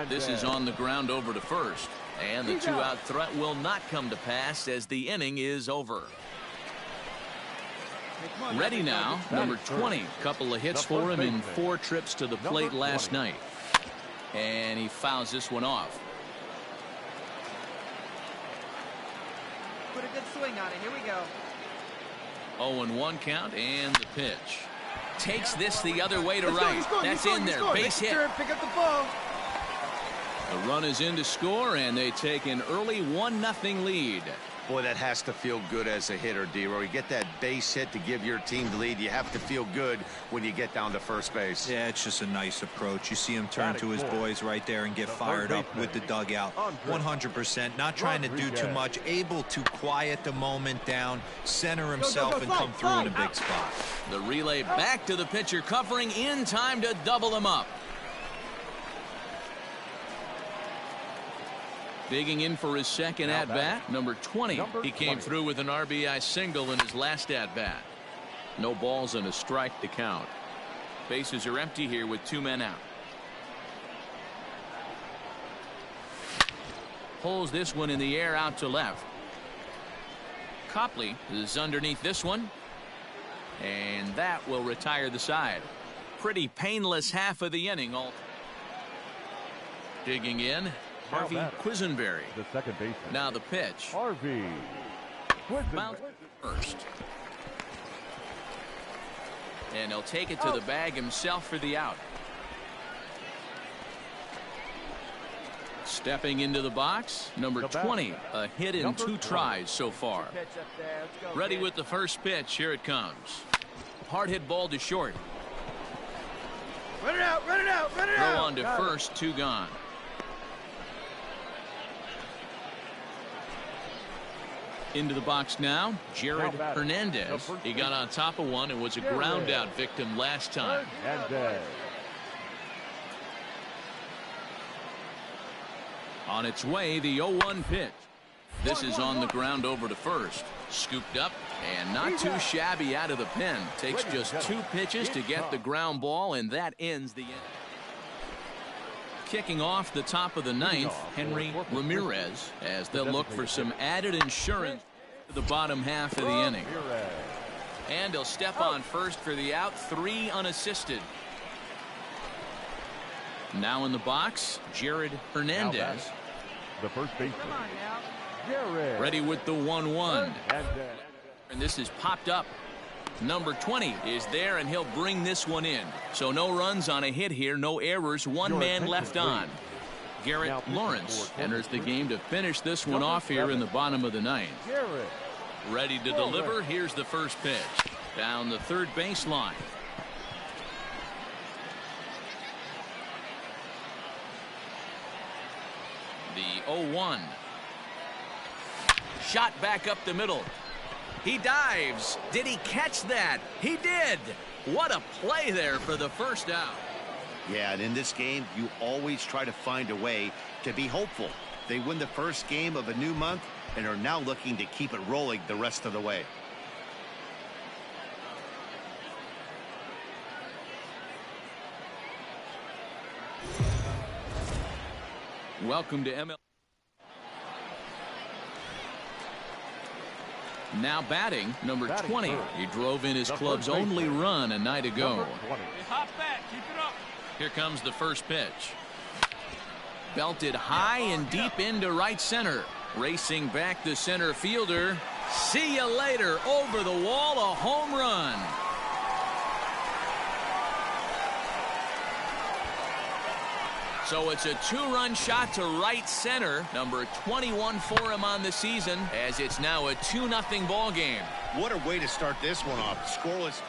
This is on the ground over to first. And the 2-out threat will not come to pass as the inning is over. Ready now, number 20. Couple of hits for him in 4 trips to the plate last night. And he fouls this one off. put a good swing on it. Here we go. 0-1 count and the pitch. Takes this the other way to right. That's in there. Base hit. Pick up the ball. The run is in to score, and they take an early 1-0 lead. Boy, that has to feel good as a hitter, D-Roy. You get that base hit to give your team the lead. You have to feel good when you get down to first base. Yeah, it's just a nice approach. You see him turn to his boys right there and get fired up with the dugout. 100%. Not trying to do too much. Able to quiet the moment down, center himself, and come through in a big spot. The relay back to the pitcher, covering in time to double him up. Digging in for his second at-bat, number 20. He came through with an RBI single in his last at-bat. No balls and a strike to count. Bases are empty here with 2 men out. Pulls this one in the air out to left. Copley is underneath this one. And that will retire the side. Pretty painless half of the inning. Digging in, Harvey Quisenberry. The second baseman. Now the pitch. Harvey Quisenberry first. And he'll take it to the bag himself for the out. Stepping into the box, number 20. A hit in 2 tries so far. Ready with the first pitch. Here it comes. Hard hit ball to short. Run it out, run it out, run it out. Throw on to first, 2 gone. Into the box now, Jared Hernandez. He got on top of one and was a ground out victim last time. On its way, the 0-1 pitch. This is on the ground over to first. Scooped up and not too shabby out of the pen. Takes just 2 pitches to get the ground ball, and that ends the inning. Kicking off the top of the 9th, Henry Ramirez, as they'll look for some added insurance to the bottom half of the inning. And he'll step on first for the out, 3 unassisted. Now in the box, Jared Hernandez. The first baseman. Jared. Ready with the 1-1. And this is popped up. Number 20 is there, and he'll bring this one in. So no runs on a hit here, no errors, 1 man left on. Garrett Lawrence enters the game to finish this one off here in the bottom of the 9th. Ready to deliver. Here's the first pitch. Down the third baseline. The 0-1. Shot back up the middle. He dives. Did he catch that? He did. What a play there for the first out. Yeah, and in this game, you always try to find a way to be hopeful. They win the first game of a new month and are now looking to keep it rolling the rest of the way. Welcome to MLB. Now batting, number 20. He drove in his club's only run a night ago. Hop back, keep it up. Here comes the first pitch. Belted high and deep into right center. Racing back the center fielder. See you later. Over the wall, a home run. So it's a 2-run shot to right center. Number 21 for him on the season, as it's now a 2-0 ball game. What a way to start this one off. Scoreless.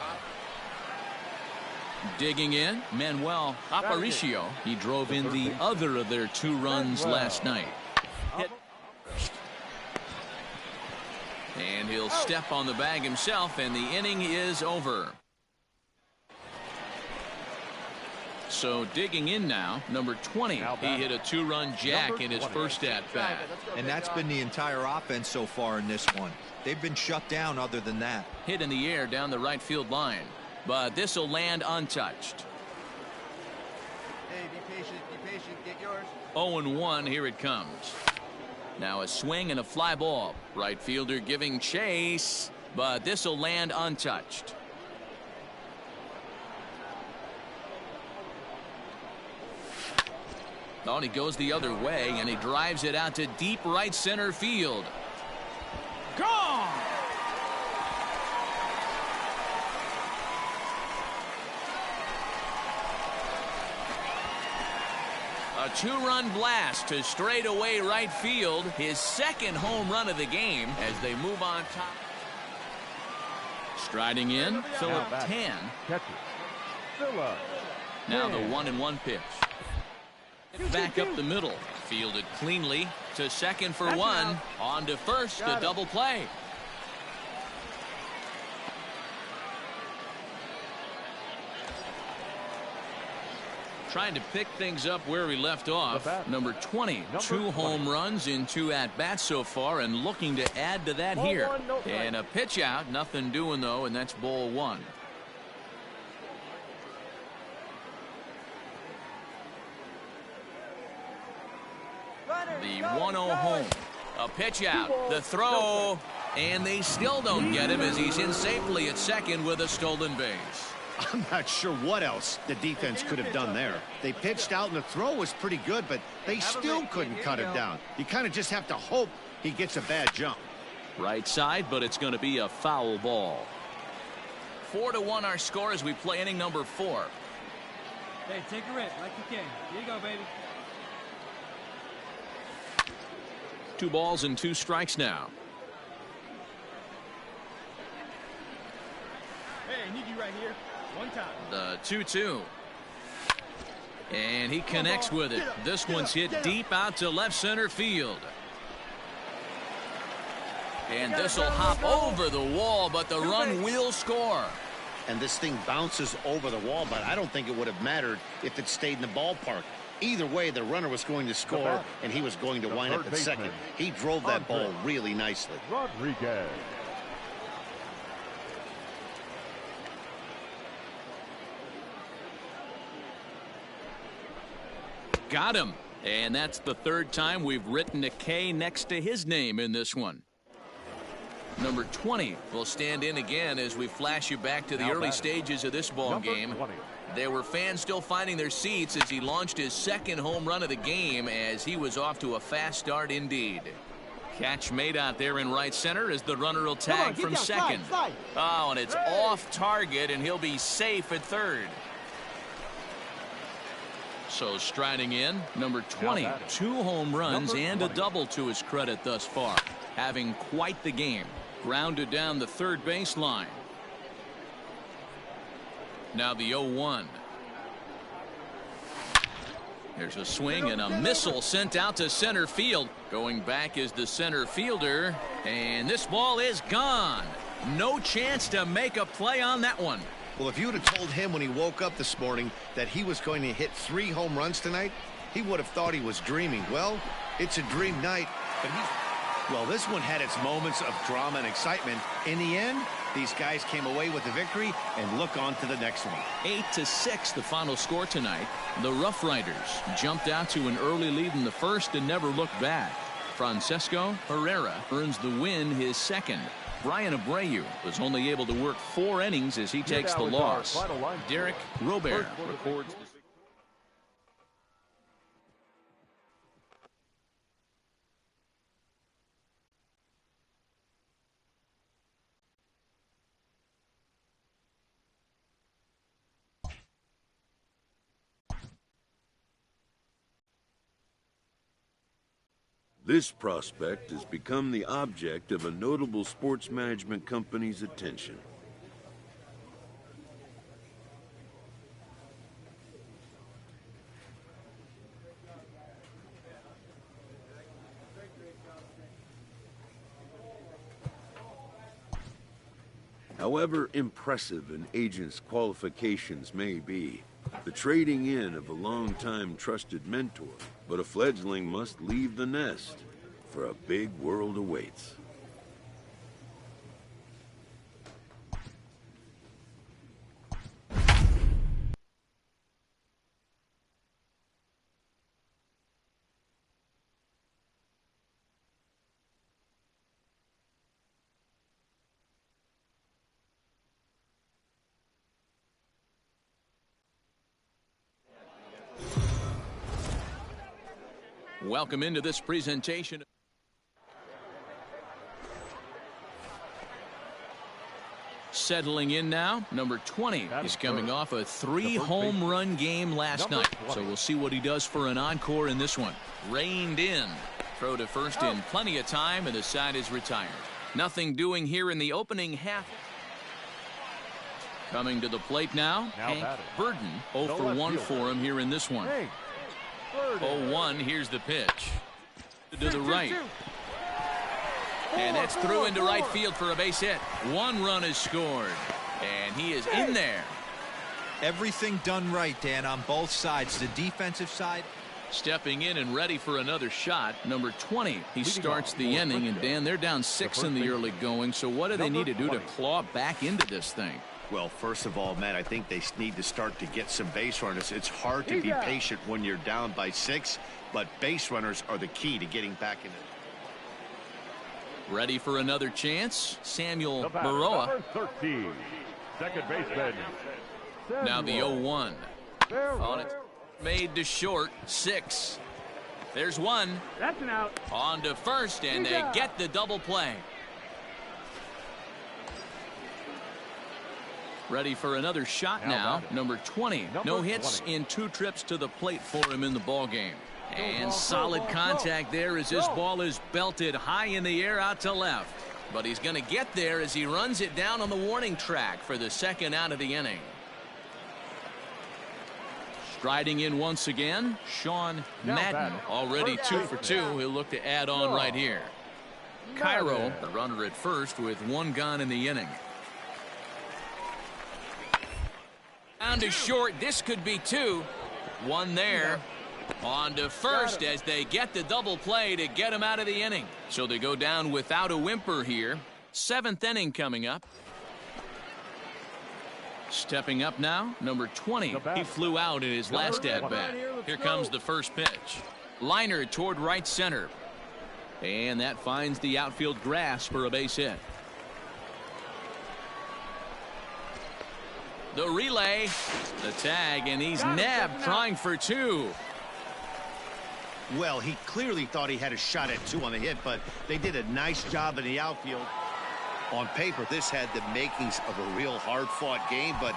Digging in, Manuel Aparicio. He drove in the other of their 2 runs last night. Hit. And he'll step on the bag himself, and the inning is over. So digging in now, number 20. He hit a 2-run jack in his first at-bat. And that's been the entire offense so far in this one. They've been shut down other than that. Hit in the air down the right field line. But this will land untouched. Hey, be patient, get yours. 0-1, here it comes. Now a swing and a fly ball. Right fielder giving chase, but this will land untouched. Oh, and he goes the other way, and he drives it out to deep right center field. Go! two-run blast to straightaway right field. His second home run of the game as they move on top. Striding in, Philip Tan. Now the 1-1 pitch. Back up the middle. Fielded cleanly to second for one. On to first, a double play. Trying to pick things up where we left off. Number 20, 2 home runs in 2 at-bats so far, and looking to add to that here. And a pitch out, nothing doing though, and that's ball 1. The 1-0 home. A pitch out, the throw, and they still don't get him as he's in safely at second with a stolen base. I'm not sure what else the defense could have done there. They pitched out and the throw was pretty good, but they still couldn't cut it down. You kind of just have to hope he gets a bad jump. Right side, but it's going to be a foul ball. 4-1 our score as we play inning number 4. Hey, take a rip like you can. Here you go, baby. 2 balls and 2 strikes now. Hey, I need you right here. One time. The 2-2. And he connects with it. This one's hit deep out to left center field. And this will hop over the wall, but the run will score. And this thing bounces over the wall, but I don't think it would have mattered if it stayed in the ballpark. Either way, the runner was going to score, and he was going to wind up at second. He drove that ball really nicely. Rodriguez. Got him. And that's the 3rd time we've written a K next to his name in this one. Number 20 will stand in again as we flash you back to the early stages of this ball game. There were fans still finding their seats as he launched his 2nd home run of the game, as he was off to a fast start indeed. Catch made out there in right center as the runner will tag from second. Oh, and it's off target, and he'll be safe at third. So striding in, number 20, 2 home runs and a double to his credit thus far. Having quite the game. Grounded down the third baseline. Now the 0-1. There's a swing and a missile sent out to center field. Going back is the center fielder, and this ball is gone. No chance to make a play on that one. Well, if you would have told him when he woke up this morning that he was going to hit 3 home runs tonight, he would have thought he was dreaming. Well, it's a dream night, but well, this one had its moments of drama and excitement. In the end, these guys came away with the victory and look on to the next one. 8-6 the final score tonight. The Rough Riders jumped out to an early lead in the first and never looked back. Francesco Herrera earns the win, his 2nd. Brian Abreu was only able to work 4 innings as he takes the loss. Derek Robert records the This prospect has become the object of a notable sports management company's attention. However impressive an agent's qualifications may be, the trading in of a long-time trusted mentor, but a fledgling must leave the nest, for a big world awaits. Welcome into this presentation. Settling in now, number 20. He's coming off a 3-home run game last night. So we'll see what he does for an encore in this one. Reined in. Throw to first in plenty of time, and the side is retired. Nothing doing here in the opening half. Coming to the plate now, Hank Burden. 0 for 1 for him here in this one. 0-1, here's the pitch. To the right. And that's through into right field for a base hit. 1 run is scored. And he is in there. Everything done right, Dan, on both sides. The defensive side. Stepping in and ready for another shot, number 20. He starts the inning, and Dan, they're down 6 in the early going. So what do they need to do to claw back into this thing? Well, first of all, Matt, I think they need to start to get some base runners. It's hard to be patient when you're down by 6, but base runners are the key to getting back in it. Ready for another chance, Samuel Baroa. 13, second baseman. Now the 0-1. On it, made to short, 6. There's 1. That's an out. On to first, and they get the double play. Ready for another shot now, number 20. No hits in 2 trips to the plate for him in the ball game. And solid contact there as this ball is belted high in the air out to left. But he's going to get there as he runs it down on the warning track for the second out of the inning. Striding in once again, Sean Madden, already 2 for 2. He'll look to add on right here. Cairo, the runner at first with 1 gone in the inning. Down to short, this could be 2. 1 there. On to first as they get the double play to get him out of the inning. So they go down without a whimper here. 7th inning coming up. Stepping up now, number 20. He flew out in his last at-bat. Here comes the first pitch. Liner toward right center. And that finds the outfield grass for a base hit. The relay, the tag, and he's nabbed trying for 2. Well, he clearly thought he had a shot at 2 on the hit, but they did a nice job in the outfield. On paper, this had the makings of a real hard-fought game, but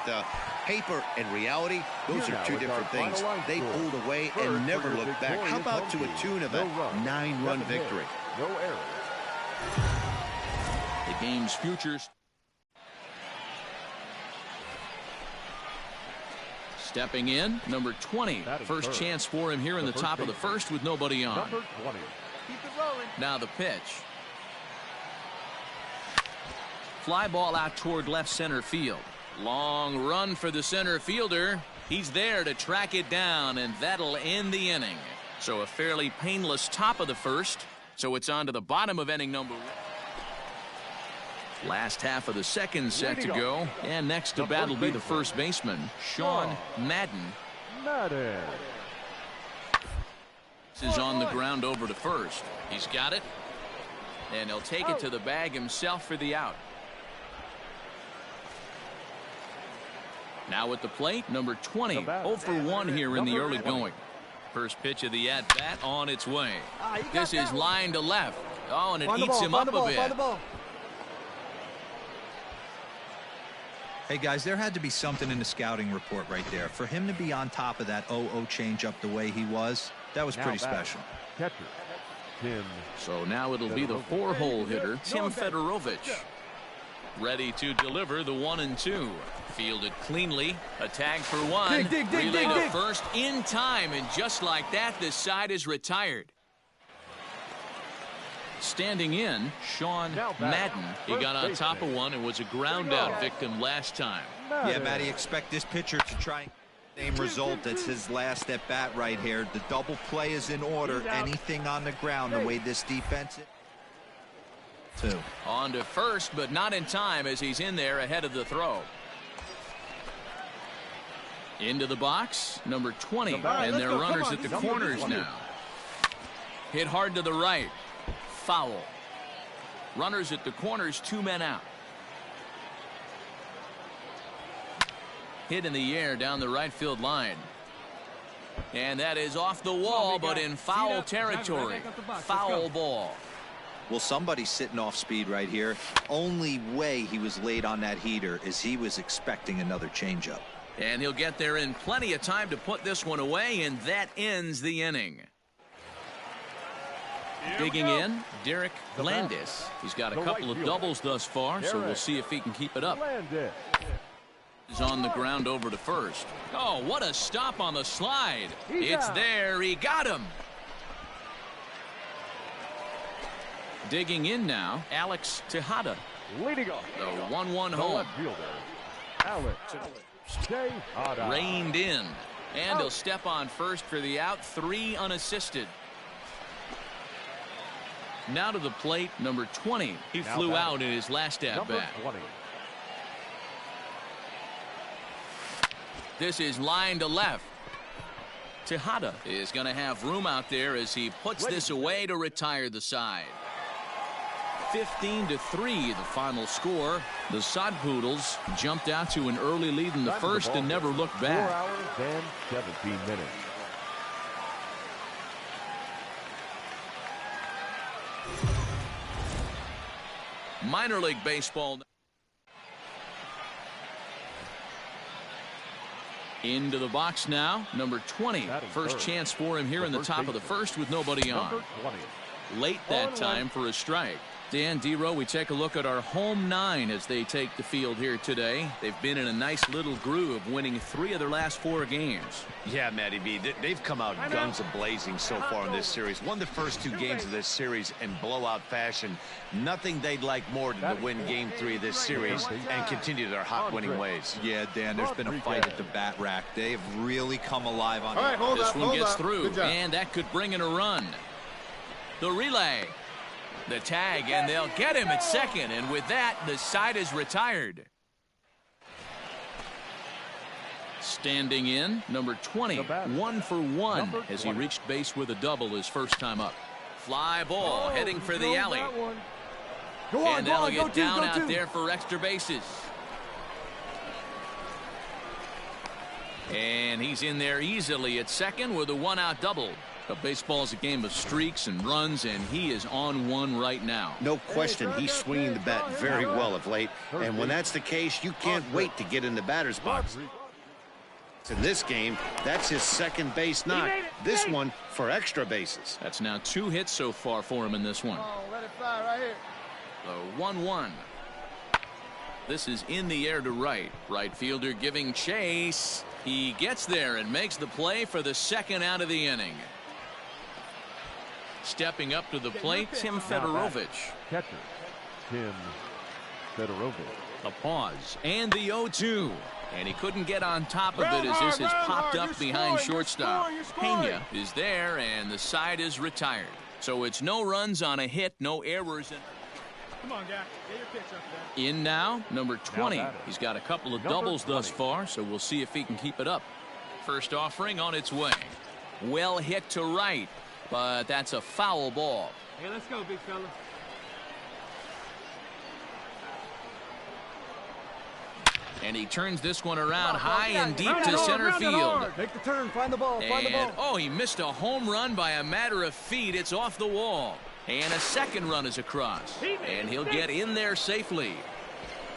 paper and reality, those are 2 different things. They pulled away and never looked back. How about to a tune of a 9-run victory? No error. The game's futures. Stepping in, number 20. First chance for him here in the top of the first with nobody on. Number 20. Keep it rolling. Now the pitch. Fly ball out toward left center field. Long run for the center fielder. He's there to track it down, and that'll end the inning. So a fairly painless top of the first. So it's on to the bottom of inning number 1. Last half of the second set to go, and next to bat will be the first baseman, Sean Madden. This is on the ground over to first. He's got it, and he'll take it to the bag himself for the out. Now at the plate, number 20, 0 for 1 here in the early going. First pitch of the at-bat on its way. This is line to left. Oh, and it eats him up a bit. Hey, guys, there had to be something in the scouting report right there. For him to be on top of that 0-0 changeup the way he was, that was pretty special. Catcher, Tim. So now it'll be the 4-hole hitter, Tim Fedorovich. Ready to deliver the 1-2. Fielded cleanly. A tag for 1. Relay to first in time, and just like that, the side is retired. Standing in, Sean Madden. He got on top of 1 and was a ground-out victim last time. Yeah, Matty, expect this pitcher to try same result. That's his last at-bat right here. The double play is in order. Anything on the ground, the way this defense is. 2. On to first, but not in time as he's in there ahead of the throw. Into the box, number 20, and they're runners at the corners now. Hit hard to the right. Foul. Runners at the corners, 2 men out. Hit in the air down the right field line. And that is off the wall, but in foul territory. Foul ball. Well, somebody's sitting off speed right here. Only way he was late on that heater is he was expecting another changeup. And he'll get there in plenty of time to put this one away, and that ends the inning. Digging in, Derek Landis. He's got a couple of doubles thus far, so we'll see if he can keep it up. Is on the ground over to first. Oh, what a stop on the slide. It's there. He got him. Digging in now, Alex Tejada. Leading off. The 1-1 home. Alex Tejada. Reined in. And he'll step on first for the out. 3 unassisted. Now to the plate, number 20. He flew out in his last at-bat. This is line to left. Tejada is going to have room out there as he puts this away to retire the side. 15-3 the final score. The Sod Poodles jumped out to an early lead in the first and never looked back. 4 hours and 17 minutes. Minor League Baseball. Into the box now, number 20. First chance for him here in the top of the first with nobody on. Late that time for a strike. Dan Dero, we take a look at our home 9 as they take the field here today. They've been in a nice little groove, winning 3 of their last 4 games. Yeah, Matty B, they've come out guns a-blazing so far in this series. Won the first 2 games of this series in blowout fashion. Nothing they'd like more than to win Game 3 of this series and continue their hot winning ways. Yeah, Dan, there's been a fight at the bat rack. They have really come alive on this one gets through, and that could bring in a run. The relay. The tag, and they'll get him at second, and with that, the side is retired. Standing in, number 20, 1 for 1 as he reached base with a double his first time up. Fly ball heading for the alley. And they'll get down out there for extra bases. And he's in there easily at second with a 1-out double. But baseball's a game of streaks and runs, and he is on one right now. No question, he's swinging the bat very well of late. And when that's the case, you can't wait to get in the batter's box. In this game, that's his second base knock. This one for extra bases. That's now 2 hits so far for him in this one. Let it fly right here. The 1-1. This is in the air to right. Right fielder giving chase. He gets there and makes the play for the second out of the inning. Stepping up to the plate, Tim Fedorovich. Catcher, Tim Fedorovich. A pause, and the 0-2. And he couldn't get on top of it as this has popped up behind shortstop. Pena is there, and the side is retired. So it's no runs on a hit, no errors. Come on, guy. Get your pitch up there. In now, number 20. He's got a couple of doubles thus far, so we'll see if he can keep it up. First offering on its way. Well hit to right. But that's a foul ball. Hey, let's go, big fella. And he turns this one around high and deep to center field. Take the turn, find the ball, find the ball. Oh, he missed a home run by a matter of feet. It's off the wall. And a second run is across. And he'll get in there safely.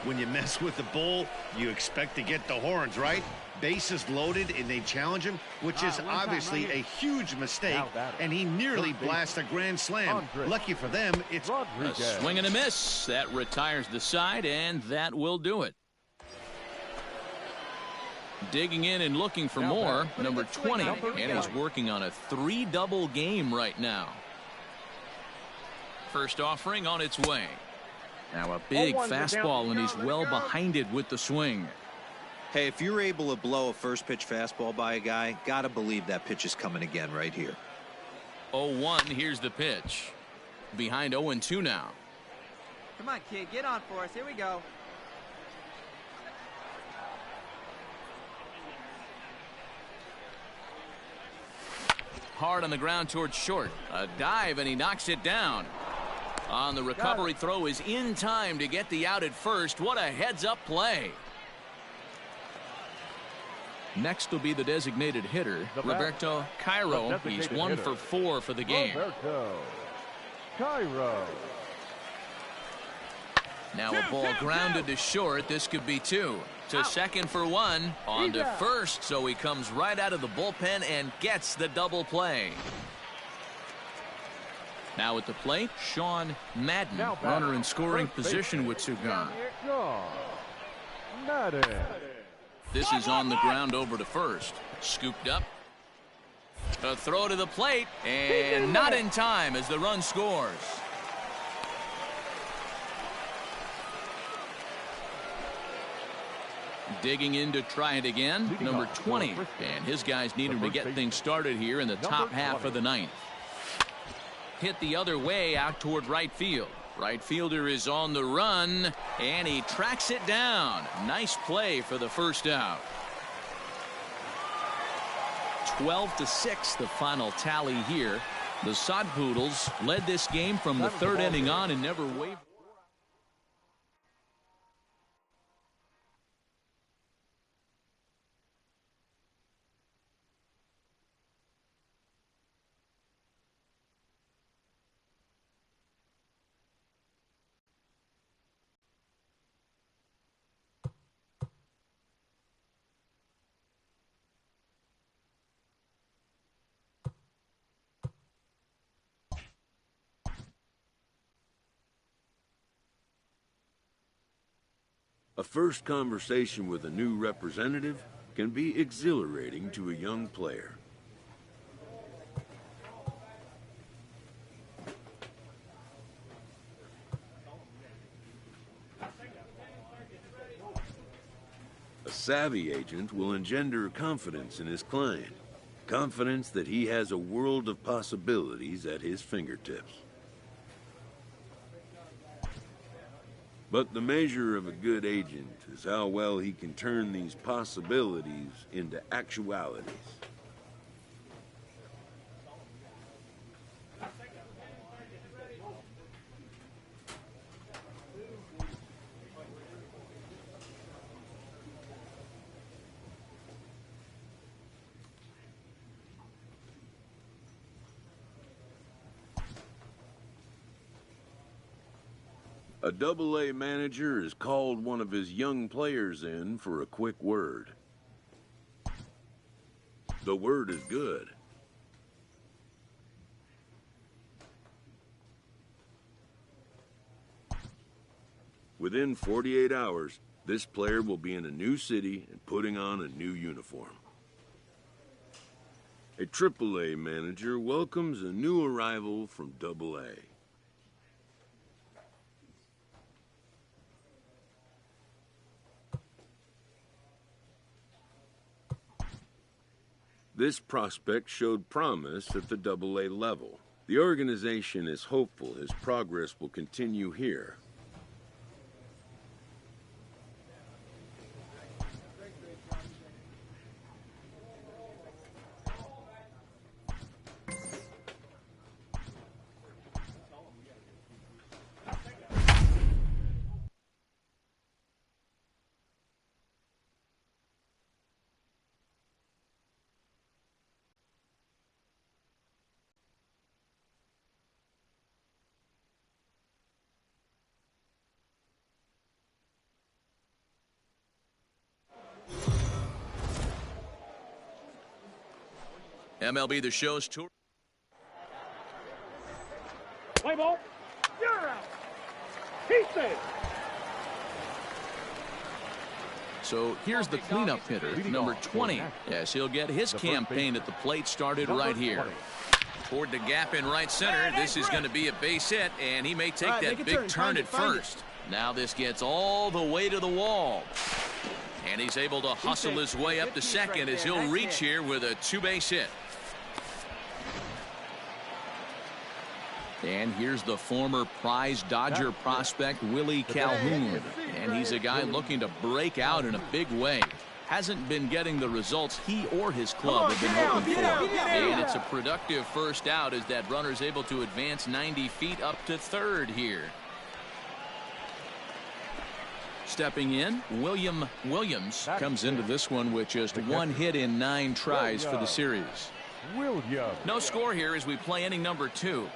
When you mess with the bull, you expect to get the horns, right? Bases loaded, and they challenge him, which is obviously a huge mistake, and he nearly blasts a grand slam. Lucky for them, it's a swing and a miss. That retires the side, and that will do it. Digging in and looking for more, number 20, and he's working on a 3-double game right now. First offering on its way. Now a big fastball, and he's well behind it with the swing. Hey, if you're able to blow a first pitch fastball by a guy, gotta believe that pitch is coming again right here. 0-1, here's the pitch. Behind 0-2 now. Come on, kid, get on for us. Here we go. Hard on the ground towards short. A dive, and he knocks it down. On the recovery throw is in time to get the out at first. What a heads-up play. Next will be the designated hitter, Roberto Cairo. He's 1 for 4 for the game. Roberto Cairo. Now a ball grounded to short. This could be 2. To second for 1. On to first. So he comes right out of the bullpen and gets the double play. Now at the plate, Sean Madden. Runner in scoring position with two gone. This is on the ground over to first. Scooped up. A throw to the plate. And not in time as the run scores. Digging in to try it again, number 20. And his guys need him to get things started here in the top half of the ninth. Hit the other way out toward right field. Right fielder is on the run, and he tracks it down. Nice play for the first out. 12-6, the final tally here. The Sod Poodles led this game from the third inning on and never wavered. A first conversation with a new representative can be exhilarating to a young player. A savvy agent will engender confidence in his client, confidence that he has a world of possibilities at his fingertips. But the measure of a good agent is how well he can turn these possibilities into actualities. A Double-A manager has called one of his young players in for a quick word. The word is good. Within 48 hours, this player will be in a new city and putting on a new uniform. A Triple-A manager welcomes a new arrival from Double-A. This prospect showed promise at the Double-A level. The organization is hopeful his progress will continue here. MLB The Show's tour. Play ball. You're out. He said. So here's the cleanup hitter, number 20. Yes, he'll get his campaign at the plate started right here. Toward the gap in right center. This is going to be a base hit, and he may take that big turn at first. Now this gets all the way to the wall. And he's able to hustle his way up to second as he'll reach here with a two-base hit. And here's the former prize Dodger prospect, Willie Calhoun. And he's a guy looking to break out in a big way. Hasn't been getting the results he or his club have been hoping for. And it's a productive first out as that runner's able to advance 90 feet up to third here. Stepping in, William Williams comes into this one with just one hit in 9 tries for the series. No score here as we play inning number 2.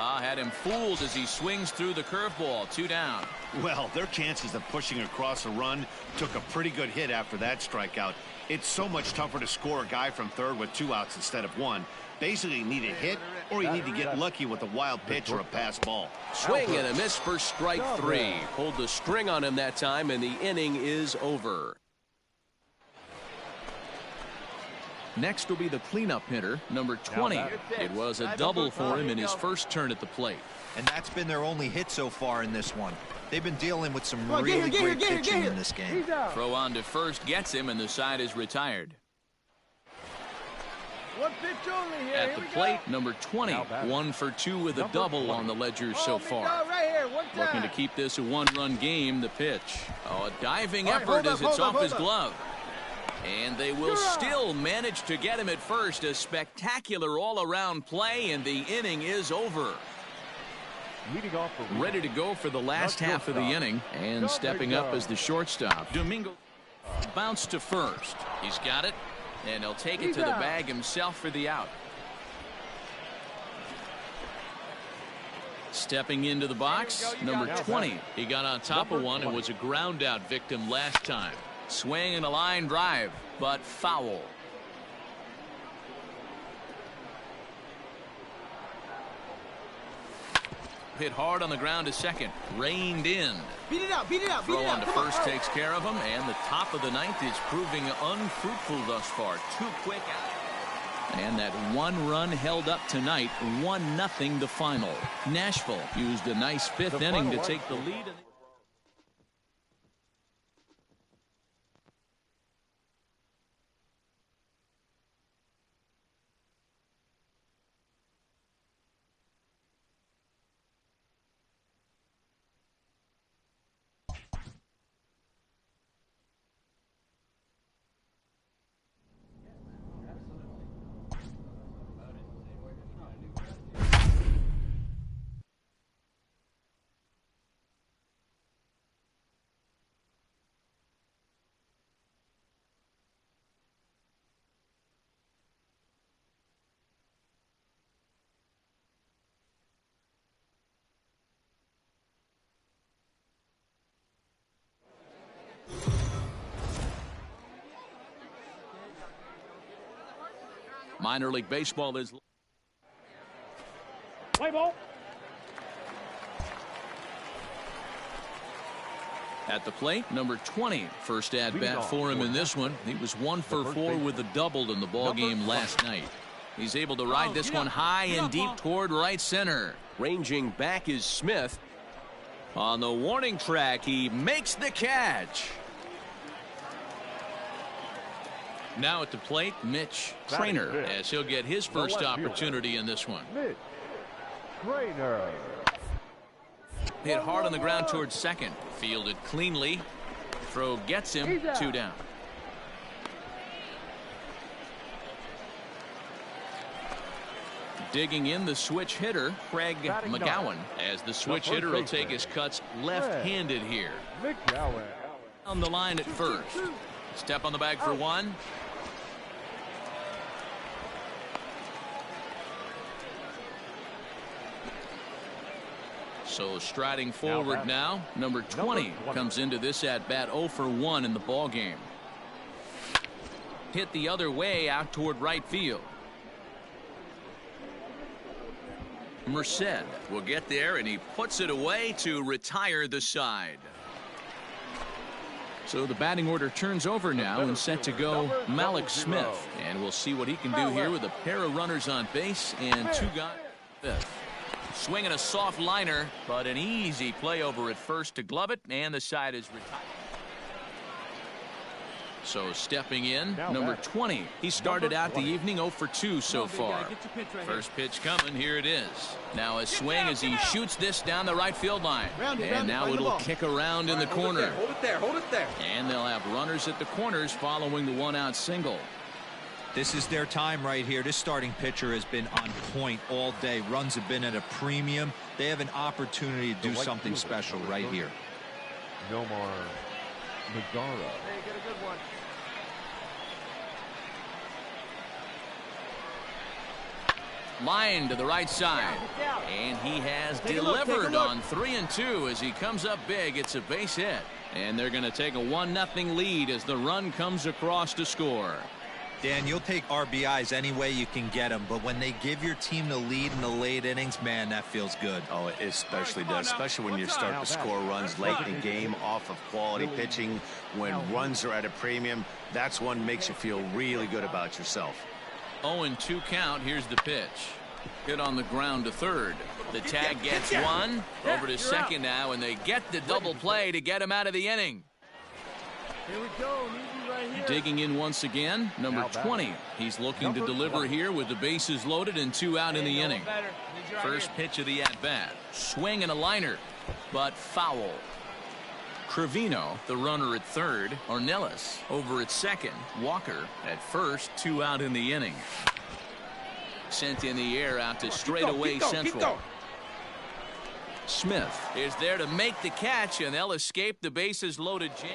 Had him fooled as he swings through the curveball. 2 down. Well, their chances of pushing across a run took a pretty good hit after that strikeout. It's so much tougher to score a guy from third with 2 outs instead of 1. Basically, you need a hit or you need to get lucky with a wild pitch or a pass ball. Swing and a miss for strike 3. Pulled the string on him that time, and the inning is over. Next will be the cleanup hitter, number 20. It was a double for him in his first turn at the plate. And that's been their only hit so far in this one. They've been dealing with some really great pitching in this game. Throw on to first gets him, and the side is retired. One pitch only here. At the plate, number 20. 1 for 2 with a double on the ledger so far. Looking to keep this a 1-run game. The pitch. A diving effort as it's off his glove. And they will still manage to get him at first. A spectacular all-around play, and the inning is over. Ready to go for the last half of the inning, and stepping up as the shortstop. Domingo bounced to first. He's got it, and he'll take it to the bag himself for the out. Stepping into the box, number 20. He got on top of one and was a ground out victim last time. Swing and a line drive, but foul. Hit hard on the ground to second. Reined in. Beat it out, beat it out, beat Throw it on out. to first takes care of him, and the top of the 9th is proving unfruitful thus far. 2 quick outs. And that 1 run held up tonight. 1-0 the final. Nashville used a nice 5th inning to take the lead. Minor League Baseball is play ball. at the plate. Number 20, first at bat for him in this one. He was 1 for 4 with a double in the ball game last night. He's able to ride this one high and deep toward right center. Ranging back is Smith. On the warning track, he makes the catch. Now at the plate, Mitch Trainer, as he'll get his first opportunity in this one. Mitch Trainer. Hit hard on the ground towards second. Fielded cleanly. Throw gets him. 2 down. Digging in the switch hitter, Craig McGowan, as the switch hitter will take his cuts left-handed here. McGowan. On the line at first. Step on the bag for 1. So striding forward now, number 20 comes into this at-bat 0 for 1 in the ball game. Hit the other way out toward right field. Merced will get there, and he puts it away to retire the side. So the batting order turns over now and set to go Malik Smith. And we'll see what he can do here with a pair of runners on base and 2 guys fifth. Swinging a soft liner, but an easy play over at first to glove it, and the side is retired. So stepping in, number 20. He started out the evening 0 for 2 so far. First pitch coming, here it is. Now a swing as he shoots this down the right field line. And now it'll kick around in the corner. Hold it there, hold it there. And they'll have runners at the corners following the 1-out single. This is their time right here. This starting pitcher has been on point all day. Runs have been at a premium. They have an opportunity to do something special right here. Nomar Mazara. Hey, get a good one. Line to the right side. And he has delivered on 3 and 2 as he comes up big. It's a base hit. And they're going to take a 1-0 lead as the run comes across to score. Dan, you'll take RBIs any way you can get them, but when they give your team the lead in the late innings, man, that feels good. Oh, it especially does, especially when you start to score runs late in the game off of quality pitching. When runs are at a premium, that's one makes you feel really good about yourself. 0-2 count. Here's the pitch. Hit on the ground to third. The tag gets one. Over to second now, and they get the double play to get him out of the inning. Here we go. Right here. Digging in once again, number 20. He's looking to deliver here with the bases loaded and 2 out in the inning. First pitch of the at-bat. Swing and a liner, but foul. Trevino, the runner at third. Ornelas over at second. Walker at first, 2 out in the inning. Sent in the air out to straightaway central. Smith is there to make the catch, and they'll escape the bases loaded jam.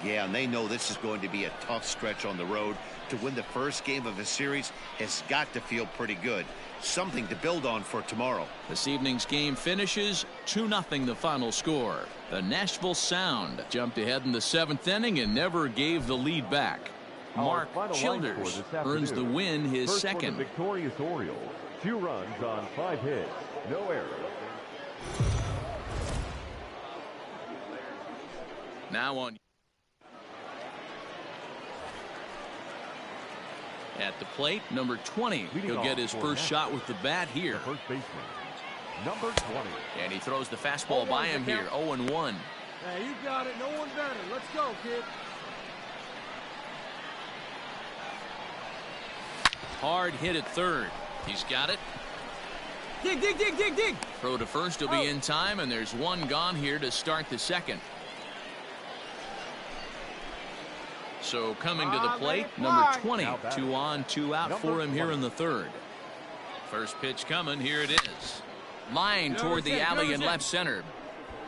Yeah, and they know this is going to be a tough stretch on the road. To win the first game of a series has got to feel pretty good. Something to build on for tomorrow. This evening's game finishes 2-0 the final score. The Nashville Sound jumped ahead in the 7th inning and never gave the lead back. Mark Childers earns the win, his second. Victorious Orioles, 2 runs on 5 hits, no errors. Now on. At the plate, number 20. He'll get his first shot with the bat here. First baseman, number 20. And he throws the fastball by him here, 0-1. Hey, you got it. No one better. Let's go, kid. Hard hit at third. He's got it. Dig, dig, dig, dig, dig. Throw to first will be in time, and there's one gone here to start the second. So coming to the plate, number 20. 2 on, 2 out for him here in the third. First pitch coming. Here it is. Line toward the alley in left center.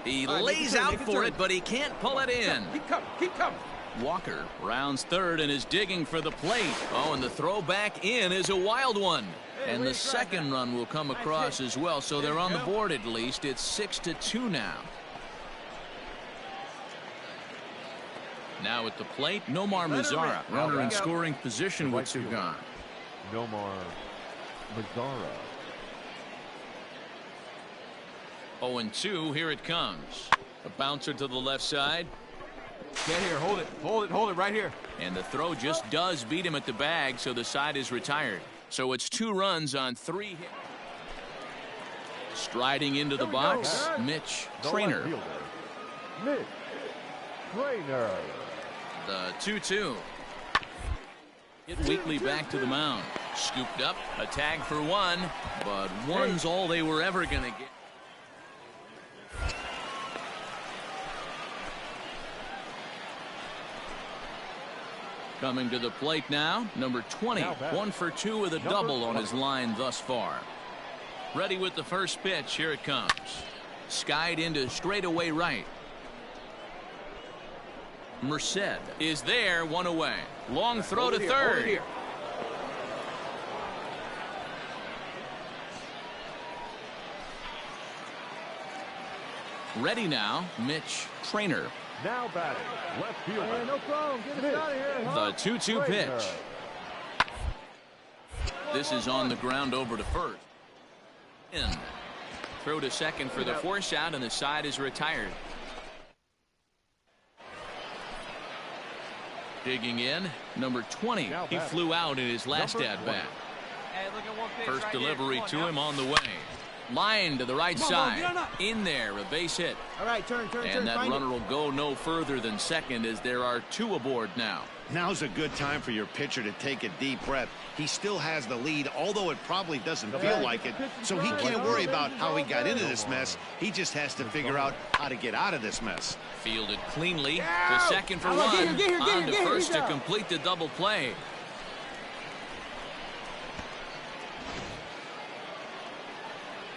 He lays out for it, but he can't pull it in. Keep coming. Keep coming. Walker rounds third and is digging for the plate. Oh, and the throw back in is a wild one. And the second run will come across as well, so they're on the board at least. It's 6-2 now. Now at the plate, Nomar Mazara, runner in scoring position with 2 gone. Nomar Mazara. 0-2, here it comes. A bouncer to the left side. Get here, hold it right here. And the throw just does beat him at the bag, so the side is retired. So it's 2 runs on 3 hits. Striding into the box, Mitch Trainer. Mitch Trainer. The 2-2. Hit weakly back to the mound. Scooped up, a tag for 1, but 1's all they were ever going to get. Coming to the plate now, number 20. 1 for 2 with a double on his line thus far. Ready with the first pitch. Here it comes. Skied into straightaway right. Merced is there, 1 away. Long throw to third. Ready now, Mitch Trainer. Now batting, left fielder. Hey, no problem. Get us out of here. The 2-2 pitch. This is on the ground over to first. In. Throw to second for the force out, and the side is retired. Digging in, number 20. He flew out in his last at-bat. First delivery to him on the way. Line to the right side. In there, a base hit. All right, turn. And that runner will go no further than second as there are 2 aboard now. Now's a good time for your pitcher to take a deep breath. He still has the lead, although it probably doesn't feel like it. So he can't worry about how he got into this mess. He just has to figure out how to get out of this mess. Fielded cleanly to second for 1. On to first to complete the double play.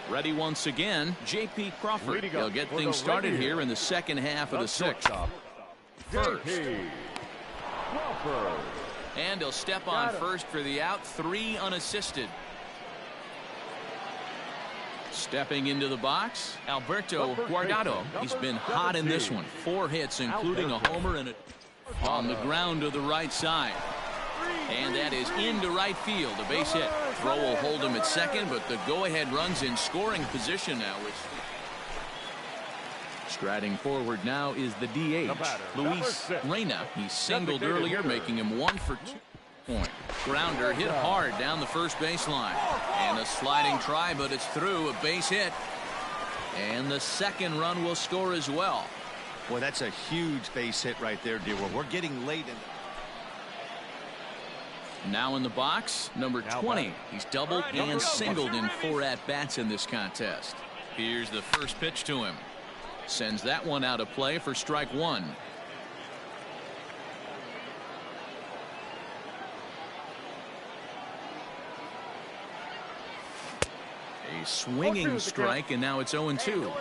Ready once again, J.P. Crawford. He'll get things started here in the second half of the 6th. First. And he'll step on first for the out, 3 unassisted. Stepping into the box, Alberto Guardado. He's been hot in this one. 4 hits, including a homer and on the ground to the right side. And that is into right field, a base hit. Throw will hold him at second, but the go-ahead run's in scoring position now. Striding forward now is the DH, Luis Reyna. He singled earlier, making him 1 for 2. Grounder hit hard down the first baseline. And a sliding try, but it's through, a base hit. And the second run will score as well. Boy, that's a huge base hit right there, dear. We're getting late in. Now in the box, number 20. He's doubled and singled in 4 at-bats in this contest. Here's the first pitch to him. Sends that one out of play for strike 1. A swinging strike, and now it's 0-2.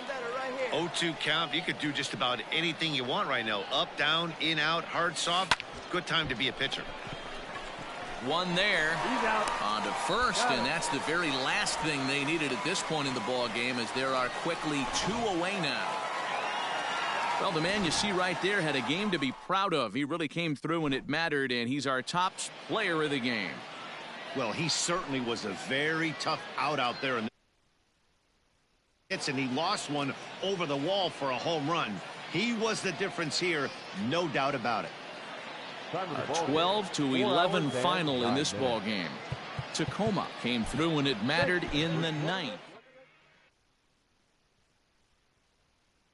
0-2 count. You could do just about anything you want right now. Up, down, in, out, hard, soft. Good time to be a pitcher. One there. On to first, and that's the very last thing they needed at this point in the ball game, as there are quickly 2 away now. Well, the man you see right there had a game to be proud of. He really came through when it mattered, and he's our top player of the game. Well, he certainly was a very tough out there. And he lost one over the wall for a home run. He was the difference here, no doubt about it. A 12-11 final in this ball game. Tacoma came through when it mattered in the 9th.